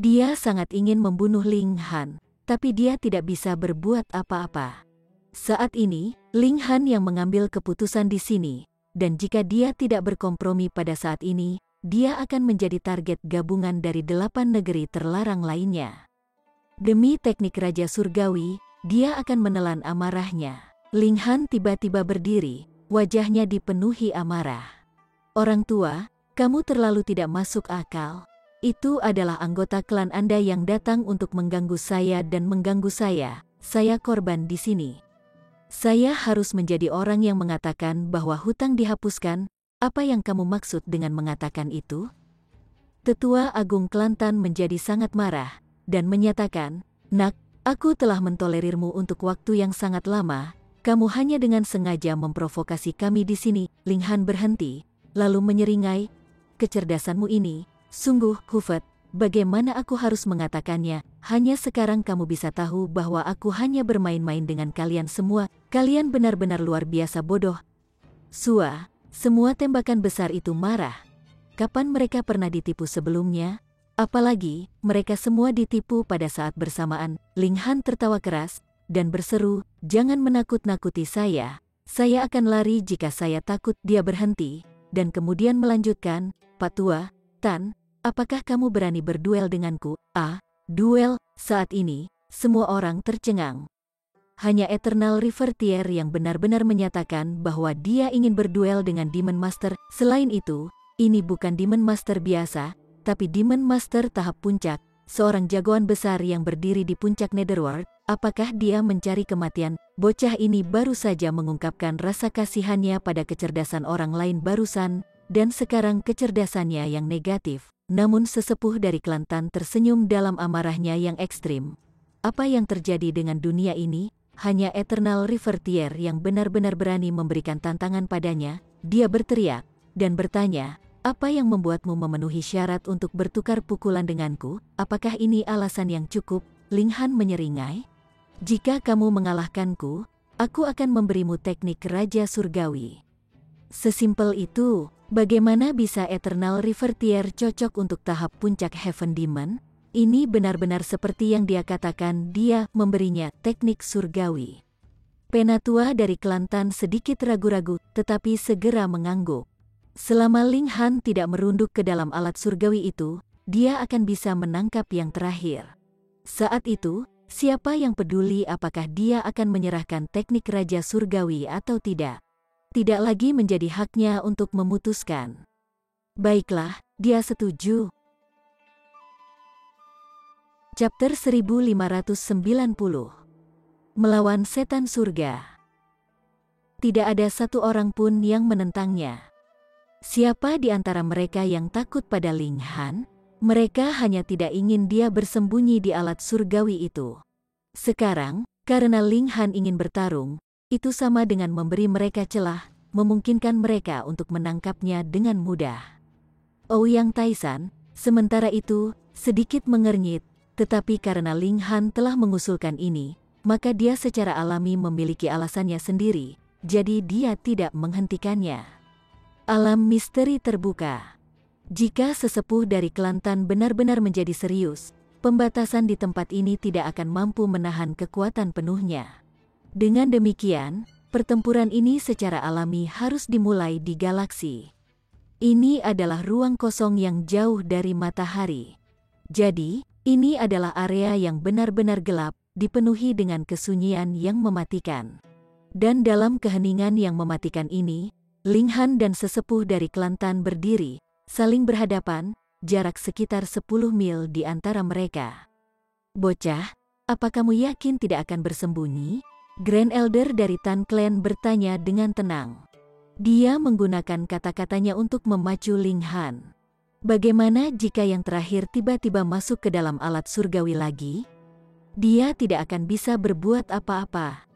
Dia sangat ingin membunuh Ling Han, tapi dia tidak bisa berbuat apa-apa. Saat ini, Ling Han yang mengambil keputusan di sini, dan jika dia tidak berkompromi pada saat ini, dia akan menjadi target gabungan dari 8 negeri terlarang lainnya. Demi teknik Raja Surgawi, dia akan menelan amarahnya. Ling Han tiba-tiba berdiri, wajahnya dipenuhi amarah. "Orang tua, kamu terlalu tidak masuk akal. Itu adalah anggota klan Anda yang datang untuk mengganggu saya dan mengganggu saya. Saya korban di sini. Saya harus menjadi orang yang mengatakan bahwa hutang dihapuskan. Apa yang kamu maksud dengan mengatakan itu?" Tetua Agung Klan Tan menjadi sangat marah, dan menyatakan, "Nak, aku telah mentolerirmu untuk waktu yang sangat lama. Kamu hanya dengan sengaja memprovokasi kami di sini." Ling Han berhenti, lalu menyeringai, "Kecerdasanmu ini, sungguh, Hufet, bagaimana aku harus mengatakannya? Hanya sekarang kamu bisa tahu bahwa aku hanya bermain-main dengan kalian semua. Kalian benar-benar luar biasa bodoh." Sua, semua tembakan besar itu marah. Kapan mereka pernah ditipu sebelumnya? Apalagi, mereka semua ditipu pada saat bersamaan. Ling Han tertawa keras, dan berseru, "Jangan menakut-nakuti saya. Saya akan lari jika saya takut." Dia berhenti, dan kemudian melanjutkan, "Pak Tua, Tan, apakah kamu berani berduel denganku?" "Ah, duel?" Saat ini, semua orang tercengang. Hanya Eternal Rivertier yang benar-benar menyatakan bahwa dia ingin berduel dengan Demon Master. Selain itu, ini bukan Demon Master biasa, tapi Demon Master tahap puncak, seorang jagoan besar yang berdiri di puncak Netherworld. Apakah dia mencari kematian? Bocah ini baru saja mengungkapkan rasa kasihannya pada kecerdasan orang lain barusan, dan sekarang kecerdasannya yang negatif. Namun sesepuh dari Klan Tan tersenyum dalam amarahnya yang ekstrim. Apa yang terjadi dengan dunia ini? Hanya Eternal Rivertier yang benar-benar berani memberikan tantangan padanya. Dia berteriak dan bertanya, "Apa yang membuatmu memenuhi syarat untuk bertukar pukulan denganku? Apakah ini alasan yang cukup?" Ling Han menyeringai, "Jika kamu mengalahkanku, aku akan memberimu teknik Raja Surgawi." Sesimpel itu. Bagaimana bisa Eternal Rivertier cocok untuk tahap puncak Heaven Demon? Ini benar-benar seperti yang dia katakan, dia memberinya teknik surgawi. Penatua dari Kelantan sedikit ragu-ragu, tetapi segera mengangguk. Selama Ling Han tidak merunduk ke dalam alat surgawi itu, dia akan bisa menangkap yang terakhir. Saat itu, siapa yang peduli apakah dia akan menyerahkan teknik Raja Surgawi atau tidak? Tidak lagi menjadi haknya untuk memutuskan. Baiklah, dia setuju. Chapter 1590. Melawan Setan Surga. Tidak ada satu orang pun yang menentangnya. Siapa di antara mereka yang takut pada Ling Han? Mereka hanya tidak ingin dia bersembunyi di alat surgawi itu. Sekarang, karena Ling Han ingin bertarung, itu sama dengan memberi mereka celah, memungkinkan mereka untuk menangkapnya dengan mudah. Ouyang Taisan, sementara itu, sedikit mengernyit, tetapi karena Ling Han telah mengusulkan ini, maka dia secara alami memiliki alasannya sendiri, jadi dia tidak menghentikannya. Alam misteri terbuka. Jika sesepuh dari Kelantan benar-benar menjadi serius, pembatasan di tempat ini tidak akan mampu menahan kekuatan penuhnya. Dengan demikian, pertempuran ini secara alami harus dimulai di galaksi. Ini adalah ruang kosong yang jauh dari matahari. Jadi, ini adalah area yang benar-benar gelap, dipenuhi dengan kesunyian yang mematikan. Dan dalam keheningan yang mematikan ini, Ling Han dan sesepuh dari Kelantan berdiri, saling berhadapan, jarak sekitar 10 mil di antara mereka. Bocah, apa kamu yakin tidak akan bersembunyi? Grand Elder dari Tan Clan bertanya dengan tenang. Dia menggunakan kata-katanya untuk memacu Ling Han. Bagaimana jika yang terakhir tiba-tiba masuk ke dalam alat surgawi lagi? Dia tidak akan bisa berbuat apa-apa.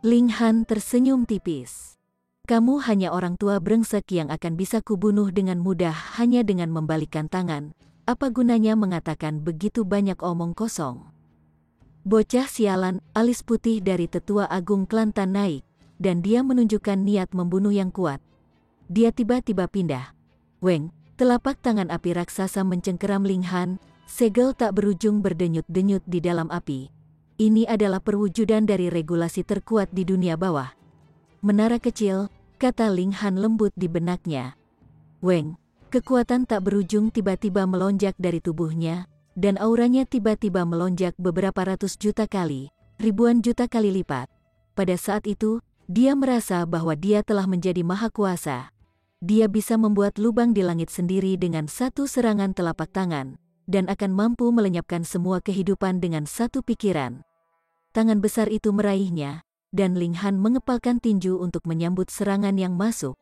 Ling Han tersenyum tipis. Kamu hanya orang tua brengsek yang akan bisa kubunuh dengan mudah hanya dengan membalikkan tangan. Apa gunanya mengatakan begitu banyak omong kosong? Bocah sialan, alis putih dari Tetua Agung Kelantan naik, dan dia menunjukkan niat membunuh yang kuat. Dia tiba-tiba pindah. Weng, telapak tangan api raksasa mencengkeram Ling Han, segel tak berujung berdenyut-denyut di dalam api. Ini adalah perwujudan dari regulasi terkuat di dunia bawah. Menara kecil, kata Ling Han lembut di benaknya. Weng, kekuatan tak berujung tiba-tiba melonjak dari tubuhnya, dan auranya tiba-tiba melonjak beberapa ratus juta kali, ribuan juta kali lipat. Pada saat itu, dia merasa bahwa dia telah menjadi maha kuasa. Dia bisa membuat lubang di langit sendiri dengan satu serangan telapak tangan, dan akan mampu melenyapkan semua kehidupan dengan satu pikiran. Tangan besar itu meraihnya, dan Ling Han mengepalkan tinju untuk menyambut serangan yang masuk.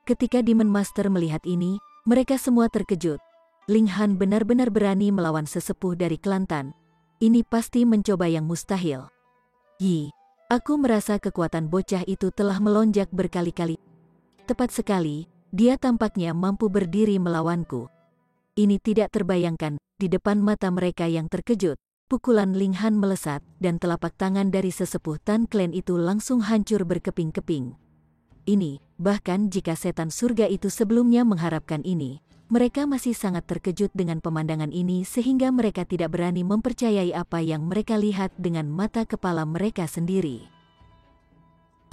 Ketika Demon Master melihat ini, mereka semua terkejut. Ling Han benar-benar berani melawan sesepuh dari Kelantan. Ini pasti mencoba yang mustahil. Yi, aku merasa kekuatan bocah itu telah melonjak berkali-kali. Tepat sekali, dia tampaknya mampu berdiri melawanku. Ini tidak terbayangkan, di depan mata mereka yang terkejut. Pukulan Ling Han melesat, dan telapak tangan dari sesepuh Tan Clan itu langsung hancur berkeping-keping. Ini, bahkan jika setan surga itu sebelumnya mengharapkan ini, mereka masih sangat terkejut dengan pemandangan ini sehingga mereka tidak berani mempercayai apa yang mereka lihat dengan mata kepala mereka sendiri.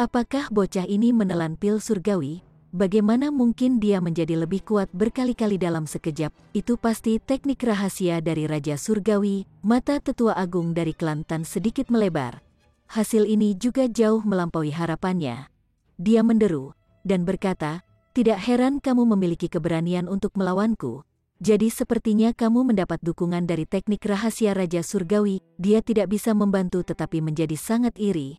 Apakah bocah ini menelan pil surgawi? Bagaimana mungkin dia menjadi lebih kuat berkali-kali dalam sekejap? Itu pasti teknik rahasia dari Raja Surgawi. Mata Tetua Agung dari Kelantan sedikit melebar. Hasil ini juga jauh melampaui harapannya. Dia menderu, dan berkata, tidak heran kamu memiliki keberanian untuk melawanku. Jadi sepertinya kamu mendapat dukungan dari teknik rahasia Raja Surgawi. Dia tidak bisa membantu tetapi menjadi sangat iri.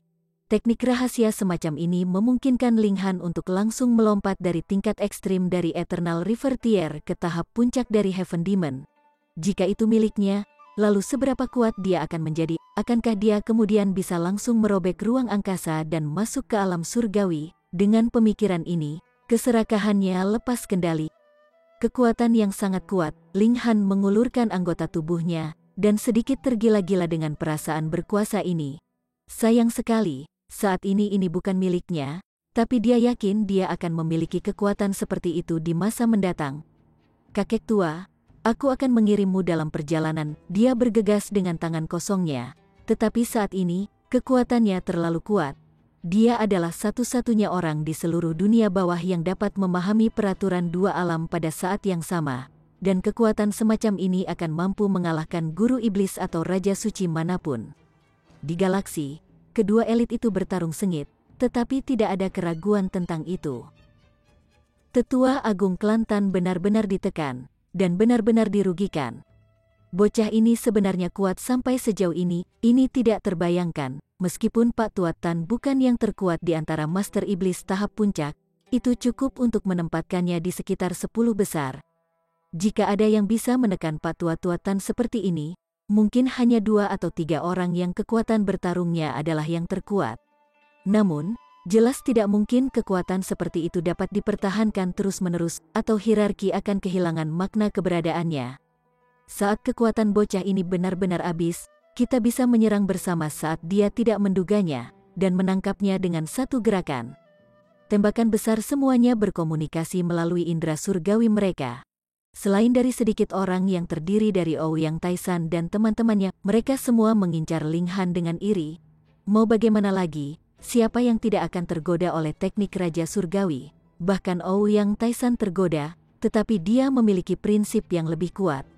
Teknik rahasia semacam ini memungkinkan Ling Han untuk langsung melompat dari tingkat ekstrim dari Eternal River Tier ke tahap puncak dari Heaven Demon. Jika itu miliknya, lalu seberapa kuat dia akan menjadi? Akankah dia kemudian bisa langsung merobek ruang angkasa dan masuk ke alam surgawi? Dengan pemikiran ini, keserakahannya lepas kendali. Kekuatan yang sangat kuat, Ling Han mengulurkan anggota tubuhnya, dan sedikit tergila-gila dengan perasaan berkuasa ini. Sayang sekali, saat ini bukan miliknya, tapi dia yakin dia akan memiliki kekuatan seperti itu di masa mendatang. Kakek tua, Aku akan mengirimmu dalam perjalanan. Dia bergegas dengan tangan kosongnya. Tetapi saat ini, kekuatannya terlalu kuat. Dia adalah satu-satunya orang di seluruh dunia bawah yang dapat memahami peraturan dua alam pada saat yang sama. Dan kekuatan semacam ini akan mampu mengalahkan guru iblis atau raja suci manapun. Di galaksi, kedua elit itu bertarung sengit, tetapi tidak ada keraguan tentang itu. Tetua Agung Kelantan benar-benar ditekan, dan benar-benar dirugikan. Bocah ini sebenarnya kuat sampai sejauh ini tidak terbayangkan. Meskipun Pak Tua Tan bukan yang terkuat di antara Master Iblis tahap puncak, itu cukup untuk menempatkannya di sekitar 10 besar. Jika ada yang bisa menekan Pak Tua Tan seperti ini, mungkin hanya 2 atau 3 orang yang kekuatan bertarungnya adalah yang terkuat. Namun, jelas tidak mungkin kekuatan seperti itu dapat dipertahankan terus-menerus atau hierarki akan kehilangan makna keberadaannya. Saat kekuatan bocah ini benar-benar habis, kita bisa menyerang bersama saat dia tidak menduganya, dan menangkapnya dengan satu gerakan. Tembakan besar semuanya berkomunikasi melalui indera surgawi mereka. Selain dari sedikit orang yang terdiri dari Ouyang Taisan dan teman-temannya, mereka semua mengincar Ling Han dengan iri. Mau bagaimana lagi, siapa yang tidak akan tergoda oleh teknik Raja Surgawi? Bahkan Ouyang Taisan tergoda, tetapi dia memiliki prinsip yang lebih kuat.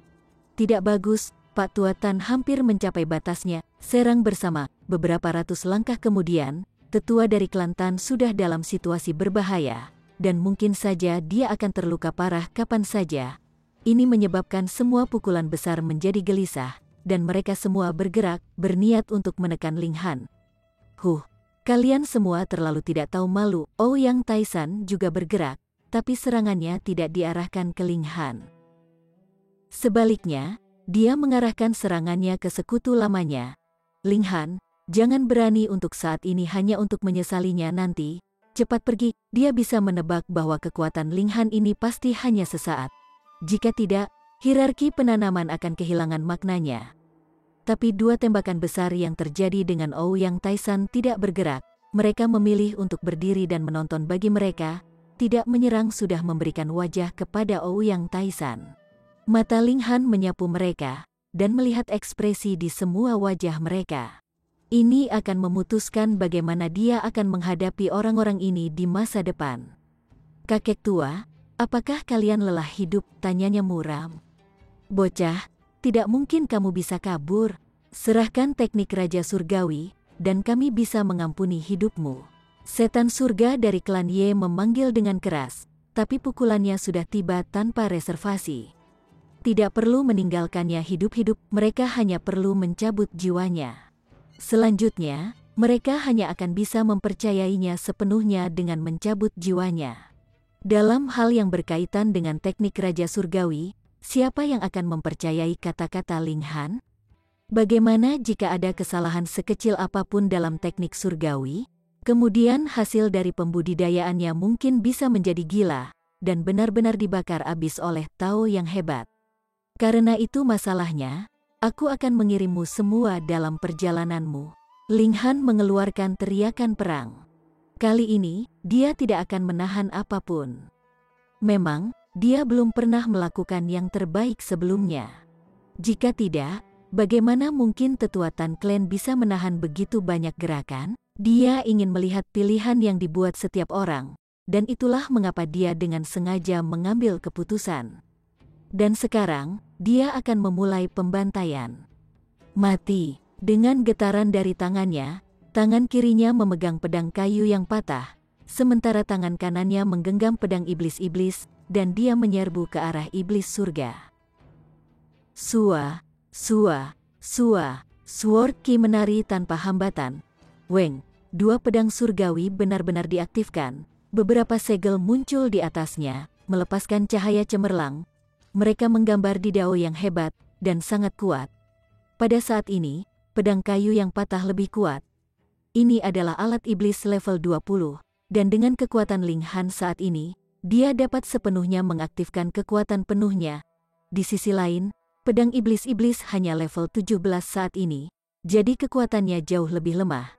Tidak bagus. Pak Tua Tan hampir mencapai batasnya, serang bersama. Beberapa ratus langkah kemudian, tetua dari Kelantan sudah dalam situasi berbahaya, dan mungkin saja dia akan terluka parah kapan saja. Ini menyebabkan semua pukulan besar menjadi gelisah, dan mereka semua bergerak, berniat untuk menekan Ling Han. Kalian semua terlalu tidak tahu malu. Ouyang Taisan juga bergerak, tapi serangannya tidak diarahkan ke Ling Han. Sebaliknya, dia mengarahkan serangannya ke sekutu lamanya. Ling Han, jangan berani untuk saat ini hanya untuk menyesalinya nanti. Cepat pergi, dia bisa menebak bahwa kekuatan Ling Han ini pasti hanya sesaat. Jika tidak, hierarki penanaman akan kehilangan maknanya. Tapi 2 tembakan besar yang terjadi dengan Ouyang Taisan tidak bergerak. Mereka memilih untuk berdiri dan menonton. Bagi mereka, tidak menyerang sudah memberikan wajah kepada Ouyang Taisan. Mata Ling Han menyapu mereka, dan melihat ekspresi di semua wajah mereka. Ini akan memutuskan bagaimana dia akan menghadapi orang-orang ini di masa depan. Kakek tua, apakah kalian lelah hidup? Tanyanya muram. Bocah, tidak mungkin kamu bisa kabur. Serahkan teknik Raja Surgawi, dan kami bisa mengampuni hidupmu. Setan surga dari klan Ye memanggil dengan keras, tapi pukulannya sudah tiba tanpa reservasi. Tidak perlu meninggalkannya hidup-hidup, mereka hanya perlu mencabut jiwanya. Selanjutnya, mereka hanya akan bisa mempercayainya sepenuhnya dengan mencabut jiwanya. Dalam hal yang berkaitan dengan teknik Raja Surgawi, siapa yang akan mempercayai kata-kata Ling Han? Bagaimana jika ada kesalahan sekecil apapun dalam teknik surgawi? Kemudian hasil dari pembudidayaannya mungkin bisa menjadi gila, dan benar-benar dibakar habis oleh Tao yang hebat. Karena itu masalahnya, aku akan mengirimmu semua dalam perjalananmu. Ling Han mengeluarkan teriakan perang. Kali ini, dia tidak akan menahan apapun. Memang, dia belum pernah melakukan yang terbaik sebelumnya. Jika tidak, bagaimana mungkin tetua Tan Clan bisa menahan begitu banyak gerakan? Dia ingin melihat pilihan yang dibuat setiap orang, dan itulah mengapa dia dengan sengaja mengambil keputusan. Dan sekarang, dia akan memulai pembantaian. Mati. Dengan getaran dari tangannya, tangan kirinya memegang pedang kayu yang patah, sementara tangan kanannya menggenggam pedang iblis-iblis, dan dia menyerbu ke arah iblis surga. Sua, sua, sua, sword ki menari tanpa hambatan. Weng, 2 pedang surgawi benar-benar diaktifkan. Beberapa segel muncul di atasnya, melepaskan cahaya cemerlang. Mereka menggambar di dao yang hebat, dan sangat kuat. Pada saat ini, pedang kayu yang patah lebih kuat. Ini adalah alat iblis level 20, dan dengan kekuatan Ling Han saat ini, dia dapat sepenuhnya mengaktifkan kekuatan penuhnya. Di sisi lain, pedang iblis-iblis hanya level 17 saat ini, jadi kekuatannya jauh lebih lemah.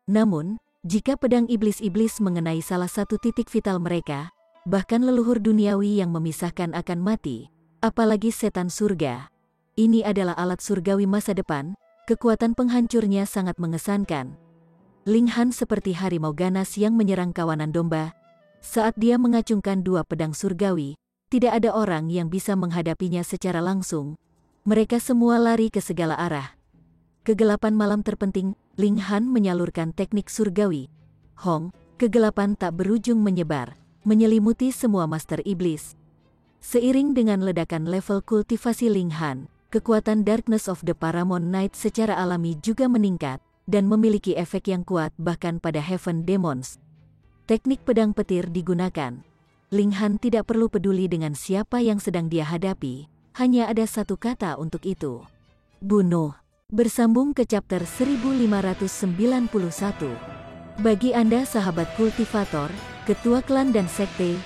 Namun, jika pedang iblis-iblis mengenai salah satu titik vital mereka, bahkan leluhur duniawi yang memisahkan akan mati. apalagi setan surga. Ini adalah alat surgawi masa depan, kekuatan penghancurnya sangat mengesankan. Ling Han seperti harimau ganas yang menyerang kawanan domba. Saat dia mengacungkan dua pedang surgawi, tidak ada orang yang bisa menghadapinya secara langsung. Mereka semua lari ke segala arah. Kegelapan malam terpenting, Ling Han menyalurkan teknik surgawi. Hong, kegelapan tak berujung menyebar, menyelimuti semua master iblis. Seiring dengan ledakan level kultivasi Ling Han, kekuatan Darkness of the Paramount Night secara alami juga meningkat, dan memiliki efek yang kuat bahkan pada Heaven Demons. Teknik pedang petir digunakan. Ling Han tidak perlu peduli dengan siapa yang sedang dia hadapi, hanya ada satu kata untuk itu. Bunuh. Bersambung ke chapter 1591. Bagi Anda sahabat kultivator, ketua klan dan sekte,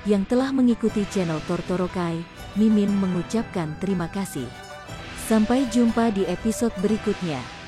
yang telah mengikuti channel Tortorokai, Mimin mengucapkan terima kasih. Sampai jumpa di episode berikutnya.